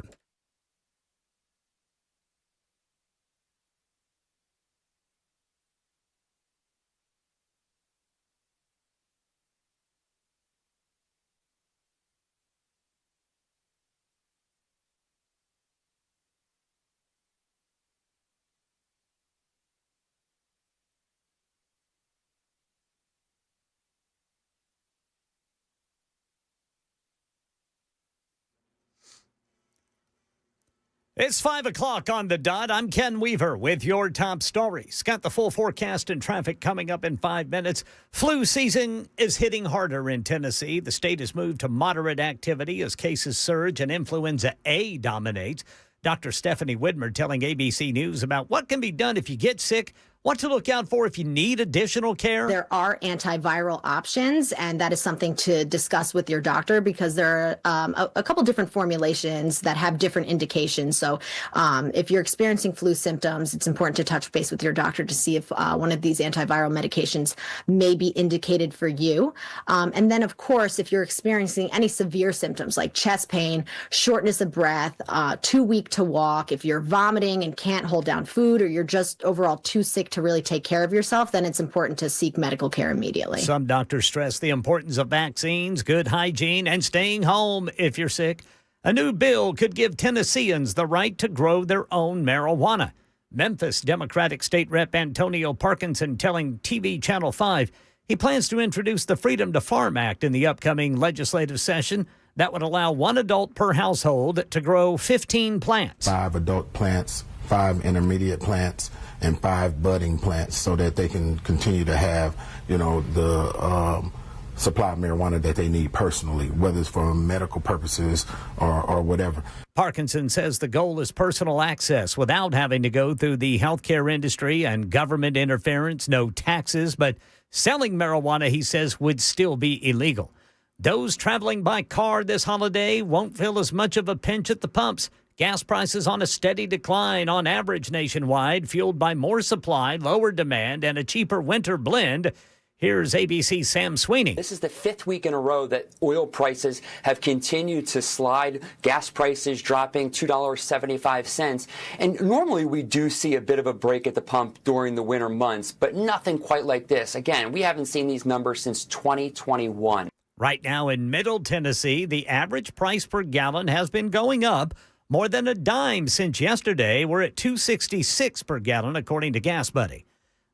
It's 5 o'clock on the dot. I'm Ken Weaver with your top stories. Got the full forecast and traffic coming up in 5 minutes. Flu season is hitting harder in Tennessee. The state has moved to moderate activity as cases surge and influenza A dominates. Dr. Stephanie Widmer telling ABC News about what can be done if you get sick, what to look out for if you need additional care. There are antiviral options, and that is something to discuss with your doctor, because there are a couple different formulations that have different indications. So if you're experiencing flu symptoms, it's important to touch base with your doctor to see if one of these antiviral medications may be indicated for you. And then, of course, if you're experiencing any severe symptoms like chest pain, shortness of breath, too weak to walk, if you're vomiting and can't hold down food, or you're just overall too sick to really take care of yourself, then it's important to seek medical care immediately. Some doctors stress the importance of vaccines, good hygiene, and staying home if you're sick. A new bill could give Tennesseans the right to grow their own marijuana. Memphis Democratic State Rep Antonio Parkinson telling TV Channel 5 He plans to introduce the Freedom to Farm Act in the upcoming legislative session that would allow one adult per household to grow 15 plants. 5 adult plants, 5 intermediate plants, and 5 budding plants so that they can continue to have, the supply of marijuana that they need personally, whether it's for medical purposes or whatever. Parkinson says the goal is personal access without having to go through the healthcare industry and government interference, no taxes, but selling marijuana, he says, would still be illegal. Those traveling by car this holiday won't feel as much of a pinch at the pumps. Gas prices on a steady decline on average nationwide, fueled by more supply, lower demand, and a cheaper winter blend. Here's ABC's Sam Sweeney. This is the 5th week in a row that oil prices have continued to slide. Gas prices dropping $2.75. And normally we do see a bit of a break at the pump during the winter months, but nothing quite like this. Again, we haven't seen these numbers since 2021. Right now in Middle Tennessee, the average price per gallon has been going up more than a dime since yesterday. We're at $2.66 per gallon, according to Gas Buddy.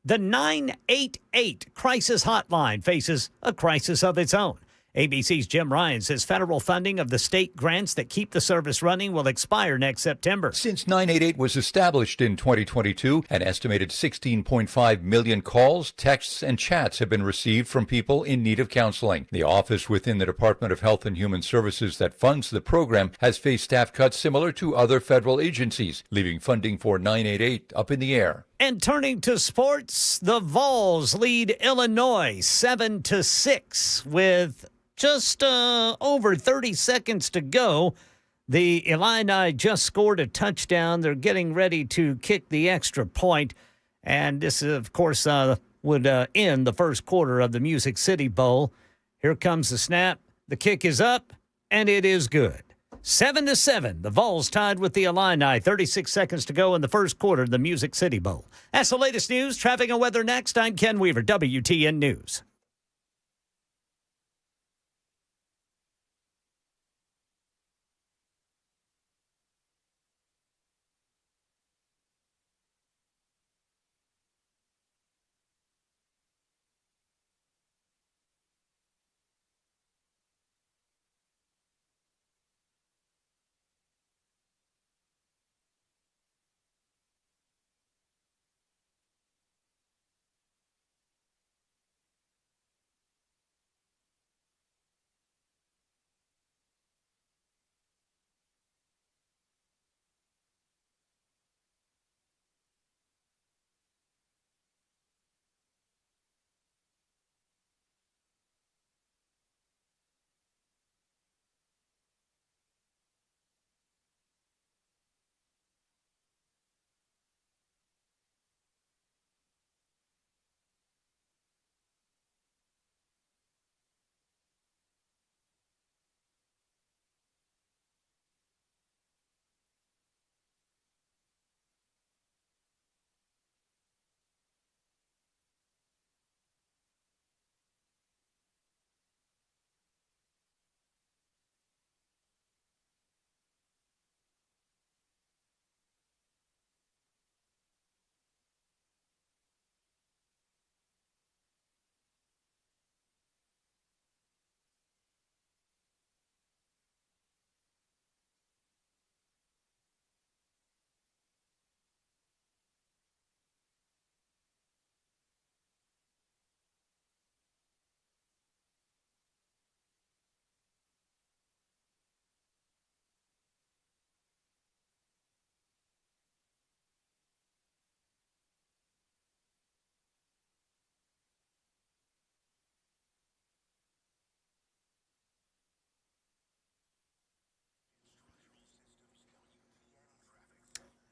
The 988 crisis hotline faces a crisis of its own. ABC's Jim Ryan says federal funding of the state grants that keep the service running will expire next September. Since 988 was established in 2022, an estimated 16.5 million calls, texts, and chats have been received from people in need of counseling. The office within the Department of Health and Human Services that funds the program has faced staff cuts similar to other federal agencies, leaving funding for 988 up in the air. And turning to sports, the Vols lead Illinois 7-6 with just over 30 seconds to go. The Illini just scored a touchdown. They're getting ready to kick the extra point. And this, of course, would end the first quarter of the Music City Bowl. Here comes the snap. The kick is up, and it is good. 7-7. The Vols tied with the Illini. 36 seconds to go in the first quarter of the Music City Bowl. That's the latest news. Traffic and weather next. I'm Ken Weaver, WTN News.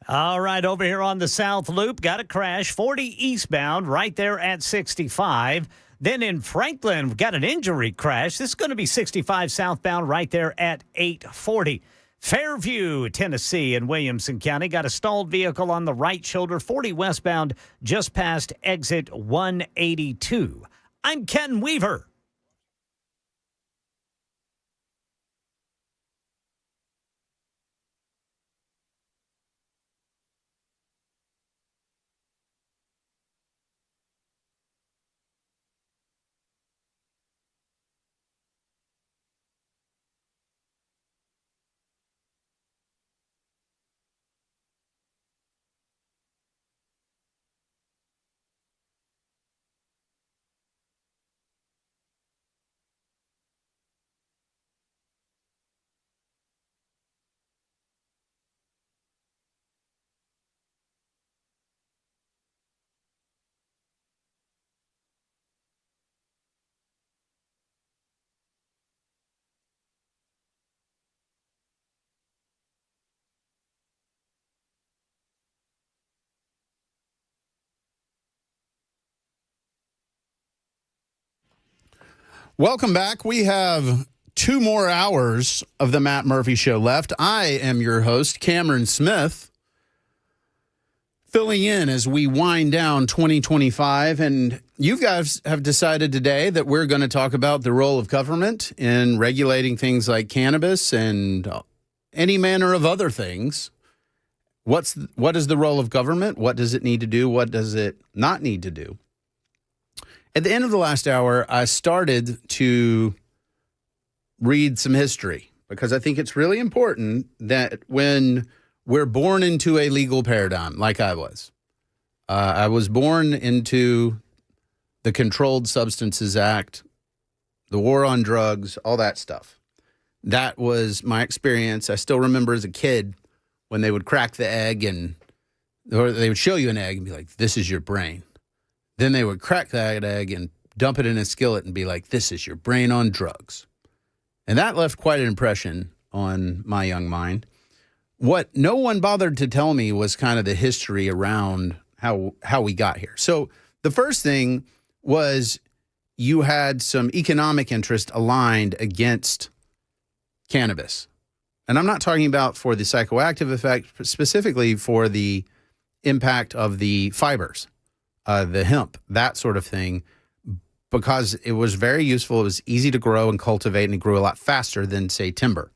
All right, over here on the South Loop, got a crash, 40 eastbound, right there at 65. Then in Franklin, we've got an injury crash. This is going to be 65 southbound right there at 840. Fairview, Tennessee in Williamson County, got a stalled vehicle on the right shoulder, 40 westbound, just past exit 182. I'm Ken Weaver. Welcome back. We have 2 more hours of the Matt Murphy Show left. I am your host, Cameron Smith, filling in as we wind down 2025. And you guys have decided today that we're going to talk about the role of government in regulating things like cannabis and any manner of other things. What is the role of government? What does it need to do? What does it not need to do? At the end of the last hour, I started to read some history because I think it's really important that when we're born into a legal paradigm, like I was born into the Controlled Substances Act, the war on drugs, all that stuff. That was my experience. I still remember as a kid when they would crack the egg or they would show you an egg and be like, this is your brain. Then they would crack that egg and dump it in a skillet and be like, this is your brain on drugs. And that left quite an impression on my young mind. What no one bothered to tell me was kind of the history around how we got here. So the first thing was you had some economic interest aligned against cannabis. And I'm not talking about for the psychoactive effect, but specifically for the impact of the fibers. The hemp, that sort of thing, because it was very useful. It was easy to grow and cultivate, and it grew a lot faster than, say, timber.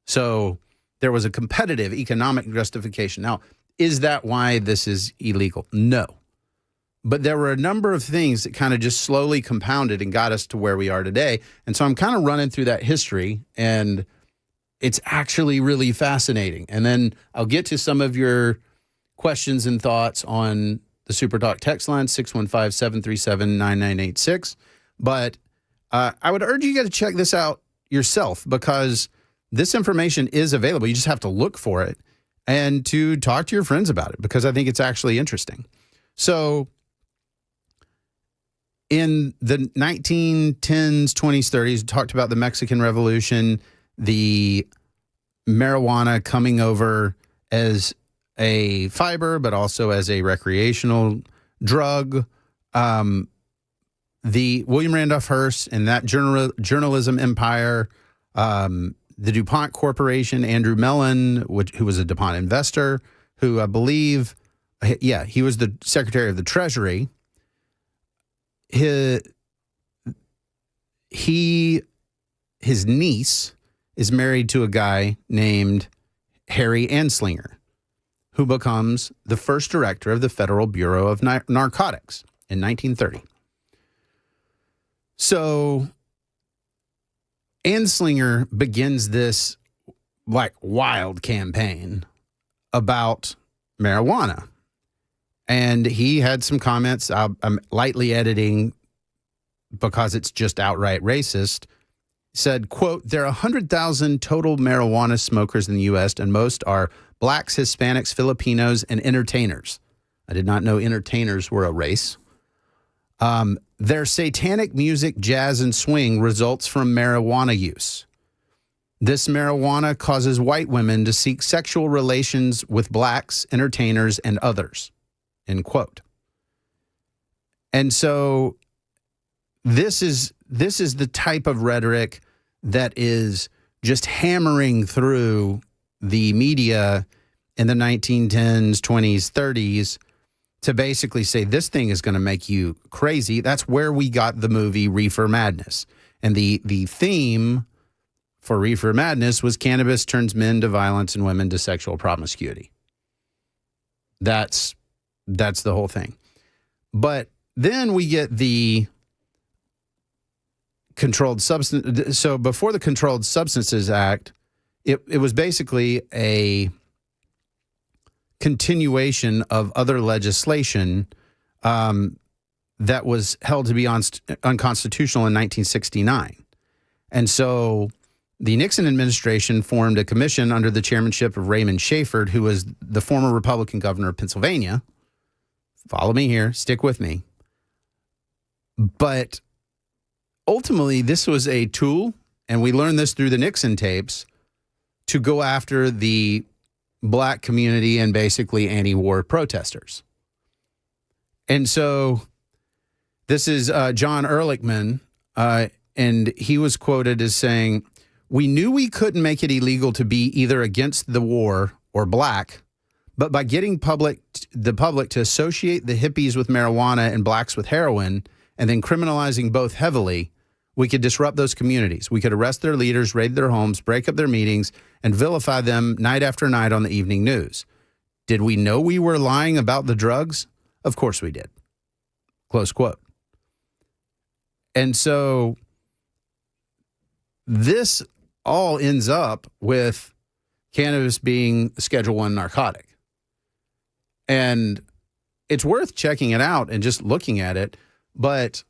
So there was a competitive economic justification. Now, is that why this is illegal? No. But there were a number of things that kind of just slowly compounded and got us to where we are today. And so I'm kind of running through that history, and it's actually really fascinating. And then I'll get to some of your questions and thoughts on the Super Talk text line, 615-737-9986. But I would urge you guys to check this out yourself because this information is available. You just have to look for it and to talk to your friends about it because I think it's actually interesting. So in the 1910s, 20s, 30s, talked about the Mexican Revolution, the marijuana coming over as a fiber, but also as a recreational drug. The William Randolph Hearst and that journalism empire, the DuPont Corporation, Andrew Mellon, who was a DuPont investor, who I believe, he was the Secretary of the Treasury. His niece is married to a guy named Harry Anslinger, who becomes the first director of the Federal Bureau of Narcotics in 1930. So Anslinger begins this like wild campaign about marijuana. And he had some comments. I'm lightly editing because it's just outright racist. Said, quote, there are 100,000 total marijuana smokers in the U.S. and most are blacks, Hispanics, Filipinos, and entertainers. I did not know entertainers were a race. Their satanic music, jazz, and swing results from marijuana use. This marijuana causes white women to seek sexual relations with blacks, entertainers, and others, end quote. And so this is the type of rhetoric that is just hammering through the media in the 1910s, 20s, 30s to basically say this thing is going to make you crazy. That's where we got the movie Reefer Madness. And the theme for Reefer Madness was cannabis turns men to violence and women to sexual promiscuity. That's the whole thing. But then we get the controlled substance. So before the Controlled Substances Act, it was basically a continuation of other legislation that was held to be unconstitutional in 1969. And so the Nixon administration formed a commission under the chairmanship of Raymond Shaffer, who was the former Republican governor of Pennsylvania. Follow me here. Stick with me. But ultimately, this was a tool, and we learned this through the Nixon tapes, to go after the black community and basically anti-war protesters. And so this is John Ehrlichman, and and he was quoted as saying, "We knew we couldn't make it illegal to be either against the war or black, but by getting the public to associate the hippies with marijuana and blacks with heroin, and then criminalizing both heavily, we could disrupt those communities. We could arrest their leaders, raid their homes, break up their meetings, and vilify them night after night on the evening news. Did we know we were lying about the drugs? Of course we did." Close quote. And so this all ends up with cannabis being a Schedule I narcotic. And it's worth checking it out and just looking at it, but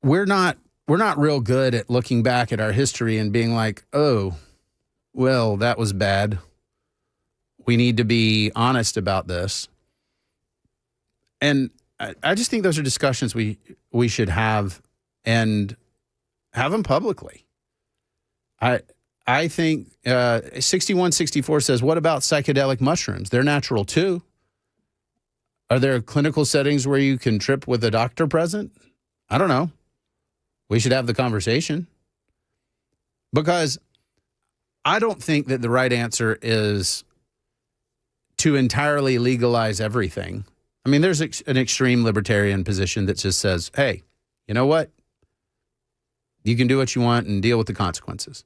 we're not real good at looking back at our history and being like, "Oh, well, that was bad. We need to be honest about this." And I just think those are discussions we should have, and have them publicly. I think 6164 says, "What about psychedelic mushrooms? They're natural too. Are there clinical settings where you can trip with a doctor present?" I don't know. We should have the conversation, because I don't think that the right answer is to entirely legalize everything. I mean, there's an extreme libertarian position that just says, "Hey, you know what? You can do what you want and deal with the consequences."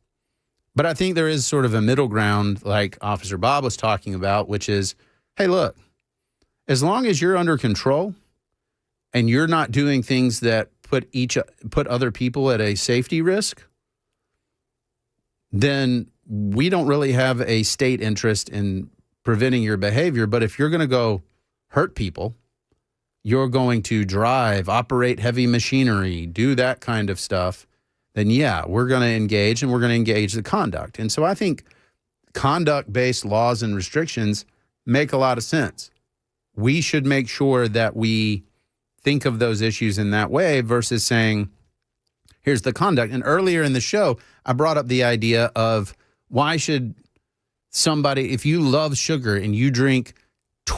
But I think there is sort of a middle ground, like Officer Bob was talking about, which is, hey, look, as long as you're under control and you're not doing things that put other people at a safety risk, then we don't really have a state interest in preventing your behavior. But if you're going to go hurt people, you're going to drive, operate heavy machinery, do that kind of stuff, then yeah, we're going to engage, and we're going to engage the conduct. And so I think conduct-based laws and restrictions make a lot of sense. We should make sure that we think of those issues in that way versus saying, here's the conduct. And earlier in the show, I brought up the idea of why should somebody, if you love sugar and you drink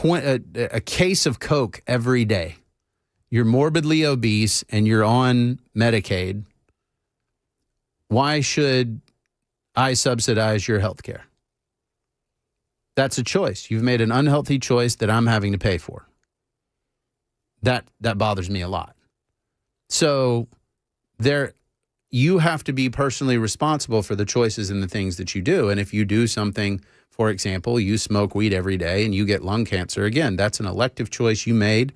a case of Coke every day, you're morbidly obese and you're on Medicaid, why should I subsidize your health care? That's a choice. You've made an unhealthy choice that I'm having to pay for. That bothers me a lot. So you have to be personally responsible for the choices and the things that you do. And if you do something, for example, you smoke weed every day and you get lung cancer, again, that's an elective choice you made,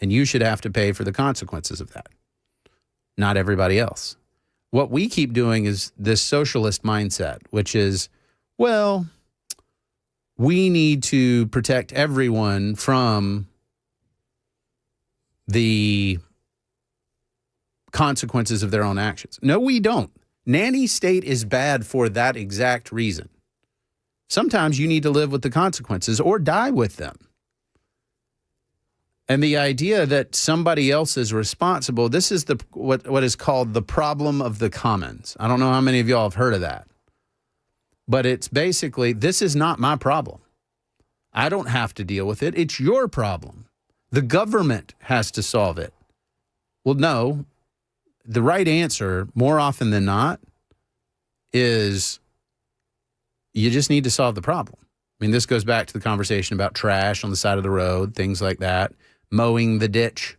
and you should have to pay for the consequences of that, not everybody else. What we keep doing is this socialist mindset, which is, well, we need to protect everyone from the consequences of their own actions. No, we don't. Nanny state is bad for that exact reason. Sometimes you need to live with the consequences or die with them. And the idea that somebody else is responsible, this is what is called the problem of the commons. I don't know how many of y'all have heard of that. But it's basically, this is not my problem. I don't have to deal with it. It's your problem. The government has to solve it. Well, no. The right answer, more often than not, is you just need to solve the problem. I mean, this goes back to the conversation about trash on the side of the road, things like that, mowing the ditch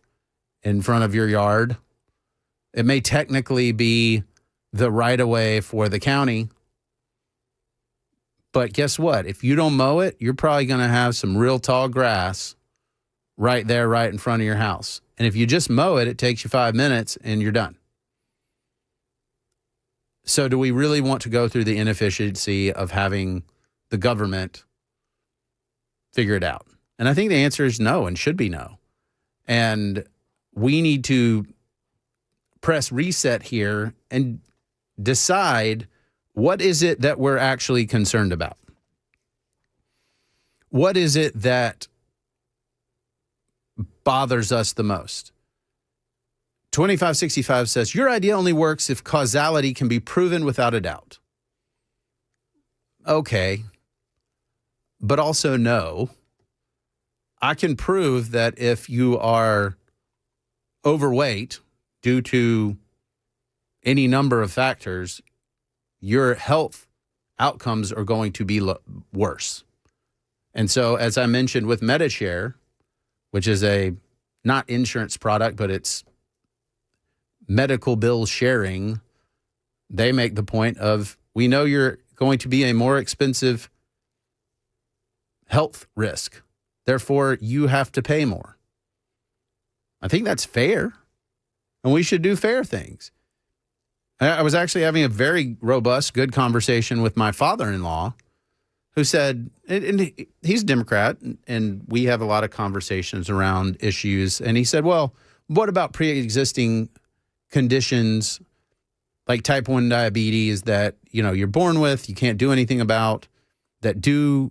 in front of your yard. It may technically be the right-of-way for the county, but guess what? If you don't mow it, you're probably going to have some real tall grass right there, right in front of your house. And if you just mow it, it takes you 5 minutes and you're done. So do we really want to go through the inefficiency of having the government figure it out? And I think the answer is no, and should be no. And we need to press reset here and decide, what is it that we're actually concerned about? What is it that bothers us the most? 2565 says, your idea only works if causality can be proven without a doubt. Okay, but also no. I can prove that if you are overweight due to any number of factors, your health outcomes are going to be worse. And so, as I mentioned with MediShare, which is a not insurance product, but it's medical bill sharing, they make the point of, we know you're going to be a more expensive health risk. Therefore, you have to pay more. I think that's fair, and we should do fair things. I was actually having a very robust, good conversation with my father-in-law, who said, and he's a Democrat, and we have a lot of conversations around issues. And he said, well, what about pre-existing conditions like type 1 diabetes that, you're born with, you can't do anything about, that do,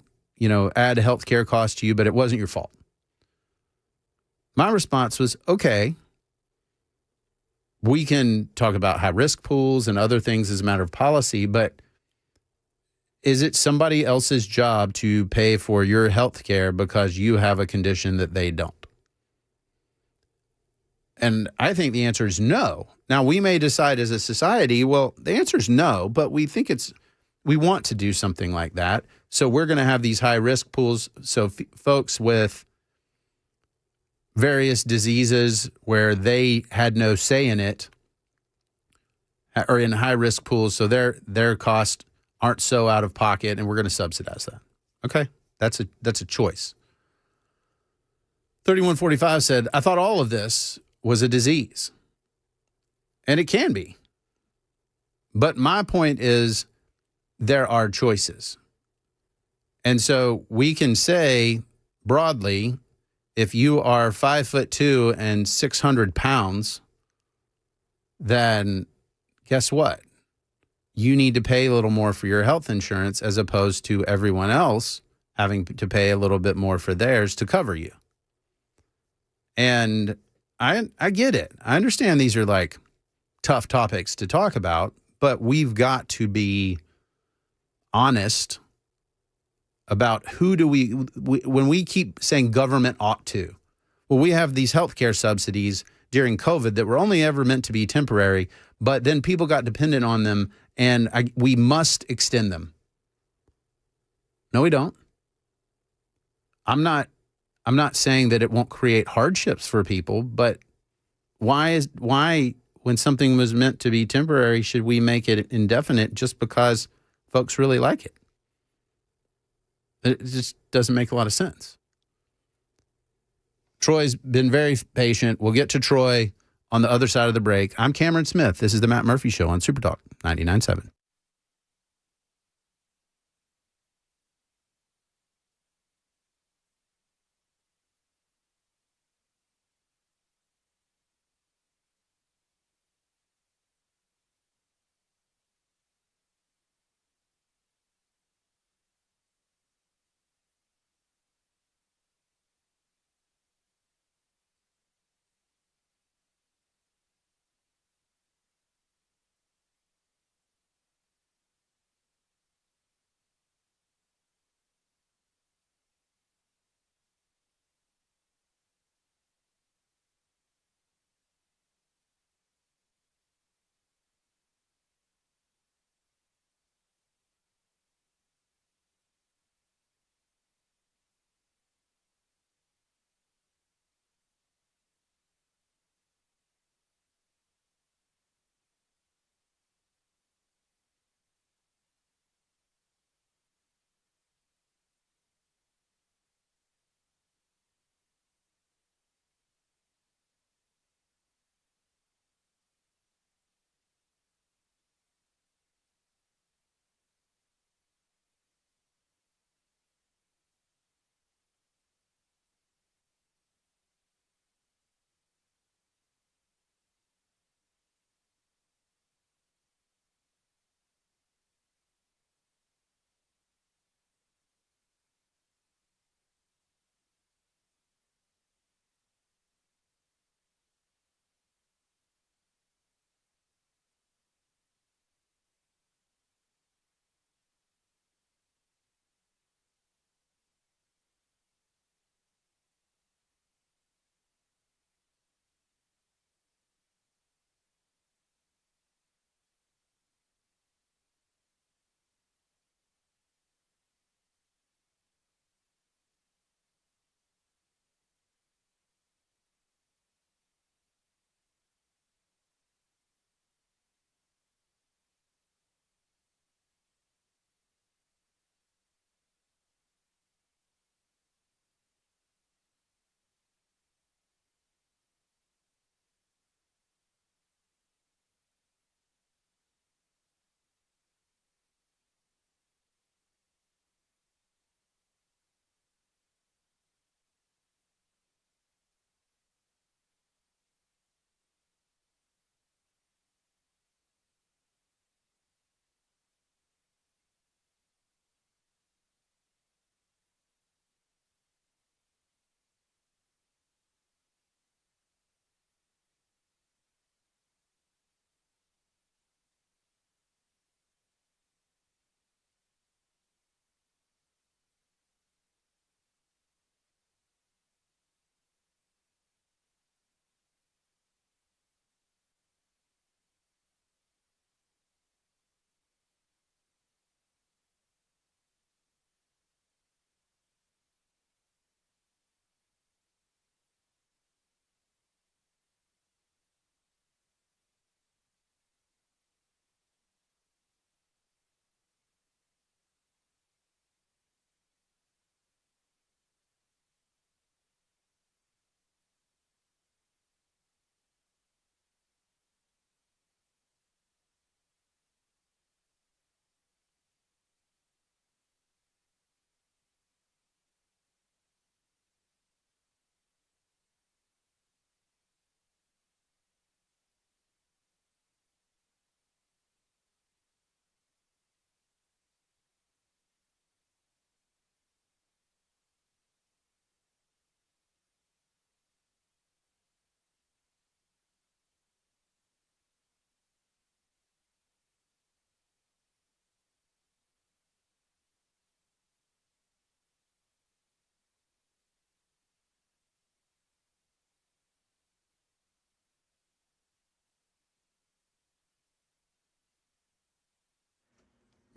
add health care costs to you, but it wasn't your fault? My response was, okay, we can talk about high risk pools and other things as a matter of policy, but is it somebody else's job to pay for your health care because you have a condition that they don't? And I think the answer is no. Now, we may decide as a society, well, the answer is no, but we think we want to do something like that. So we're going to have these high risk pools. So folks with various diseases where they had no say in it are in high risk pools. So their costs aren't so out of pocket, and we're going to subsidize that. Okay, that's a choice. 3145 said, I thought all of this was a disease. And it can be. But my point is, there are choices. And so we can say broadly, if you are 5'2" and 600 pounds, then guess what? You need to pay a little more for your health insurance as opposed to everyone else having to pay a little bit more for theirs to cover you. And I get it. I understand these are like tough topics to talk about, but we've got to be honest about who do we when we keep saying government ought to. Well, we have these healthcare subsidies during COVID that were only ever meant to be temporary, but then people got dependent on them, and we must extend them. No, we don't. I'm not saying that it won't create hardships for people, but why when something was meant to be temporary should we make it indefinite just because folks really like it? It just doesn't make a lot of sense. Troy's been very patient. We'll get to Troy on the other side of the break. I'm Cameron Smith. This is the Matt Murphy Show on Super Talk 99.7.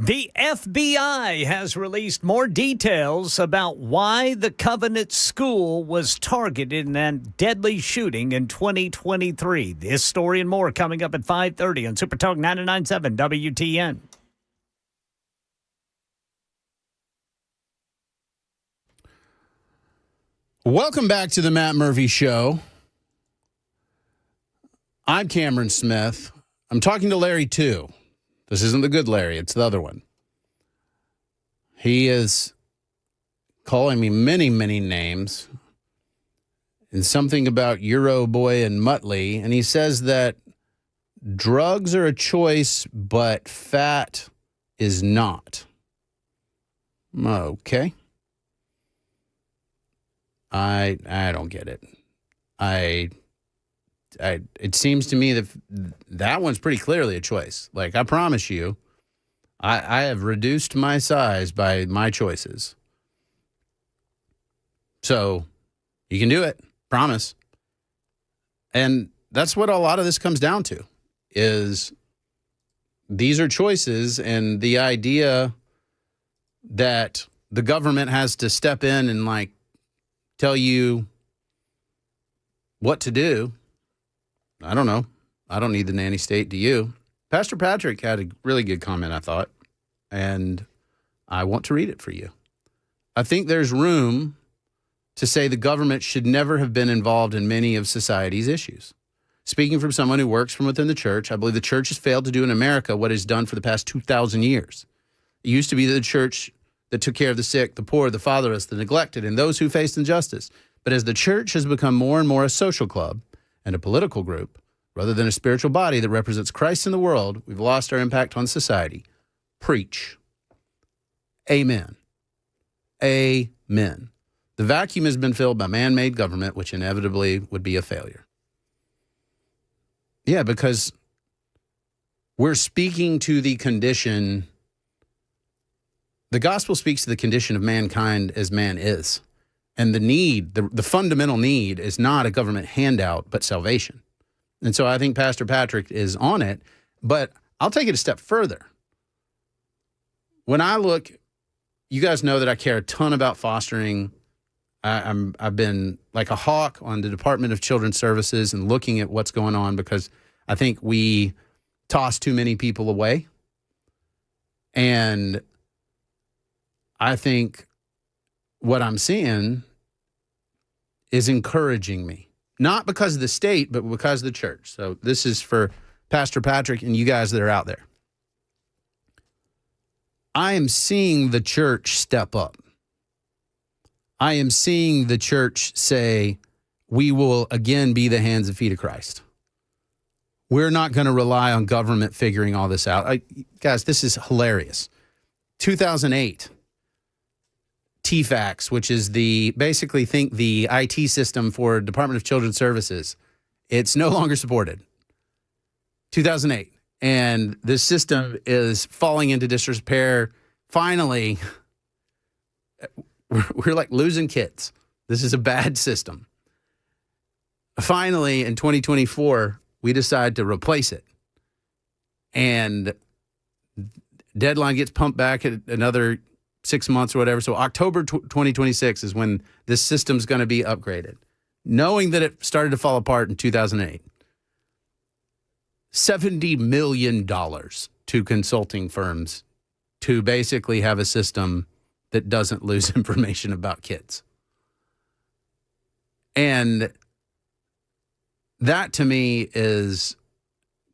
The FBI has released more details about why the Covenant School was targeted in that deadly shooting in 2023. This story and more coming up at 5:30 on Super Talk 99.7 WTN. Welcome back to the Matt Murphy Show. I'm Cameron Smith. I'm talking to Larry, too. This isn't the good Larry. It's the other one. He is calling me many, many names and something about Euro Boy and Muttley. And he says that drugs are a choice, but fat is not. Okay. I don't get it. It seems to me that one's pretty clearly a choice. Like, I promise you, I have reduced my size by my choices. So you can do it. Promise. And that's what a lot of this comes down to, is these are choices, and the idea that the government has to step in and, like, tell you what to do. I don't know. I don't need the nanny state, do you? Pastor Patrick had a really good comment, I thought, and I want to read it for you. I think there's room to say the government should never have been involved in many of society's issues. Speaking from someone who works from within the church, I believe the church has failed to do in America what it's done for the past 2,000 years. It used to be the church that took care of the sick, the poor, the fatherless, the neglected, and those who faced injustice. But as the church has become more and more a social club and a political group, rather than a spiritual body that represents Christ in the world, we've lost our impact on society. Preach. Amen. Amen. The vacuum has been filled by man-made government, which inevitably would be a failure. Yeah, because we're speaking to the condition. The gospel speaks to the condition of mankind as man is. And the need, the fundamental need, is not a government handout, but salvation. And so I think Pastor Patrick is on it, but I'll take it a step further. When I look, you guys know that I care a ton about fostering. I've been like a hawk on the Department of Children's Services and looking at what's going on, because I think we toss too many people away. And I think what I'm seeing is encouraging me, not because of the state, but because of the church. So this is for Pastor Patrick and you guys that are out there. I am seeing the church step up. I am seeing the church say, we will again be the hands and feet of Christ. We're not going to rely on government figuring all this out. Guys, this is hilarious. 2008. TFAX, which is the IT system for Department of Children's Services. It's no longer supported. 2008. And this system is falling into disrepair. Finally, we're like losing kids. This is a bad system. Finally, in 2024, we decide to replace it. And deadline gets pumped back at another 6 months or whatever. So October 2026 is when this system's going to be upgraded. Knowing that it started to fall apart in 2008. $70 million to consulting firms to basically have a system that doesn't lose information about kids. And that to me is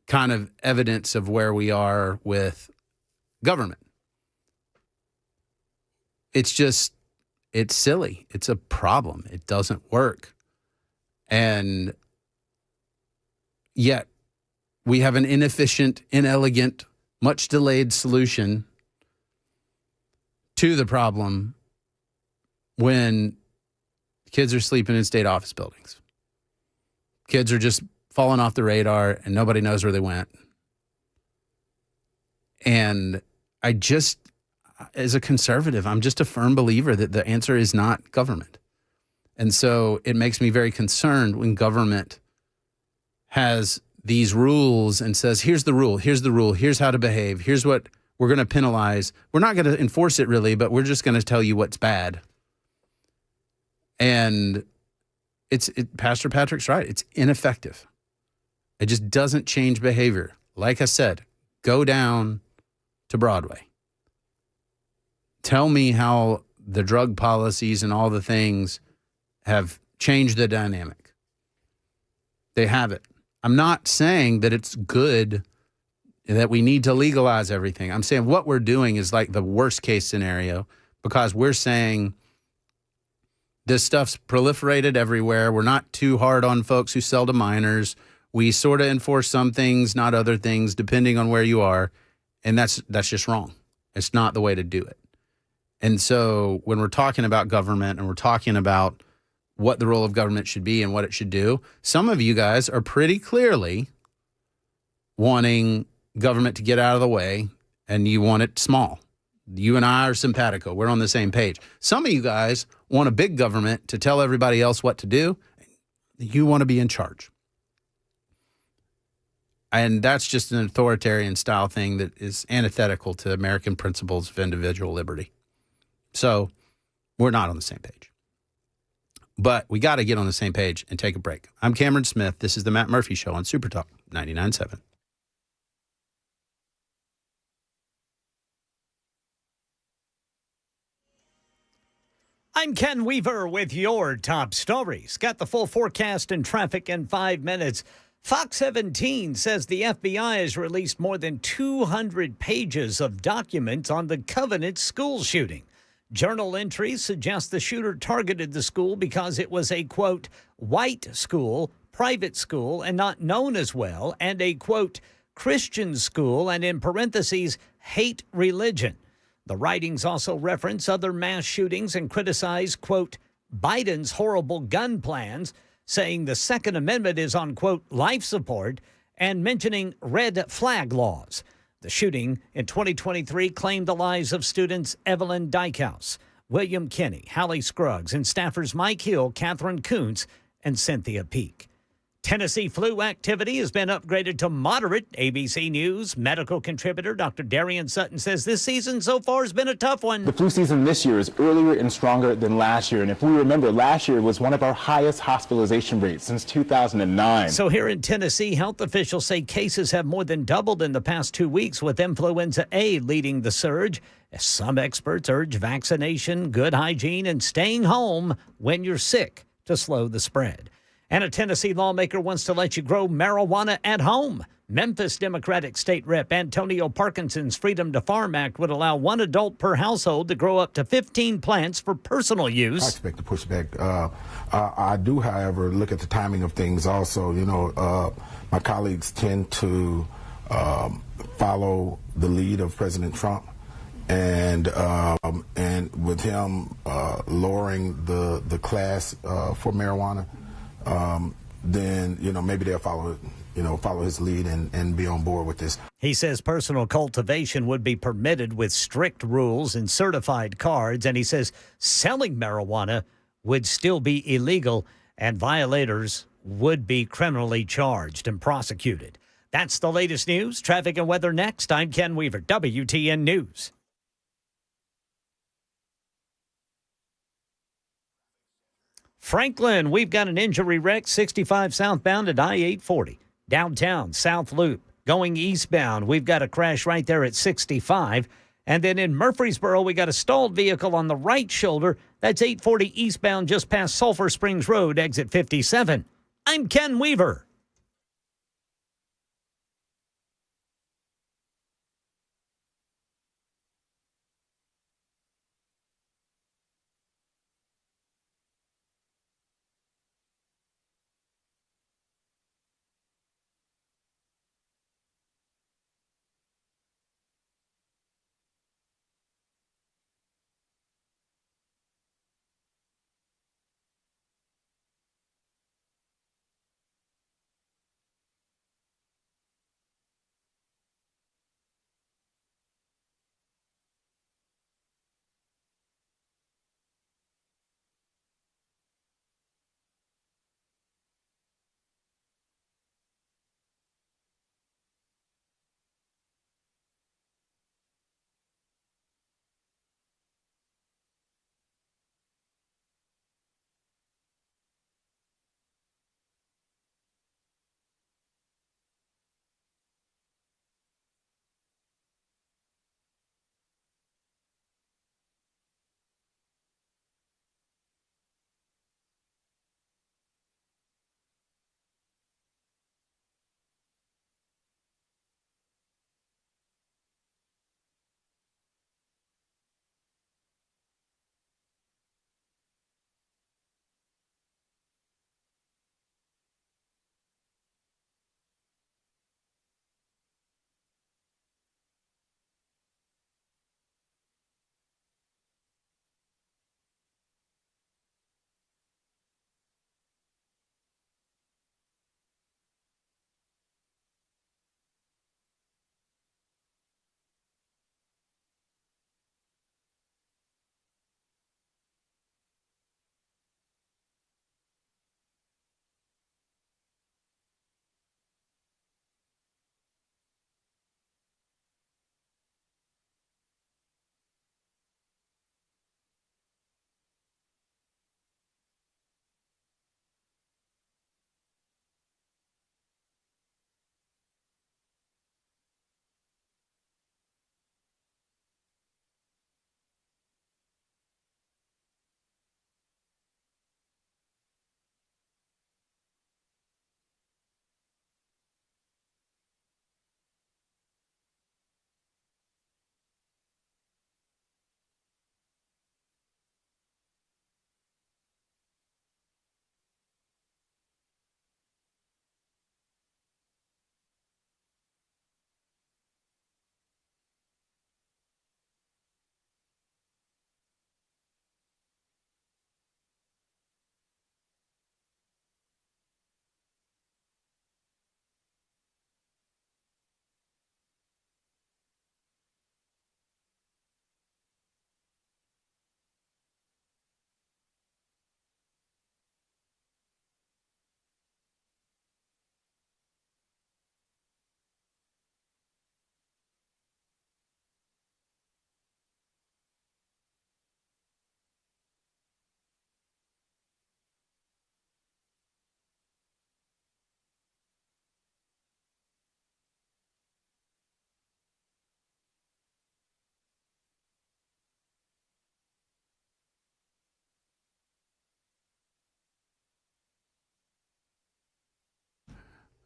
kind of evidence of where we are with government. It's silly. It's a problem. It doesn't work. And yet we have an inefficient, inelegant, much delayed solution to the problem when kids are sleeping in state office buildings. Kids are just falling off the radar and nobody knows where they went. And as a conservative, I'm just a firm believer that the answer is not government. And so it makes me very concerned when government has these rules and says, here's the rule, here's how to behave, here's what we're going to penalize. We're not going to enforce it really, but we're just going to tell you what's bad. And Pastor Patrick's right. It's ineffective. It just doesn't change behavior. Like I said, go down to Broadway. Tell me how the drug policies and all the things have changed the dynamic. They haven't. I'm not saying that it's good that we need to legalize everything. I'm saying what we're doing is like the worst case scenario, because we're saying this stuff's proliferated everywhere. We're not too hard on folks who sell to minors. We sort of enforce some things, not other things, depending on where you are. And that's just wrong. It's not the way to do it. And so when we're talking about government and we're talking about what the role of government should be and what it should do, some of you guys are pretty clearly wanting government to get out of the way, and you want it small. You and I are simpatico. We're on the same page. Some of you guys want a big government to tell everybody else what to do. You want to be in charge. And that's just an authoritarian style thing that is antithetical to American principles of individual liberty. So we're not on the same page. But we got to get on the same page and take a break. I'm Cameron Smith. This is the Matt Murphy Show on Super Talk 99.7. I'm Ken Weaver with your top stories. Got the full forecast and traffic in 5 minutes. Fox 17 says the FBI has released more than 200 pages of documents on the Covenant school shooting. Journal entries suggest the shooter targeted the school because it was a, quote, white school, private school, and not known as well, and a, quote, Christian school, and in parentheses, hate religion. The writings also reference other mass shootings and criticize, quote, Biden's horrible gun plans, saying the Second Amendment is on, quote, life support, and mentioning red flag laws. The shooting in 2023 claimed the lives of students Evelyn Dykhouse, William Kinney, Hallie Scruggs, and staffers Mike Hill, Catherine Kuntz, and Cynthia Peak. Tennessee flu activity has been upgraded to moderate. ABC News medical contributor Dr. Darian Sutton says this season so far has been a tough one. The flu season this year is earlier and stronger than last year. And if we remember, last year was one of our highest hospitalization rates since 2009. So here in Tennessee, health officials say cases have more than doubled in the past 2 weeks, with influenza A leading the surge. Some experts urge vaccination, good hygiene, and staying home when you're sick to slow the spread. And a Tennessee lawmaker wants to let you grow marijuana at home. Memphis Democratic State Rep Antonio Parkinson's Freedom to Farm Act would allow one adult per household to grow up to 15 plants for personal use. I expect to push back. I do, however, look at the timing of things also. You know, my colleagues tend to follow the lead of President Trump. And with him lowering the class for marijuana, then, you know, maybe they'll follow his lead and be on board with this. He says personal cultivation would be permitted with strict rules and certified cards. And he says selling marijuana would still be illegal and violators would be criminally charged and prosecuted. That's the latest news. Traffic and weather next. I'm Ken Weaver, WTN News. Franklin, we've got an injury wreck, 65 southbound at I-840. Downtown, South Loop. Going eastbound, we've got a crash right there at 65. And then in Murfreesboro, we got a stalled vehicle on the right shoulder. That's 840 eastbound just past Sulphur Springs Road, exit 57. I'm Ken Weaver.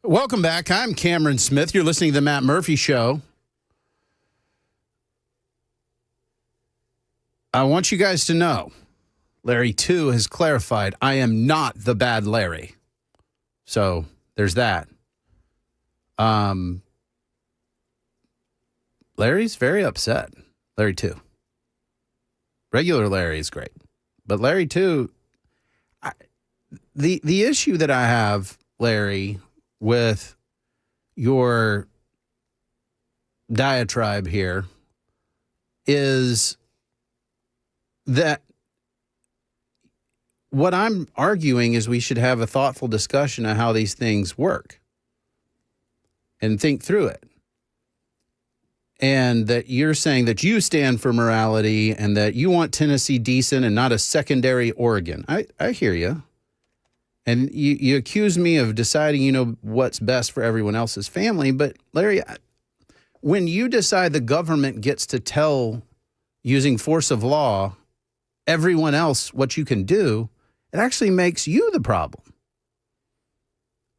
Welcome back. I'm Cameron Smith. You're listening to the Matt Murphy Show. I want you guys to know, Larry 2 has clarified, I am not the bad Larry. So there's that. Larry's very upset. Larry 2. Regular Larry is great. But Larry 2, the issue that I have, Larry, with your diatribe here is that what I'm arguing is we should have a thoughtful discussion of how these things work and think through it. And that you're saying that you stand for morality and that you want Tennessee decent and not a secondary Oregon. I hear you. And you accuse me of deciding, what's best for everyone else's family. But, Larry, when you decide the government gets to tell, using force of law, everyone else what you can do, it actually makes you the problem.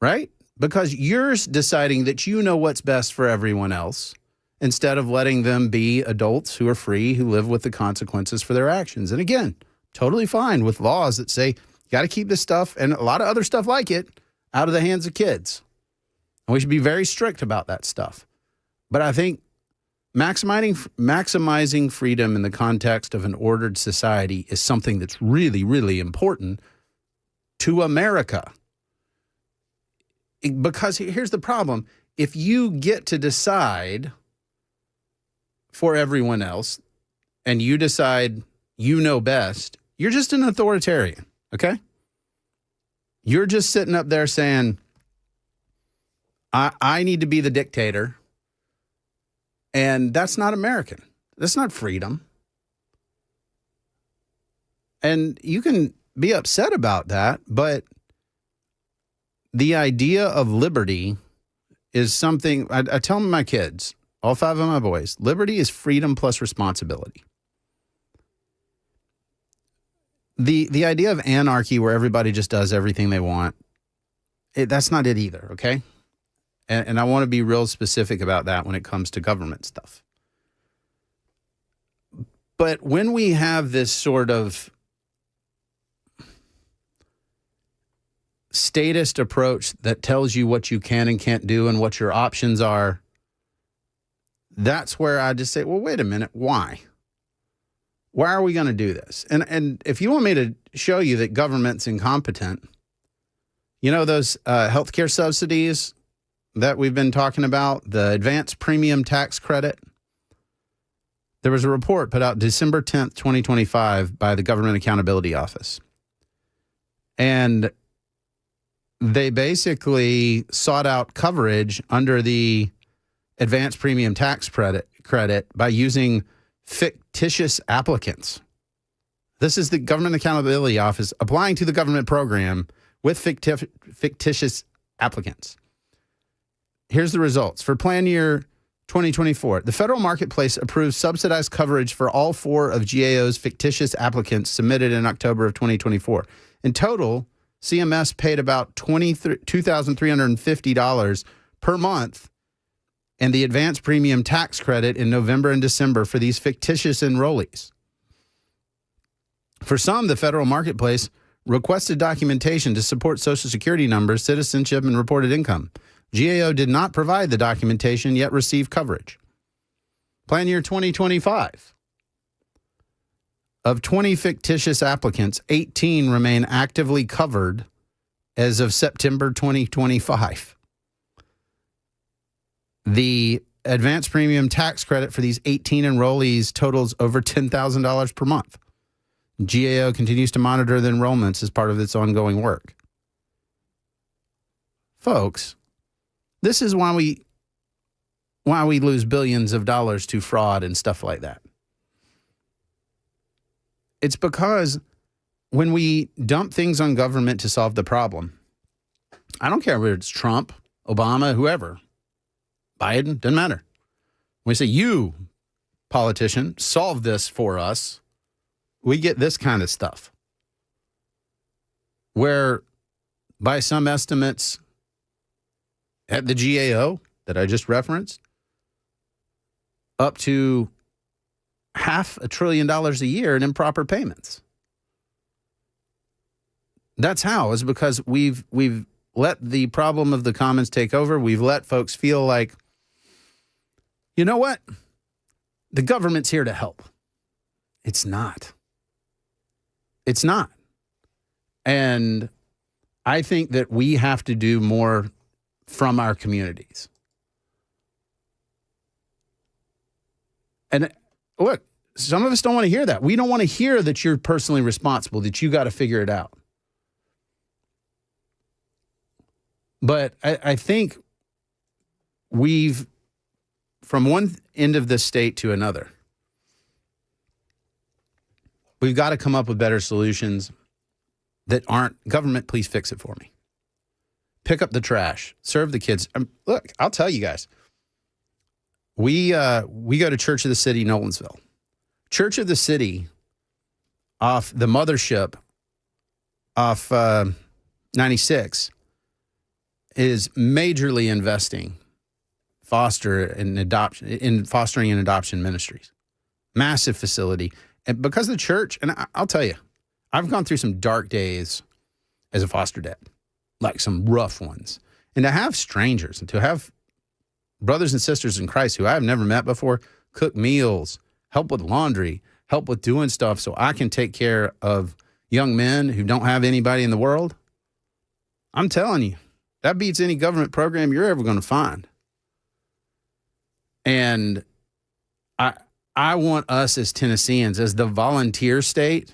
Right? Because you're deciding that you know what's best for everyone else instead of letting them be adults who are free, who live with the consequences for their actions. And again, totally fine with laws that say, got to keep this stuff and a lot of other stuff like it out of the hands of kids. And we should be very strict about that stuff. But I think maximizing freedom in the context of an ordered society is something that's really, really important to America. Because here's the problem. If you get to decide for everyone else and you decide you know best, you're just an authoritarian. Okay? You're just sitting up there saying, I need to be the dictator. And that's not American. That's not freedom. And you can be upset about that, but the idea of liberty is something, I tell my kids, all 5 of my boys, liberty is freedom plus responsibility. The idea of anarchy where everybody just does everything they want, that's not it either, okay? And I want to be real specific about that when it comes to government stuff. But when we have this sort of statist approach that tells you what you can and can't do and what your options are, that's where I just say, well, wait a minute, why? Why are we going to do this? And if you want me to show you that government's incompetent, those healthcare subsidies that we've been talking about, the advanced premium tax credit, there was a report put out December 10th, 2025 by the Government Accountability Office. And they basically sought out coverage under the advanced premium tax credit by using fictitious applicants. This is the Government Accountability Office applying to the government program with fictitious applicants. Here's the results. For plan year 2024, the federal marketplace approved subsidized coverage for all 4 of GAO's fictitious applicants submitted in October of 2024. In total, CMS paid about $2,350 per month and the advanced premium tax credit in November and December for these fictitious enrollees. For some, the federal marketplace requested documentation to support Social Security numbers, citizenship, and reported income. GAO did not provide the documentation, yet received coverage. Plan year 2025. Of 20 fictitious applicants, 18 remain actively covered as of September 2025. The advanced premium tax credit for these 18 enrollees totals over $10,000 per month. GAO continues to monitor the enrollments as part of its ongoing work. Folks, this is why we lose billions of dollars to fraud and stuff like that. It's because when we dump things on government to solve the problem, I don't care whether it's Trump, Obama, whoever, Biden, doesn't matter. When we say, you, politician, solve this for us, we get this kind of stuff. Where, by some estimates, at the GAO that I just referenced, up to $500 billion a year in improper payments. That's how, is because we've let the problem of the commons take over. We've let folks feel like, you know what? The government's here to help. It's not. It's not. And I think that we have to do more from our communities. And look, some of us don't want to hear that. We don't want to hear that you're personally responsible, that you got to figure it out. But I think we've, from one end of the state to another, we've got to come up with better solutions that aren't, government, please fix it for me. Pick up the trash, serve the kids. Look, I'll tell you guys, we go to Church of the City, Nolensville. Church of the City, off the mothership, off 96, is majorly investing fostering and adoption ministries. Massive facility. And because the church, and I'll tell you, I've gone through some dark days as a foster dad, like some rough ones. And to have strangers and to have brothers and sisters in Christ who I have never met before cook meals, help with laundry, help with doing stuff so I can take care of young men who don't have anybody in the world, I'm telling you, that beats any government program you're ever going to find. And I want us as Tennesseans, as the volunteer state,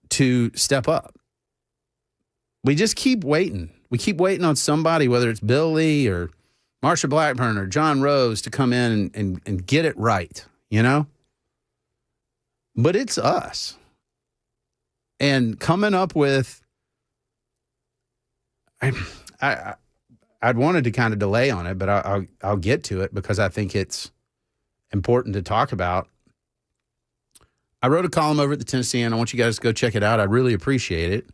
to step up. We just keep waiting. We keep waiting on somebody, whether it's Bill Lee or Marsha Blackburn or John Rose, to come in and get it right, you know? But it's us. And coming up with, I'd wanted to kind of delay on it, but I'll get to it because I think it's important to talk about. I wrote a column over at the Tennessean. I want you guys to go check it out. I really appreciate it.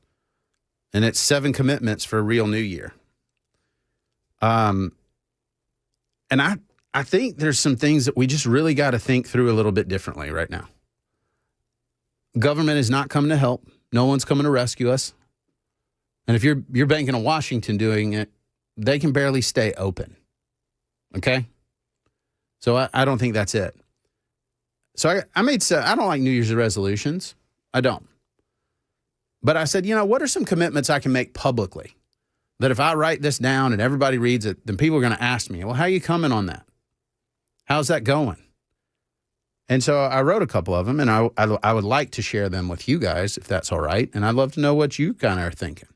And it's 7 commitments for a real new year. And I think there's some things that we just really got to think through a little bit differently right now. Government is not coming to help. No one's coming to rescue us. And if you're banking on Washington doing it, they can barely stay open. Okay? So I don't think that's it. So I don't like New Year's resolutions. I don't. But I said, you know, what are some commitments I can make publicly that if I write this down and everybody reads it, then people are going to ask me, well, how are you coming on that? How's that going? And so I wrote a couple of them, and I would like to share them with you guys, if that's all right. And I'd love to know what you kind of are thinking.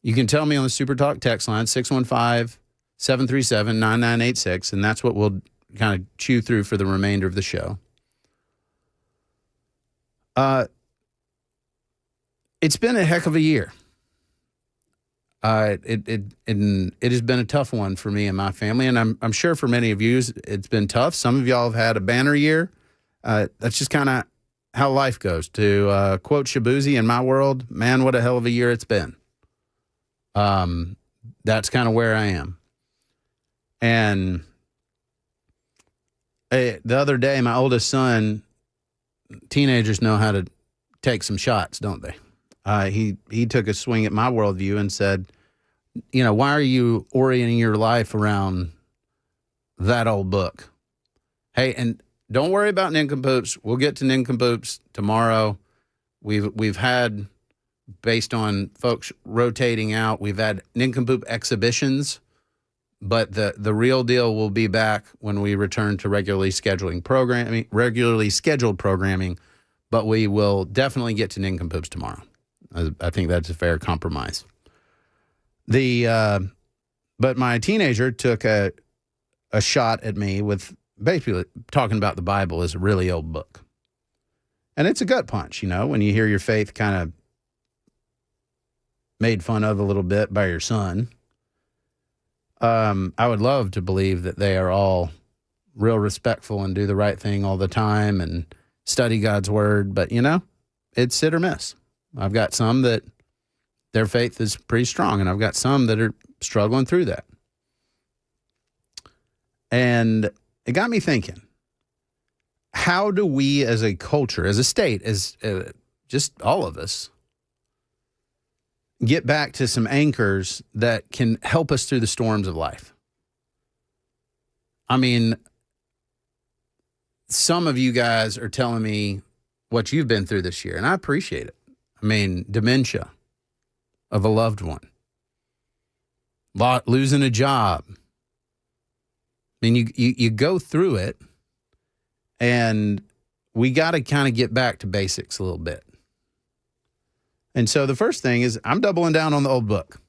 You can tell me on the Super Talk text line, 615-737-9986, and that's what we'll kind of chew through for the remainder of the show. It's been a heck of a year. It has been a tough one for me and my family, and I'm sure for many of you it's been tough. Some of y'all have had a banner year. That's just kind of how life goes. To quote Shabuzi, in my world, man, what a hell of a year it's been. That's kind of where I am. And the other day, my oldest son, teenagers know how to take some shots, don't they? He took a swing at my worldview and said, you know, why are you orienting your life around that old book? Hey, and don't worry about nincompoops. We'll get to nincompoops tomorrow. We've had, based on folks rotating out, we've had nincompoop exhibitions, but the real deal will be back when we return to regularly scheduled programming, but we will definitely get to nincompoops tomorrow. I think that's a fair compromise. But my teenager took a shot at me with basically talking about the Bible as a really old book. And it's a gut punch, you know, when you hear your faith kind of made fun of a little bit by your son. I would love to believe that they are all real respectful and do the right thing all the time and study God's word. But, you know, it's hit or miss. I've got some that their faith is pretty strong. And I've got some that are struggling through that. And it got me thinking, how do we as a culture, as a state, as just all of us, get back to some anchors that can help us through the storms of life? I mean, some of you guys are telling me what you've been through this year, and I appreciate it. I mean, dementia of a loved one, losing a job. I mean, you go through it, and we got to kind of get back to basics a little bit. And so the first thing is I'm doubling down on the old book.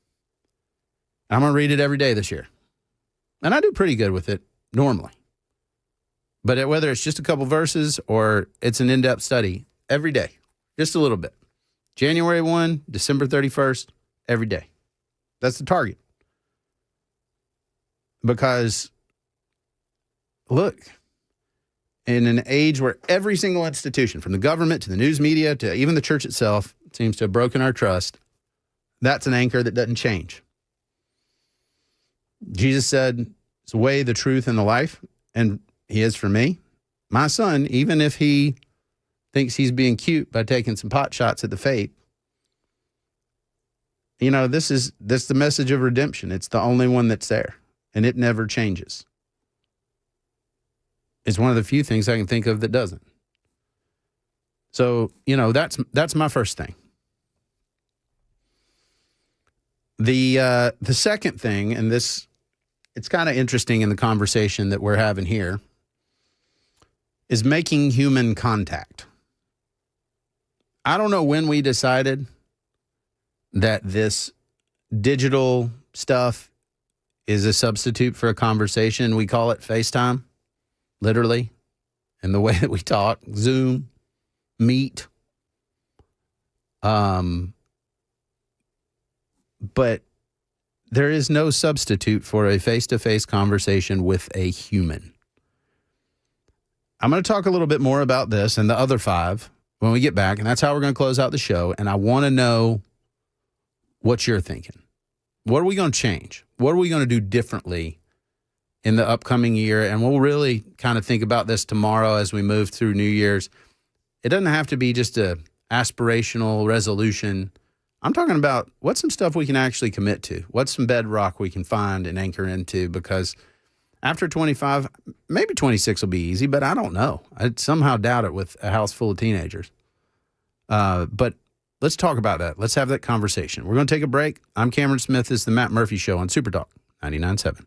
I'm going to read it every day this year. And I do pretty good with it normally. But whether it's just a couple verses or it's an in-depth study, every day, just a little bit. January 1, December 31st, every day. That's the target. Because, look, in an age where every single institution, from the government to the news media to even the church itself, seems to have broken our trust, that's an anchor that doesn't change. Jesus said, it's the way, the truth, and the life, and he is for me. My son, even if he thinks he's being cute by taking some pot shots at the faith, you know, this is the message of redemption. It's the only one that's there, and it never changes. It's one of the few things I can think of that doesn't. So, you know, that's my first thing. The second thing, and this, it's kind of interesting in the conversation that we're having here, is making human contact. I don't know when we decided that this digital stuff is a substitute for a conversation. We call it FaceTime, literally, and the way that we talk, Zoom, Meet. But there is no substitute for a face-to-face conversation with a human. I'm going to talk a little bit more about this and the other 5 when we get back, and that's how we're going to close out the show. And I want to know what you're thinking. What are we going to change? What are we going to do differently in the upcoming year? And we'll really kind of think about this tomorrow as we move through New Year's. It doesn't have to be just a aspirational resolution. I'm talking about what's some stuff we can actually commit to. What's some bedrock we can find and anchor into, because after 25, maybe 26 will be easy, but I don't know. I somehow doubt it with a house full of teenagers. But let's talk about that. Let's have that conversation. We're going to take a break. I'm Cameron Smith. This is the Matt Murphy Show on Super Talk 99.7.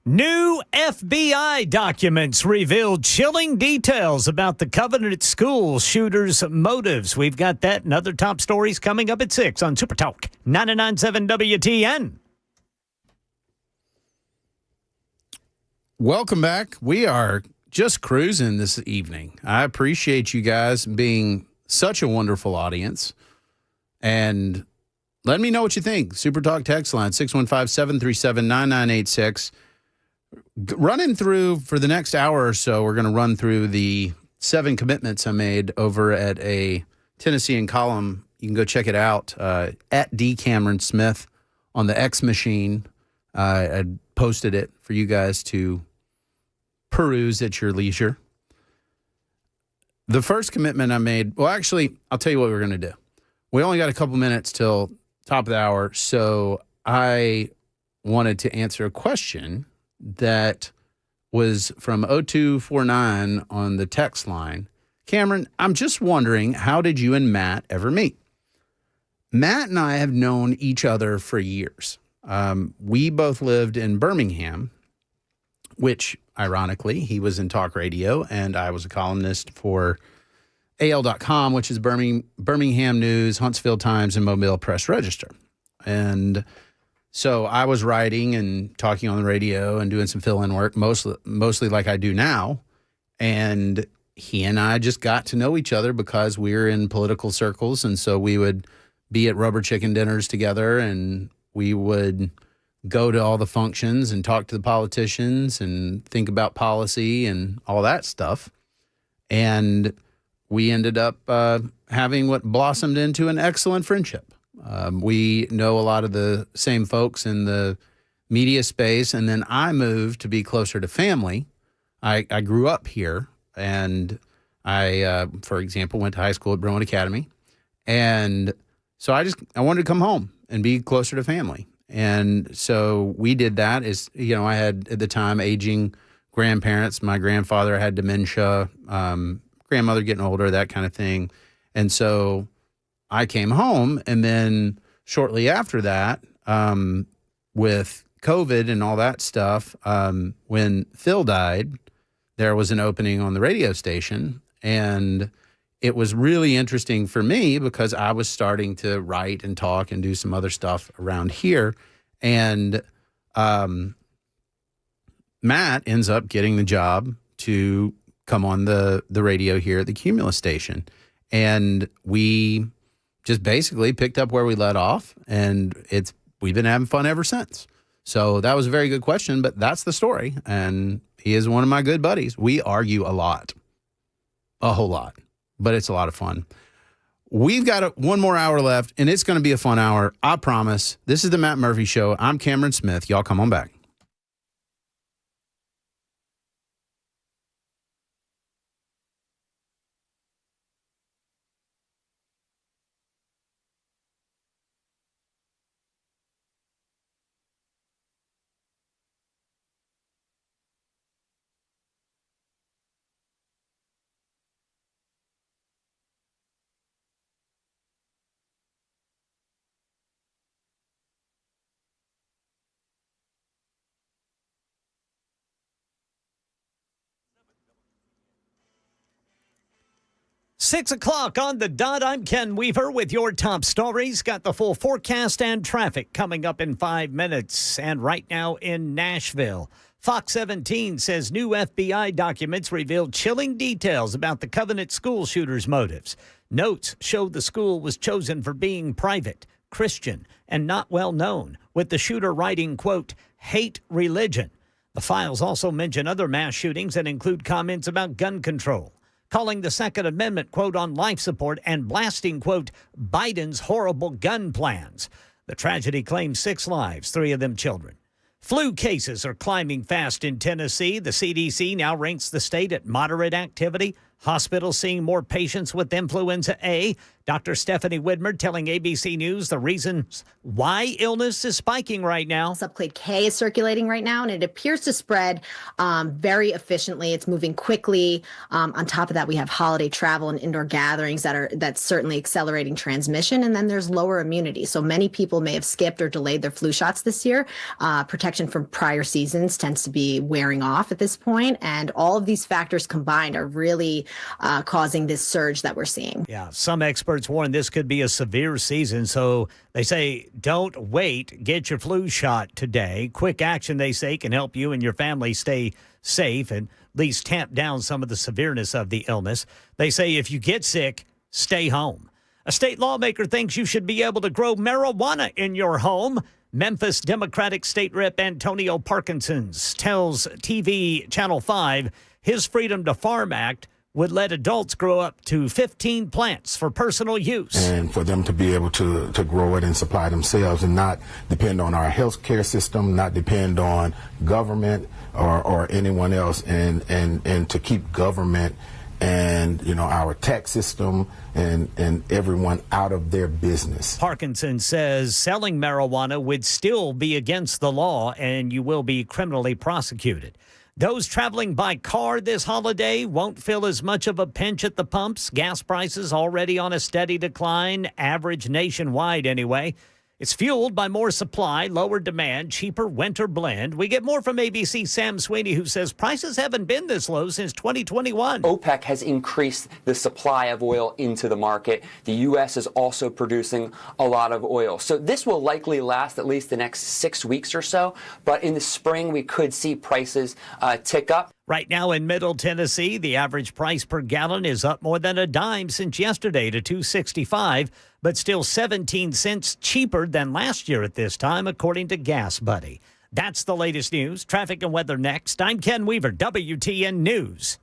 New FBI documents reveal chilling details about the Covenant school shooter's motives. We've got that and other top stories coming up at 6 on Super Talk 99.7 WTN. Welcome back. We are just cruising this evening. I appreciate you guys being such a wonderful audience. And let me know what you think. Super Talk text line 615-737-9986. Running through for the next hour or so, we're going to run through the 7 commitments I made over at a Tennessean column. You can go check it out at D. Cameron Smith on the X machine. I posted it for you guys to peruse at your leisure. The first commitment I made, well, actually, I'll tell you what we're going to do. We only got a couple minutes till top of the hour, so I wanted to answer a question that was from 0249 on the text line. Cameron, I'm just wondering, how did you and Matt ever meet? Matt and I have known each other for years. We both lived in Birmingham, which, ironically, he was in talk radio, and I was a columnist for AL.com, which is Birmingham News, Huntsville Times, and Mobile Press Register. And so I was writing and talking on the radio and doing some fill-in work, mostly like I do now. And he and I just got to know each other because we were in political circles. And so we would be at rubber chicken dinners together, and we would go to all the functions and talk to the politicians and think about policy and all that stuff. And we ended up having what blossomed into an excellent friendship. We know a lot of the same folks in the media space, and then I moved to be closer to family. I grew up here, and I, for example, went to high school at Brown Academy. And so I wanted to come home and be closer to family. And so we did that. I had, at the time, aging grandparents. My grandfather had dementia, grandmother getting older, that kind of thing. And so I came home, and then shortly after that, with COVID and all that stuff, when Phil died, there was an opening on the radio station, and it was really interesting for me because I was starting to write and talk and do some other stuff around here. And Matt ends up getting the job to come on the radio here at the Cumulus station. And we just basically picked up where we let off, and we've been having fun ever since. So that was a very good question, but that's the story. And he is one of my good buddies. We argue a lot, a whole lot, but it's a lot of fun. We've got one more hour left, and it's going to be a fun hour. I promise. This is the Matt Murphy Show. I'm Cameron Smith. Y'all come on back. Six o'clock on the dot. I'm Ken Weaver with your top stories. Got the full forecast and traffic coming up in 5 minutes. And right now in Nashville, Fox 17 says new FBI documents revealed chilling details about the Covenant school shooter's motives. Notes show the school was chosen for being private, Christian, and not well known, with the shooter writing, quote, hate religion. The files also mention other mass shootings and include comments about gun control, calling the Second Amendment, quote, on life support, and blasting, quote, Biden's horrible gun plans. The tragedy claims 6 lives, 3 of them children. Flu cases are climbing fast in Tennessee. The CDC now ranks the state at moderate activity. Hospitals seeing more patients with influenza A. Dr. Stephanie Widmer telling ABC News the reasons why illness is spiking right now. Subclade K is circulating right now, and it appears to spread very efficiently. It's moving quickly. On top of that, we have holiday travel and indoor gatherings that's certainly accelerating transmission. And then there's lower immunity. So many people may have skipped or delayed their flu shots this year. Protection from prior seasons tends to be wearing off at this point, and all of these factors combined are really causing this surge that we're seeing. Yeah, some experts warn this could be a severe season, so they say don't wait. Get your flu shot today. Quick action, they say, can help you and your family stay safe and at least tamp down some of the severeness of the illness. They say if you get sick, stay home. A state lawmaker thinks you should be able to grow marijuana in your home. Memphis Democratic State Rep Antonio Parkinsons tells TV Channel 5 his Freedom to Farm Act would let adults grow up to 15 plants for personal use. And for them to be able to grow it and supply themselves and not depend on our health care system, not depend on government or anyone else, and to keep government and, you know, our tax system and everyone out of their business. Parkinson says selling marijuana would still be against the law and you will be criminally prosecuted. Those traveling by car this holiday won't feel as much of a pinch at the pumps. Gas prices already on a steady decline, average nationwide anyway. It's fueled by more supply, lower demand, cheaper winter blend. We get more from ABC's Sam Sweeney, who says prices haven't been this low since 2021. OPEC has increased the supply of oil into the market. The U.S. is also producing a lot of oil. So this will likely last at least the next 6 weeks or so. But in the spring, we could see prices tick up. Right now in Middle Tennessee, the average price per gallon is up more than a dime since yesterday to $2.65, but still 17 cents cheaper than last year at this time, according to Gas Buddy. That's the latest news. Traffic and weather next. I'm Ken Weaver, WTN News.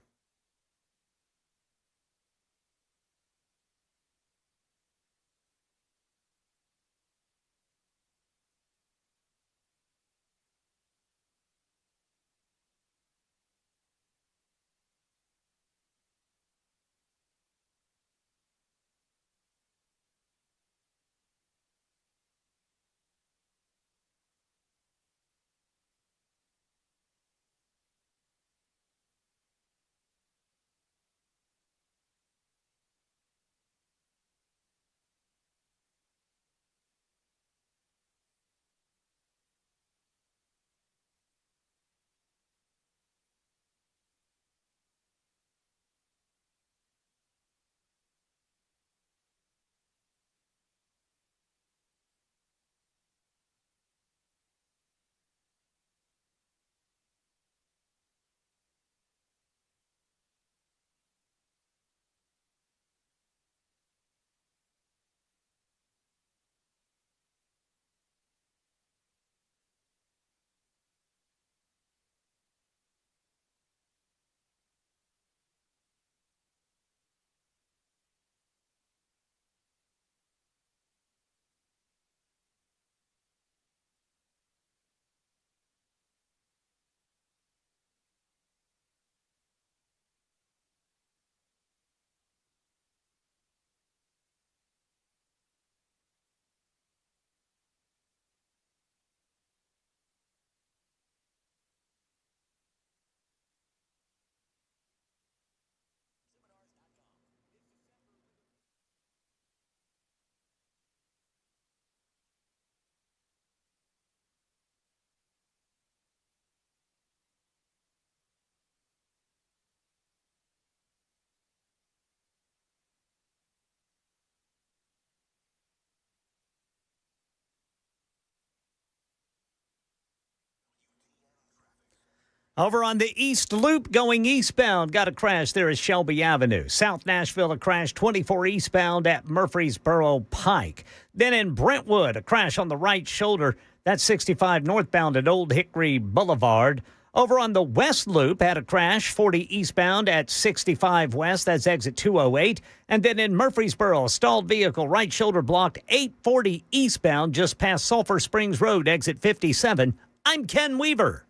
Over on the East Loop going eastbound, got a crash there at Shelby Avenue. South Nashville, a crash 24 eastbound at Murfreesboro Pike. Then in Brentwood, a crash on the right shoulder. That's 65 northbound at Old Hickory Boulevard. Over on the West Loop, had a crash 40 eastbound at 65 West. That's exit 208. And then in Murfreesboro, a stalled vehicle, right shoulder blocked 840 eastbound just past Sulphur Springs Road, exit 57. I'm Ken Weaver.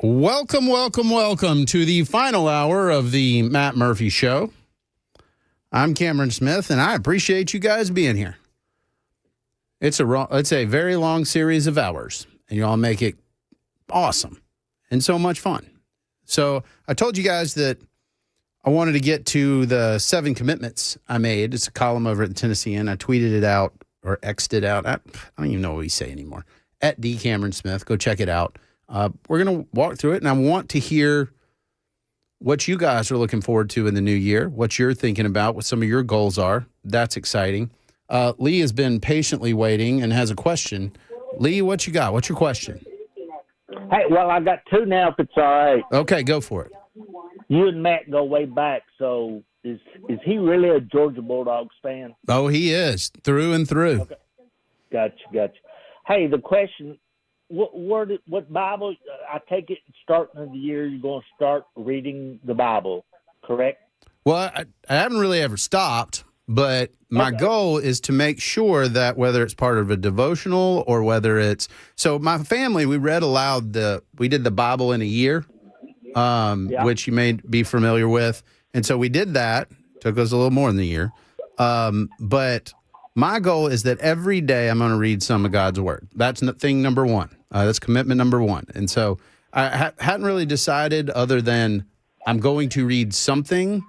Welcome, welcome, welcome to the final hour of the Matt Murphy Show. I'm Cameron Smith, and I appreciate you guys being here. It's a very long series of hours, and you all make it awesome and so much fun. So I told you guys that I wanted to get to the 7 commitments I made. It's a column over at the Tennessean. I tweeted it out or X'd it out. I don't even know what we say anymore. At D. Cameron Smith. Go check it out. We're going to walk through it, and I want to hear what you guys are looking forward to in the new year, what you're thinking about, what some of your goals are. That's exciting. Lee has been patiently waiting and has a question. Lee, what you got? What's your question? Hey, well, I got 2 now, if it's all right. Okay, go for it. You and Matt go way back, so is he really a Georgia Bulldogs fan? Oh, he is, through and through. Okay. Gotcha. Hey, the question, what Bible, I take it starting of the year, you're going to start reading the Bible, correct? Well, I haven't really ever stopped, but my goal is to make sure that whether it's part of a devotional or whether it's, so my family, we read aloud, we did the Bible in a year, which you may be familiar with. And so we did that, took us a little more than a year. But my goal is that every day I'm going to read some of God's word. That's thing number 1. That's commitment number 1. And so I hadn't really decided other than I'm going to read something.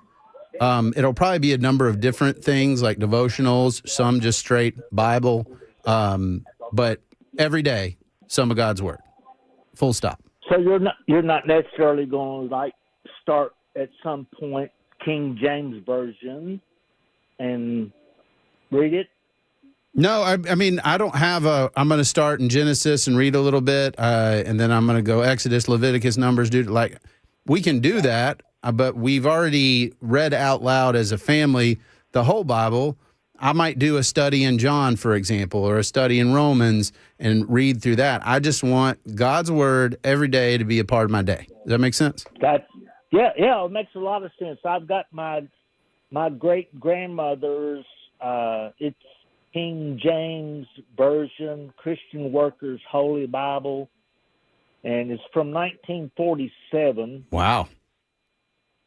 It'll probably be a number of different things like devotionals, some just straight Bible. But every day, some of God's word. Full stop. So you're not necessarily going to like start at some point King James Version and read it? No, I mean, I don't have I'm going to start in Genesis and read a little bit, and then I'm going to go Exodus, Leviticus, Numbers. We can do that, but we've already read out loud as a family the whole Bible. I might do a study in John, for example, or a study in Romans and read through that. I just want God's word every day to be a part of my day. Does that make sense? Yeah, it makes a lot of sense. I've got my great-grandmother's, it's King James Version, Christian Workers Holy Bible, and it's from 1947. Wow.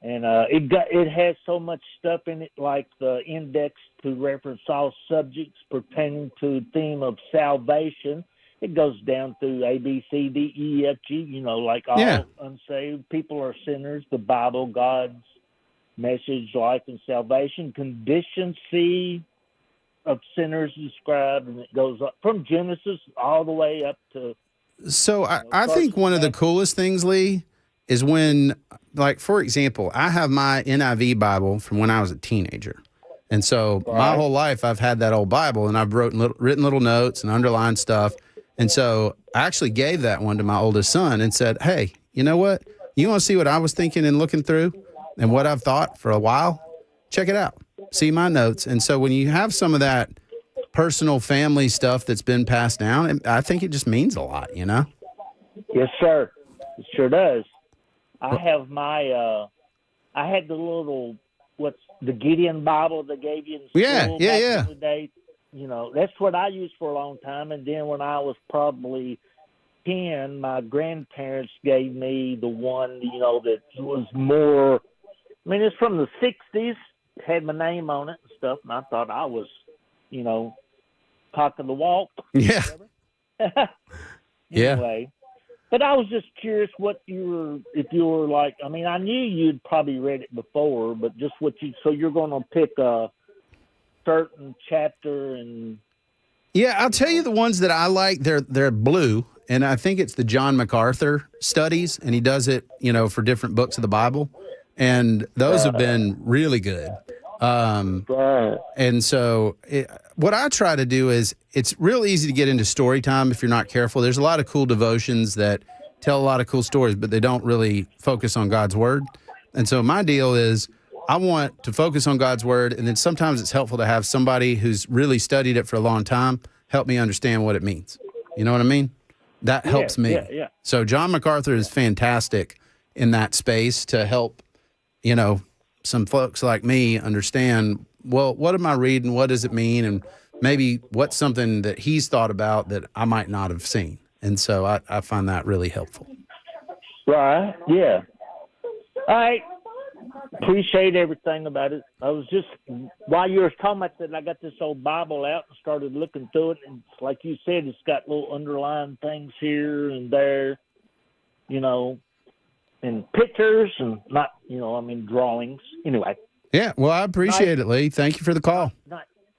And it has so much stuff in it, like the index to reference all subjects pertaining to the theme of salvation. It goes down through A, B, C, D, E, F, G, like all unsaved people are sinners, the Bible, God's message, life, and salvation. Condition C of sinners described, and it goes up from Genesis all the way up to... So I think one of the coolest things, Lee, is when, like, for example, I have my NIV Bible from when I was a teenager. And so my whole life I've had that old Bible, and I've written little notes and underlined stuff. And so I actually gave that one to my oldest son and said, hey, you know what? You want to see what I was thinking and looking through and what I've thought for a while? Check it out. See my notes. And so when you have some of that personal family stuff that's been passed down, I think it just means a lot, Yes, sir. It sure does. I have I had the little, the Gideon Bible they gave you in school back in the day. That's what I used for a long time. And then when I was probably 10, my grandparents gave me the one, that was more, it's from the 60s, had my name on it and stuff. And I thought I was, cock of the walk. Yeah. Anyway. But I was just curious if you were like, I knew you'd probably read it before, but just so you're going to pick a certain chapter and... Yeah, I'll tell you the ones that I like, they're blue, and I think it's the John MacArthur studies, and he does it, for different books of the Bible, and those have been really good. And so what I try to do is it's real easy to get into story time if you're not careful. There's a lot of cool devotions that tell a lot of cool stories, but they don't really focus on God's word. And so my deal is I want to focus on God's word, and then sometimes it's helpful to have somebody who's really studied it for a long time help me understand what it means. You know what I mean? That helps me. Yeah. So John MacArthur is fantastic in that space to help, some folks like me understand, well, what am I reading? What does it mean? And maybe what's something that he's thought about that I might not have seen. And so I find that really helpful. Right. Yeah. I appreciate everything about it. I was just, while you were talking about that, I got this old Bible out and started looking through it. And it's like you said, it's got little underlying things here and there, you know, and pictures and not, you know, I mean, drawings. Anyway. Yeah. Well, I appreciate it, Lee. Thank you for the call.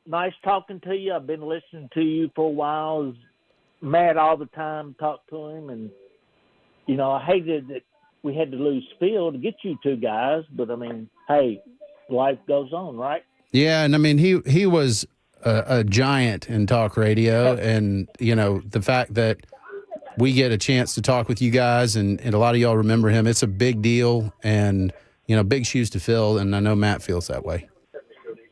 Nice talking to you. I've been listening to you for a while. I was mad all the time, talked to him. And, you know, I hated that we had to lose Phil to get you two guys. But, I mean, hey, life goes on, right? Yeah. And, I mean, he was a giant in talk radio. And, you know, the fact that we get a chance to talk with you guys and a lot of y'all remember him, it's a big deal and, you know, big shoes to fill. And I know Matt feels that way.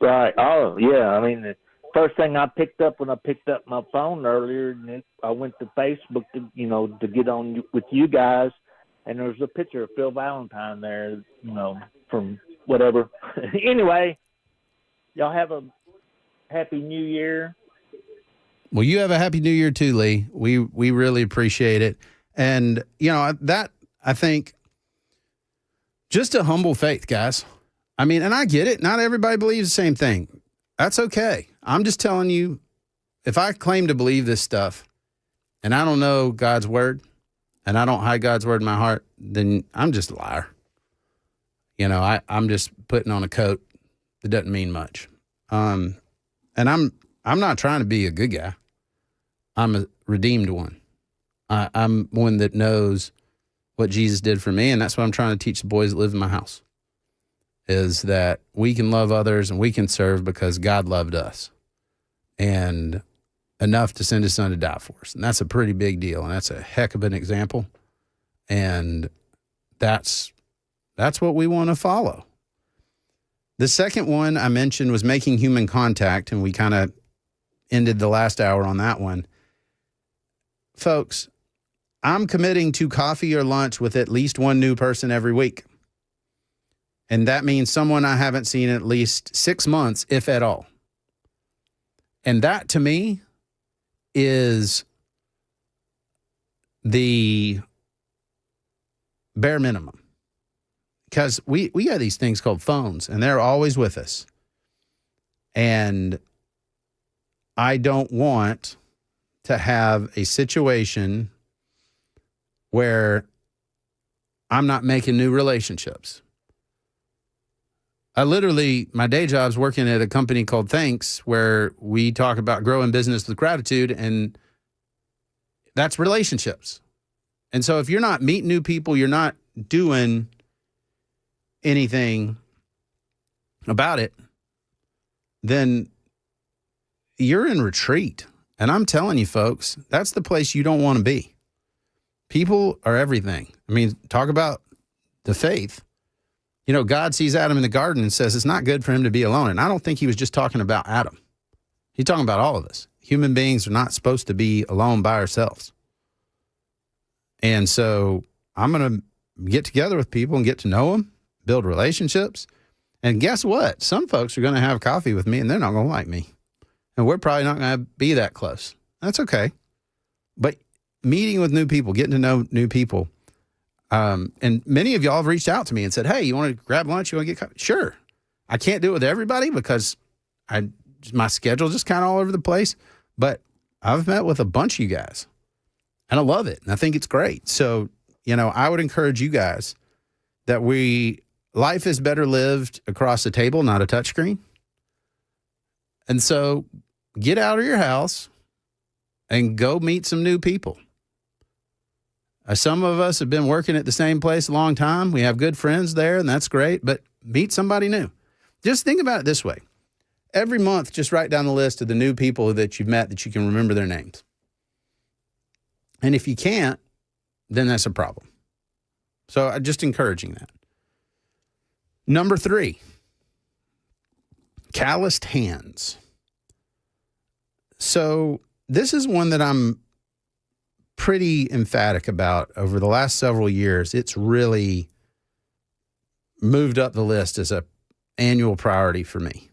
Right. Oh, yeah. I mean, the first thing I picked up when I picked up my phone earlier, I went to Facebook to, you know, to get on with you guys, and there was a picture of Phil Valentine there, you know, from whatever. Anyway, y'all have a happy New Year. Well, you have a happy New Year too, Lee. We really appreciate it. And, you know, that, I think, just a humble faith, guys. I mean, and I get it. Not everybody believes the same thing. That's okay. I'm just telling you, if I claim to believe this stuff and I don't know God's word and I don't hide God's word in my heart, then I'm just a liar. You know, I'm just putting on a coat that doesn't mean much. And I'm not trying to be a good guy. I'm a redeemed one. I'm one that knows what Jesus did for me, and that's what I'm trying to teach the boys that live in my house, is that we can love others and we can serve because God loved us and enough to send his son to die for us. And that's a pretty big deal, and that's a heck of an example. And that's what we want to follow. The second one I mentioned was making human contact, and we kind of ended the last hour on that one. Folks, I'm committing to coffee or lunch with at least one new person every week. And that means someone I haven't seen in at least 6 months, if at all. And that, to me, is the bare minimum. Because we got these things called phones, and they're always with us. And I don't want to have a situation where I'm not making new relationships. My day job's working at a company called Thanks, where we talk about growing business with gratitude, and that's relationships. And so if you're not meeting new people, you're not doing anything about it, then you're in retreat. And I'm telling you, folks, that's the place you don't want to be. People are everything. I mean, talk about the faith. You know, God sees Adam in the garden and says it's not good for him to be alone. And I don't think he was just talking about Adam. He's talking about all of us. Human beings are not supposed to be alone by ourselves. And so I'm going to get together with people and get to know them, build relationships. And guess what? Some folks are going to have coffee with me and they're not going to like me. And we're probably not going to be that close. That's okay. But meeting with new people, getting to know new people. And many of y'all have reached out to me and said, hey, you want to grab lunch? You want to get coffee? Sure. I can't do it with everybody because my schedule's just kind of all over the place. But I've met with a bunch of you guys. And I love it. And I think it's great. So, you know, I would encourage you guys that life is better lived across a table, not a touchscreen. And so get out of your house and go meet some new people. Some of us have been working at the same place a long time. We have good friends there, and that's great, but meet somebody new. Just think about it this way. Every month, just write down the list of the new people that you've met that you can remember their names. And if you can't, then that's a problem. So I'm just encouraging that. Number 3, calloused hands. So this is one that I'm pretty emphatic about over the last several years. It's really moved up the list as an annual priority for me.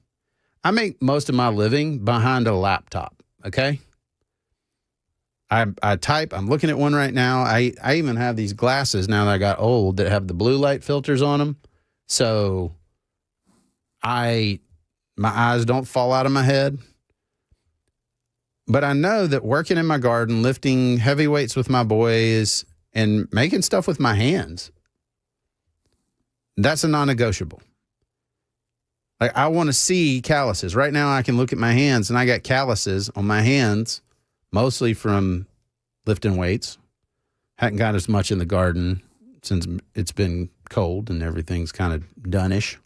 I make most of my living behind a laptop, okay? I type. I'm looking at one right now. I even have these glasses now that I got old that have the blue light filters on them. So my eyes don't fall out of my head. But I know that working in my garden, lifting heavy weights with my boys, and making stuff with my hands, that's a non-negotiable. Like, I want to see calluses. Right now I can look at my hands and I got calluses on my hands, mostly from lifting weights. Hadn't got as much in the garden since it's been cold and everything's kind of done-ish,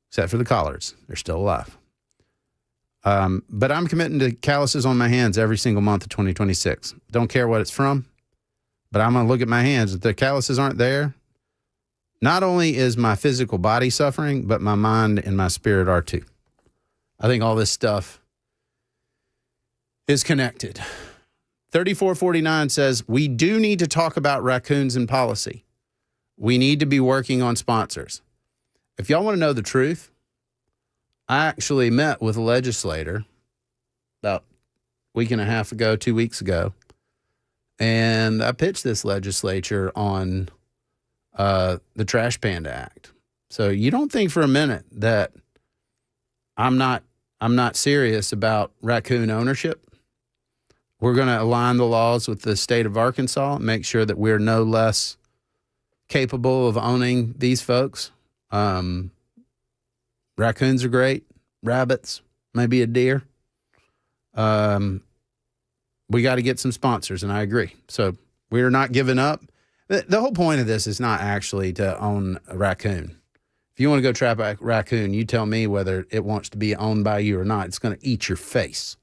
except for the collards. They're still alive. But I'm committing to calluses on my hands every single month of 2026. Don't care what it's from, but I'm going to look at my hands. If the calluses aren't there, not only is my physical body suffering, but my mind and my spirit are too. I think all this stuff is connected. 3449 says, we do need to talk about raccoons in policy. We need to be working on sponsors. If y'all want to know the truth, I actually met with a legislator about a week and a half ago, 2 weeks ago, and I pitched this legislature on the Trash Panda Act. So you don't think for a minute that I'm not serious about raccoon ownership. We're going to align the laws with the state of Arkansas and make sure that we're no less capable of owning these folks. Raccoons are great. Rabbits, maybe a deer. We got to get some sponsors, and I agree. So we're not giving up. The whole point of this is not actually to own a raccoon. If you want to go trap a raccoon, you tell me whether it wants to be owned by you or not. It's going to eat your face.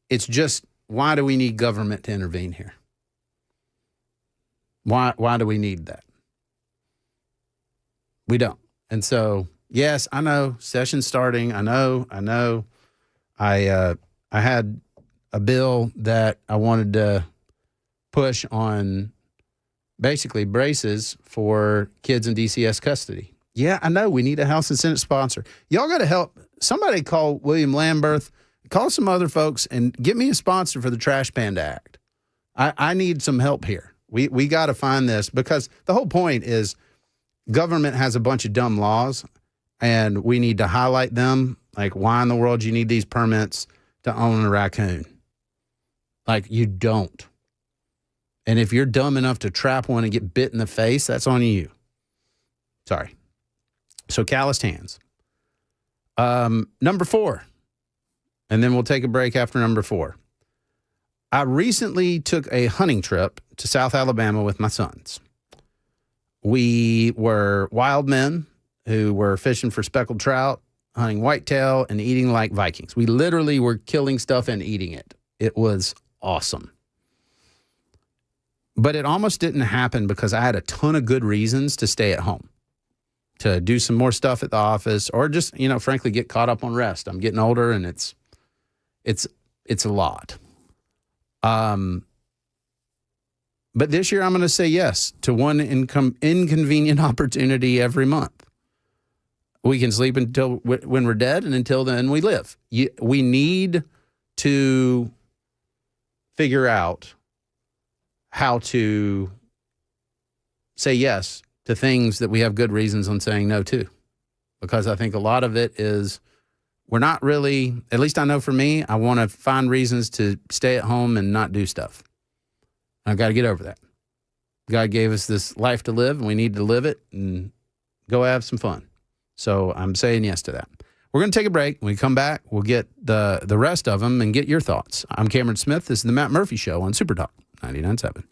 It's just, why do we need government to intervene here? Why do we need that? We don't. And so, yes, I know session's starting. I know. I had a bill that I wanted to push on basically braces for kids in DCS custody. Yeah, I know we need a House and Senate sponsor. Y'all got to help. Somebody call William Lamberth, call some other folks, and get me a sponsor for the Trash Panda Act. I need some help here. We got to find this, because the whole point is government has a bunch of dumb laws, and we need to highlight them. Like, why in the world do you need these permits to own a raccoon? Like, you don't. And if you're dumb enough to trap one and get bit in the face, that's on you. Sorry. So calloused hands. Number 4, and then we'll take a break after number 4. I recently took a hunting trip to South Alabama with my sons. We were wild men who were fishing for speckled trout, hunting whitetail, and eating like Vikings. We literally were killing stuff and eating it. It was awesome. But it almost didn't happen because I had a ton of good reasons to stay at home, to do some more stuff at the office, or just, frankly, get caught up on rest. I'm getting older, and it's a lot. But this year I'm going to say yes to one inconvenient opportunity every month. We can sleep until when we're dead, and until then we live. We need to figure out how to say yes to things that we have good reasons on saying no to. Because I think a lot of it is we're not really, at least I know for me, I want to find reasons to stay at home and not do stuff. I've got to get over that. God gave us this life to live, and we need to live it and go have some fun. So I'm saying yes to that. We're going to take a break. When we come back, we'll get the rest of them and get your thoughts. I'm Cameron Smith. This is the Matt Murphy Show on Super Talk 99.7.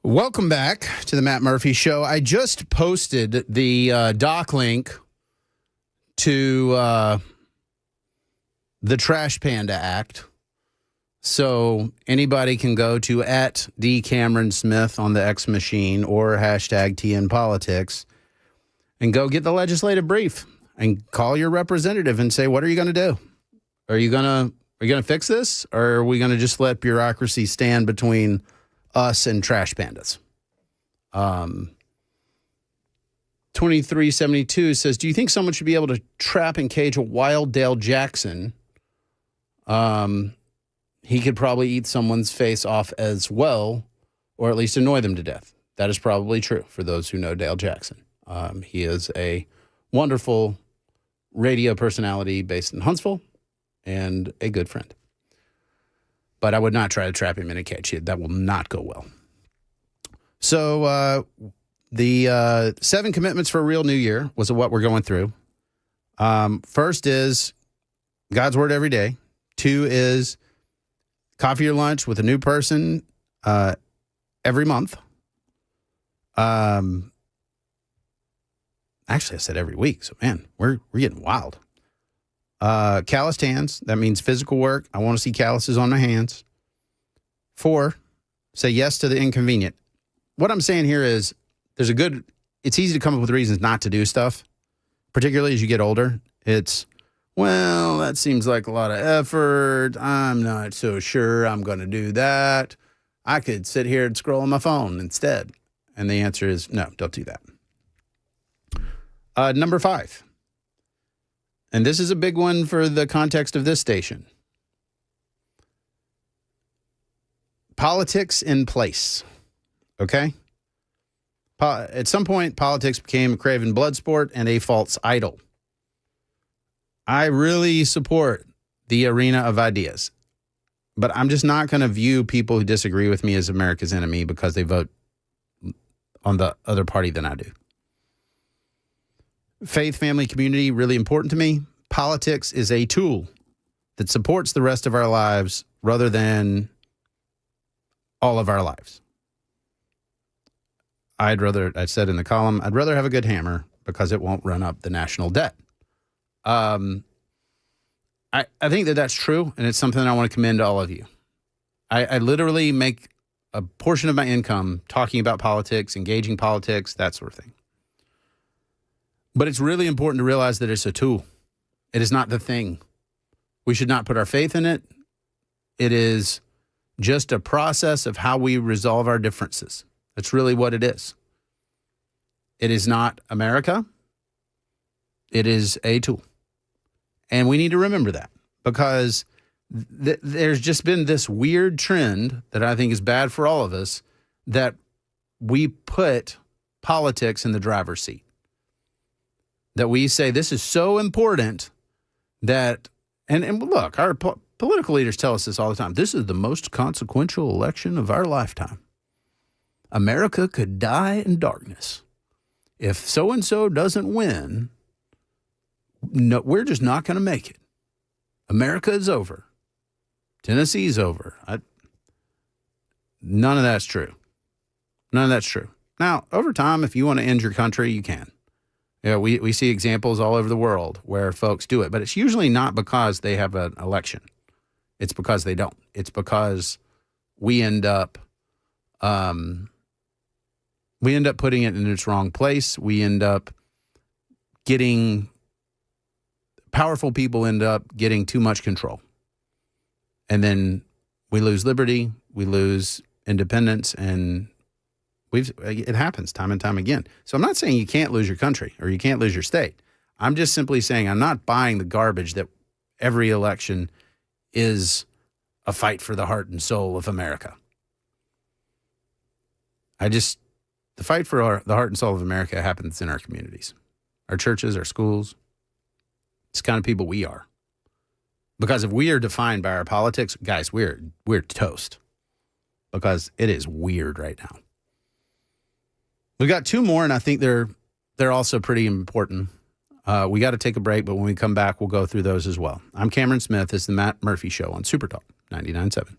Welcome back to the Matt Murphy Show. I just posted the doc link to the Trash Panda Act. So anybody can go to @DCameronSmith on the X machine or #TNPolitics and go get the legislative brief and call your representative and say, what are you going to do? Are you going to fix this? Or are we going to just let bureaucracy stand between us and trash pandas? 2372 says, do you think someone should be able to trap and cage a wild Dale Jackson? He could probably eat someone's face off as well, or at least annoy them to death. That is probably true for those who know Dale Jackson. He is a wonderful radio personality based in Huntsville and a good friend. But I would not try to trap him in a cage. That will not go well. So the 7 commitments for a real new year was what we're going through. First is God's word every day. 2 is coffee or lunch with a new person every month. Actually, I said every week. So, man, we're getting wild. Calloused hands. That means physical work. I want to see calluses on my hands. 4, say yes to the inconvenient. What I'm saying here is it's easy to come up with reasons not to do stuff, particularly as you get older. It's, well, that seems like a lot of effort. I'm not so sure I'm going to do that. I could sit here and scroll on my phone instead. And the answer is no, don't do that. Number 5. And this is a big one for the context of this station. Politics in place. Okay? At some point, politics became a craven blood sport and a false idol. I really support the arena of ideas, but I'm just not going to view people who disagree with me as America's enemy because they vote on the other party than I do. Faith, family, community, really important to me. Politics is a tool that supports the rest of our lives rather than all of our lives. I said in the column, I'd rather have a good hammer because it won't run up the national debt. I think that that's true, and it's something that I want to commend to all of you. I literally make a portion of my income talking about politics, engaging politics, that sort of thing. But it's really important to realize that it's a tool. It is not the thing. We should not put our faith in it. It is just a process of how we resolve our differences. That's really what it is. It is not America. It is a tool. And we need to remember that because there's just been this weird trend that I think is bad for all of us, that we put politics in the driver's seat. That we say this is so important that, and look, our political leaders tell us this all the time. This is the most consequential election of our lifetime. America could die in darkness. If so-and-so doesn't win, no, we're just not going to make it. America is over. Tennessee's over. None of that's true. None of that's true. Now, over time, if you want to end your country, you can. You know, we see examples all over the world where folks do it, but it's usually not because they have an election. It's because they don't. It's because we end up putting it in its wrong place. We end up powerful people end up getting too much control. And then we lose liberty, we lose independence, and it happens time and time again. So I'm not saying you can't lose your country or you can't lose your state. I'm just simply saying I'm not buying the garbage that every election is a fight for the heart and soul of America. The fight for the heart and soul of America happens in our communities, our churches, our schools. It's the kind of people we are. Because if we are defined by our politics, guys, we're toast. Because it is weird right now. We've got 2 more, and I think they're also pretty important. We got to take a break, but when we come back, we'll go through those as well. I'm Cameron Smith. This is the Matt Murphy Show on Super Talk 99.7.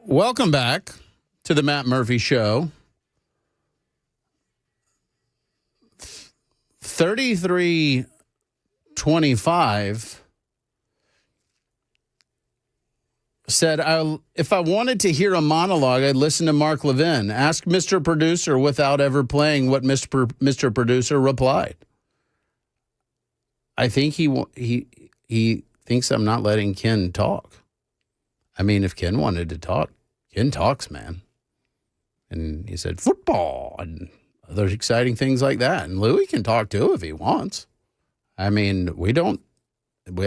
Welcome back to the Matt Murphy Show. 3325 said, if I wanted to hear a monologue, I'd listen to Mark Levin. Ask Mr. Producer without ever playing what Mr. Producer replied. I think he thinks I'm not letting Ken talk. I mean, if Ken wanted to talk, Ken talks, man. And he said football and other exciting things like that. And Louie can talk too if he wants. I mean,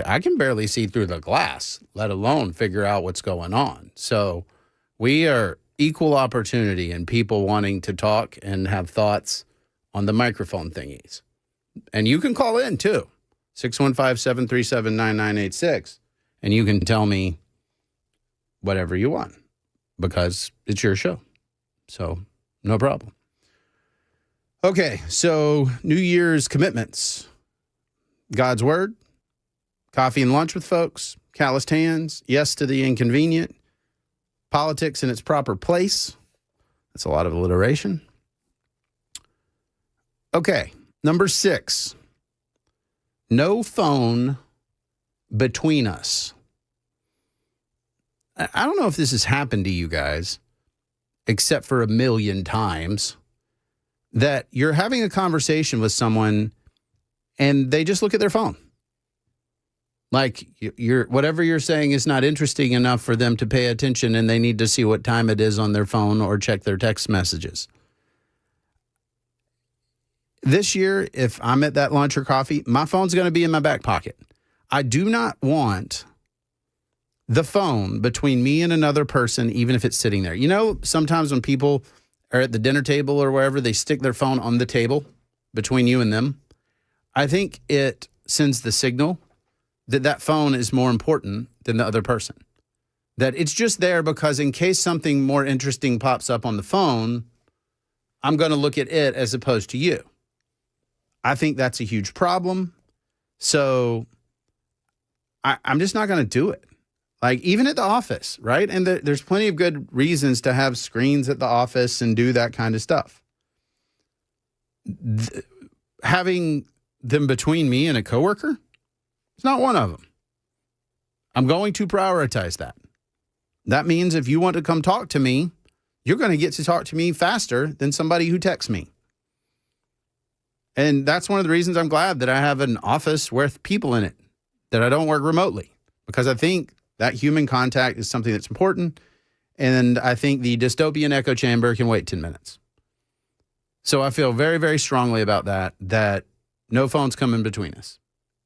I can barely see through the glass, let alone figure out what's going on. So we are equal opportunity in people wanting to talk and have thoughts on the microphone thingies. And you can call in too, 615-737-9986, and you can tell me whatever you want because it's your show. So no problem. Okay, so New Year's commitments. God's word, coffee and lunch with folks, calloused hands, yes to the inconvenient, politics in its proper place. That's a lot of alliteration. Okay, number 6, no phone between us. I don't know if this has happened to you guys, except for a million times, that you're having a conversation with someone and they just look at their phone. Like whatever you're saying is not interesting enough for them to pay attention, and they need to see what time it is on their phone or check their text messages. This year, if I'm at that lunch or coffee, my phone's going to be in my back pocket. I do not want the phone between me and another person, even if it's sitting there. You know, sometimes when people are at the dinner table or wherever, they stick their phone on the table between you and them. I think it sends the signal that phone is more important than the other person. That it's just there because in case something more interesting pops up on the phone, I'm going to look at it as opposed to you. I think that's a huge problem. So I'm just not going to do it. Like even at the office, right? And there's plenty of good reasons to have screens at the office and do that kind of stuff. Having them between me and a coworker, it's not one of them. I'm going to prioritize that. That means if you want to come talk to me, you're going to get to talk to me faster than somebody who texts me. And that's one of the reasons I'm glad that I have an office with people in it, that I don't work remotely, because I think that human contact is something that's important. And I think the dystopian echo chamber can wait 10 minutes. So I feel very, very strongly about that no phones come in between us.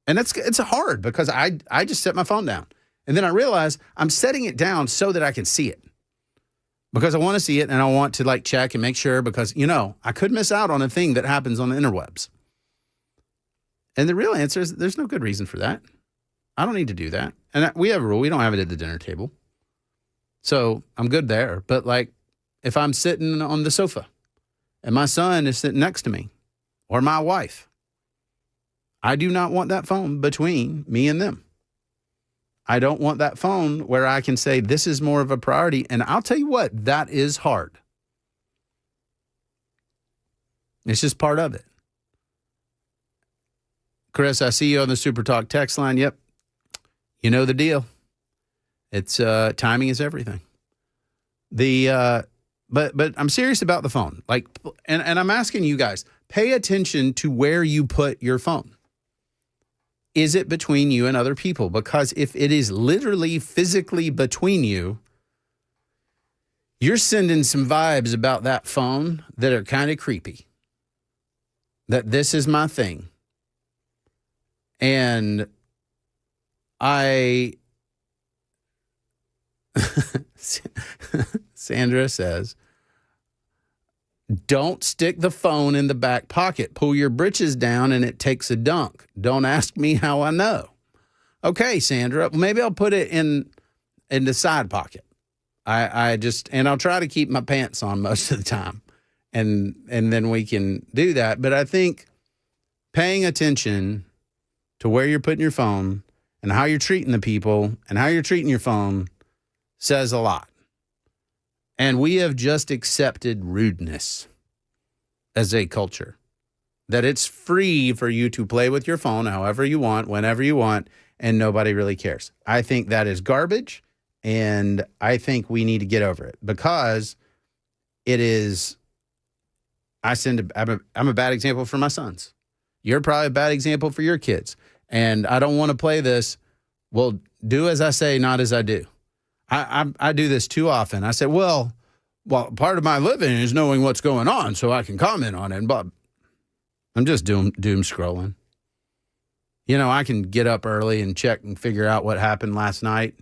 And it's hard because I just set my phone down. And then I realize I'm setting it down so that I can see it. Because I want to see it and I want to like check and make sure because, you know, I could miss out on a thing that happens on the interwebs. And the real answer is there's no good reason for that. I don't need to do that. And we have a rule. We don't have it at the dinner table. So I'm good there. But like if I'm sitting on the sofa and my son is sitting next to me or my wife, I do not want that phone between me and them. I don't want that phone where I can say this is more of a priority. And I'll tell you what, that is hard. It's just part of it. Chris, I see you on the Super Talk text line. Yep. You know the deal. It's timing is everything. But I'm serious about the phone. Like, and I'm asking you guys, pay attention to where you put your phone. Is it between you and other people? Because if it is literally physically between you, you're sending some vibes about that phone that are kind of creepy. That this is my thing. And Sandra says, don't stick the phone in the back pocket. Pull your britches down and it takes a dunk. Don't ask me how I know. Okay, Sandra, maybe I'll put it in the side pocket. And I'll try to keep my pants on most of the time. And then we can do that. But I think paying attention to where you're putting your phone and how you're treating the people and how you're treating your phone says a lot. And we have just accepted rudeness as a culture. That it's free for you to play with your phone however you want, whenever you want, and nobody really cares. I think that is garbage, and I think we need to get over it because it is. I'm a bad example for my sons. You're probably a bad example for your kids, and I don't want to play this. Well, do as I say, not as I do. I do this too often. I say, well, part of my living is knowing what's going on so I can comment on it, but I'm just doom scrolling. You know, I can get up early and check and figure out what happened last night.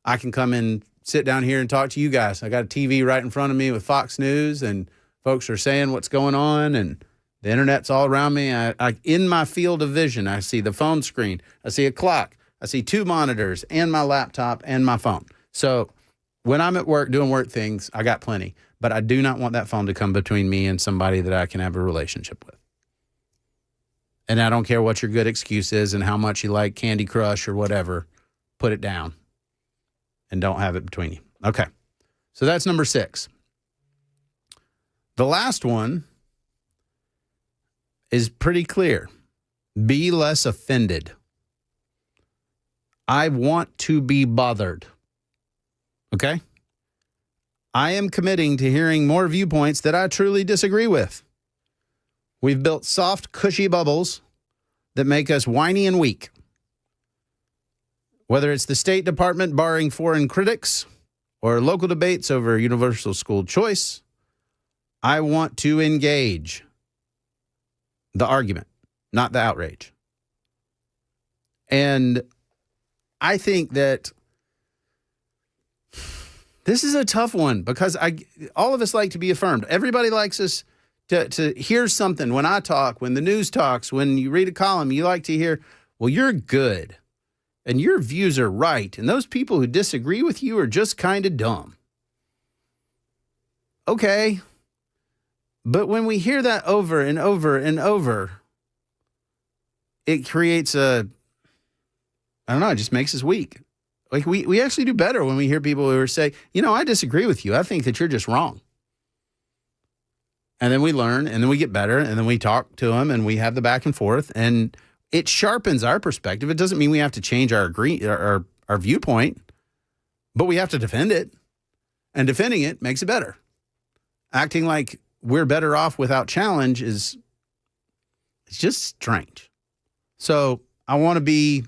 I can come in, sit down here and talk to you guys. I got a TV right in front of me with Fox News, and folks are saying what's going on, and the internet's all around me. I in my field of vision, I see the phone screen. I see a clock. I see 2 monitors and my laptop and my phone. So when I'm at work doing work things, I got plenty. But I do not want that phone to come between me and somebody that I can have a relationship with. And I don't care what your good excuse is and how much you like Candy Crush or whatever. Put it down and don't have it between you. Okay. So that's number 6. The last one is pretty clear. Be less offended. I want to be bothered. Okay? I am committing to hearing more viewpoints that I truly disagree with. We've built soft, cushy bubbles that make us whiny and weak. Whether it's the State Department barring foreign critics or local debates over universal school choice, I want to engage the argument, not the outrage. And I think that this is a tough one because all of us like to be affirmed. Everybody likes us to hear something when I talk, when the news talks, when you read a column, you like to hear, well, you're good and your views are right. And those people who disagree with you are just kind of dumb. Okay. But when we hear that over and over and over, it creates it just makes us weak. Like we actually do better when we hear people who are say, I disagree with you. I think that you're just wrong. And then we learn, and then we get better, and then we talk to them, and we have the back and forth, and it sharpens our perspective. It doesn't mean we have to change our viewpoint, but we have to defend it, and defending it makes it better. Acting like we're better off without challenge it's just strange. So I want to be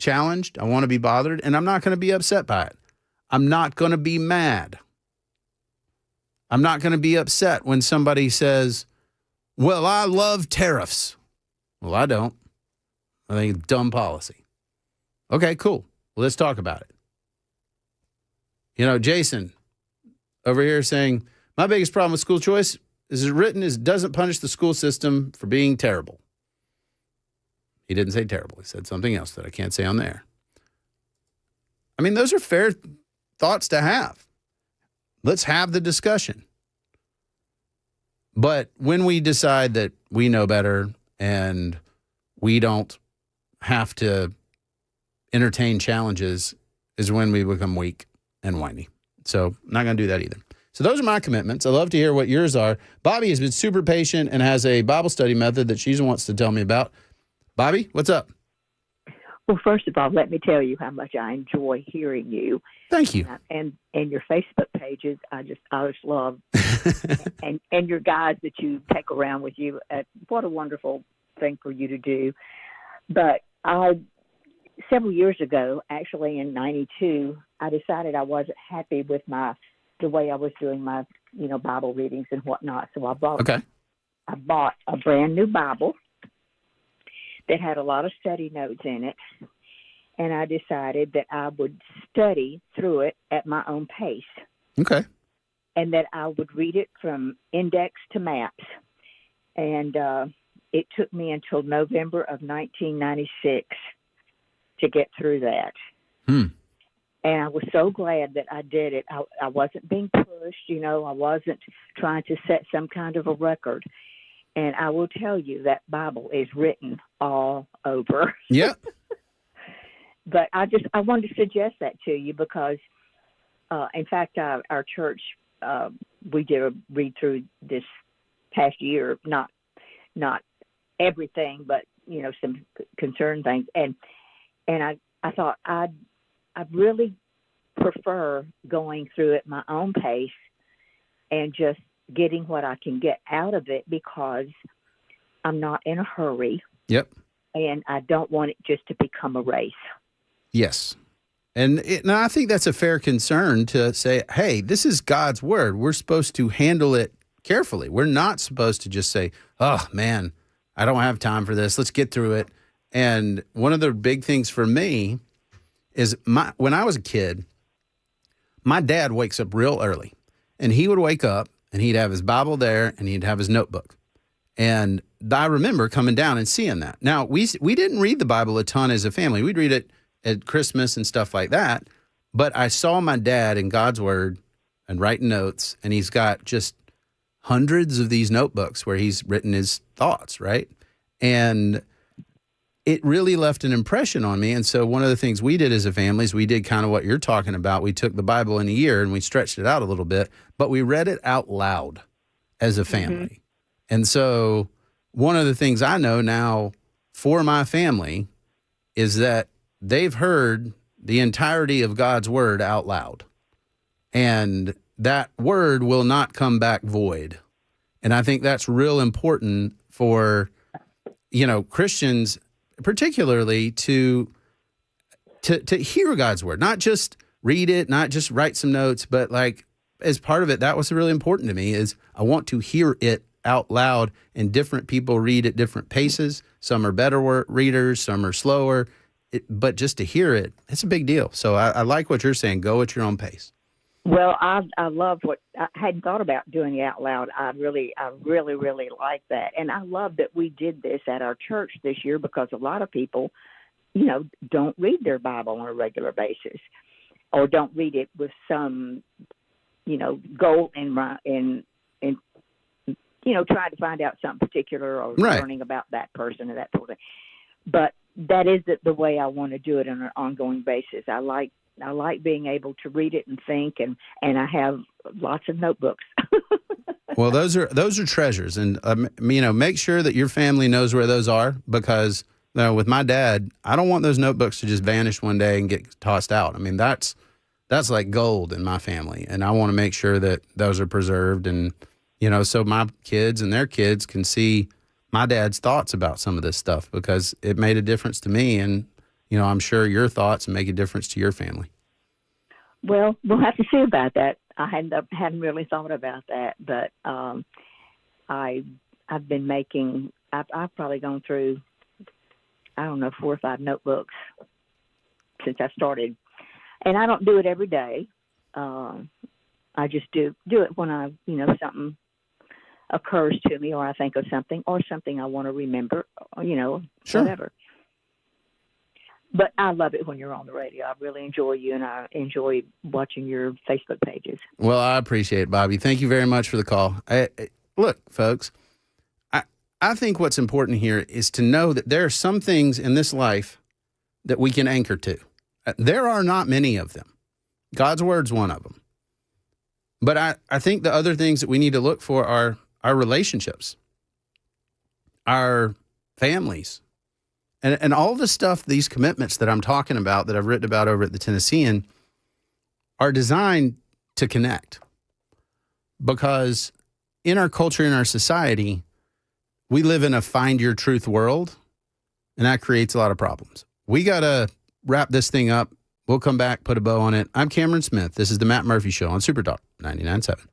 challenged. I want to be bothered, and I'm not going to be upset by it. I'm not going to be mad. I'm not going to be upset when somebody says, well, I love tariffs. Well, I don't. I think it's dumb policy. Okay, cool. Well, let's talk about it. Jason over here saying, my biggest problem with school choice is it doesn't punish the school system for being terrible. He didn't say terrible. He said something else that I can't say on there. I mean, those are fair thoughts to have. Let's have the discussion. But when we decide that we know better and we don't have to entertain challenges is when we become weak and whiny. So I'm not going to do that either. So those are my commitments. I'd love to hear what yours are. Bobby has been super patient and has a Bible study method that she wants to tell me about. Bobby, what's up? Well, first of all, let me tell you how much I enjoy hearing you. Thank you. And your Facebook pages, I just love, and your guides that you take around with you. What a wonderful thing for you to do. But several years ago, actually in '92, I decided I wasn't happy with the way I was doing my Bible readings and whatnot. So I bought a brand new Bible that had a lot of study notes in it, and I decided that I would study through it at my own pace. Okay. And that I would read it from index to maps. And it took me until November of 1996 to get through that. And I was so glad that I did it. I wasn't being pushed, I wasn't trying to set some kind of a record. And I will tell you that Bible is written all over. Yeah. But I wanted to suggest that to you because In fact, our church, we did a read through this past year, not everything, but some concern things, and I thought I'd really prefer going through it my own pace and just getting what I can get out of it, because I'm not in a hurry. Yep. And I don't want it just to become a race. Yes. And I think that's a fair concern to say, hey, this is God's word. We're supposed to handle it carefully. We're not supposed to just say, oh, man, I don't have time for this. Let's get through it. And one of the big things for me is when I was a kid, my dad wakes up real early. And he would wake up and he'd have his Bible there and he'd have his notebook. And I remember coming down and seeing that. Now, we didn't read the Bible a ton as a family. We'd read it at Christmas and stuff like that. But I saw my dad in God's Word and writing notes, and he's got just hundreds of these notebooks where he's written his thoughts, right? And it really left an impression on me. And so one of the things we did as a family is we did kind of what you're talking about. We took the Bible in a year and we stretched it out a little bit, but we read it out loud as a family. Mm-hmm. And so one of the things I know now for my family is that they've heard the entirety of God's word out loud. And that word will not come back void. And I think that's real important for, Christians particularly to hear God's word, not just read it, not just write some notes, but like as part of it, that was really important to me is I want to hear it out loud, and different people read at different paces. Some are better readers, some are slower, but just to hear it, it's a big deal. So I like what you're saying. Go at your own pace. Well, I love what I hadn't thought about doing it out loud. I really like that. And I love that we did this at our church this year, because a lot of people, don't read their Bible on a regular basis, or don't read it with some, goal in trying to find out something particular, or right. learning about that person or that sort of thing. But that is the way I want to do it on an ongoing basis. I like being able to read it and think, and I have lots of notebooks. Well, those are treasures, and make sure that your family knows where those are, because with my dad, I don't want those notebooks to just vanish one day and get tossed out. I mean, that's like gold in my family, and I want to make sure that those are preserved, and so my kids and their kids can see my dad's thoughts about some of this stuff, because it made a difference to me, and I'm sure your thoughts make a difference to your family. Well, we'll have to see about that. I hadn't really thought about that, but I've been making. I've probably gone through, 4 or 5 notebooks since I started, and I don't do it every day. I just do it when I something occurs to me, or I think of something, or something I want to remember. Sure. Whatever. But I love it when you're on the radio. I really enjoy you, and I enjoy watching your Facebook pages. Well, I appreciate it, Bobby. Thank you very much for the call. Look, folks, I think what's important here is to know that there are some things in this life that we can anchor to. There are not many of them. God's word's one of them. But I think the other things that we need to look for are our relationships, our families, and all the stuff, these commitments that I'm talking about, that I've written about over at the Tennessean, are designed to connect. Because in our culture, in our society, we live in a find your truth world, and that creates a lot of problems. We got to wrap this thing up. We'll come back, put a bow on it. I'm Cameron Smith. This is the Matt Murphy Show on Super Talk 99.7.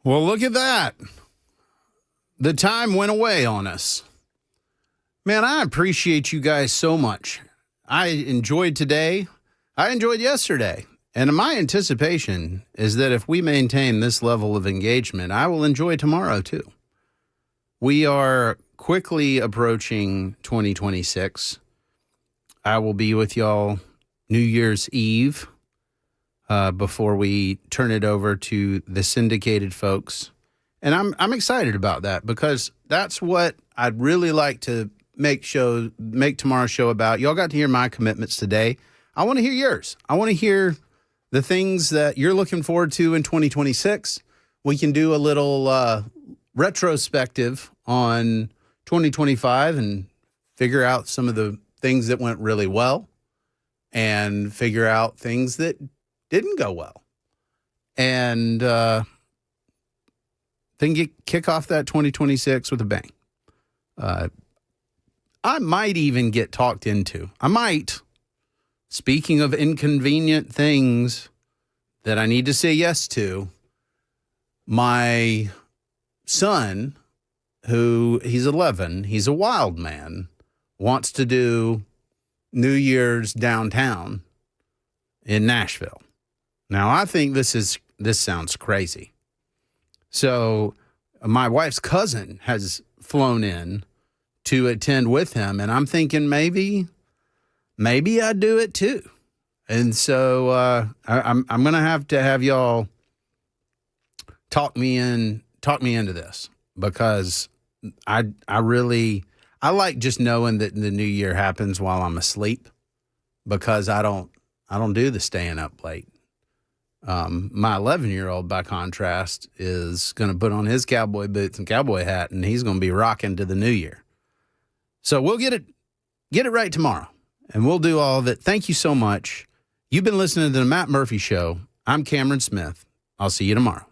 Well, look at that. The time went away on us. Man, I appreciate you guys so much. I enjoyed today. I enjoyed yesterday. And my anticipation is that if we maintain this level of engagement, I will enjoy tomorrow too. We are quickly approaching 2026. I will be with y'all New Year's Eve before we turn it over to the syndicated folks. And I'm excited about that because that's what I'd really like to make tomorrow's show about. Y'all got to hear my commitments today. I want to hear yours. I want to hear the things that you're looking forward to in 2026. We can do a little retrospective on 2025 and figure out some of the things that went really well and figure out things that didn't go well. And then kick off that 2026 with a bang. I might even get talked into. Speaking of inconvenient things that I need to say yes to, my son, he's 11, he's a wild man, wants to do New Year's downtown in Nashville. Now, I think this sounds crazy. So my wife's cousin has flown in to attend with him, and I'm thinking maybe I'd do it too. And so I'm going to have y'all talk me into this because I like just knowing that the new year happens while I'm asleep because I don't do the staying up late. My 11-year-old, by contrast, is going to put on his cowboy boots and cowboy hat, and he's going to be rocking to the new year. So we'll get it right tomorrow, and we'll do all of it. Thank you so much. You've been listening to the Matt Murphy Show. I'm Cameron Smith. I'll see you tomorrow.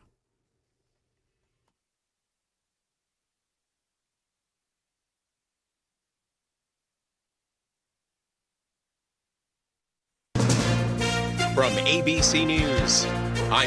From ABC News, I'm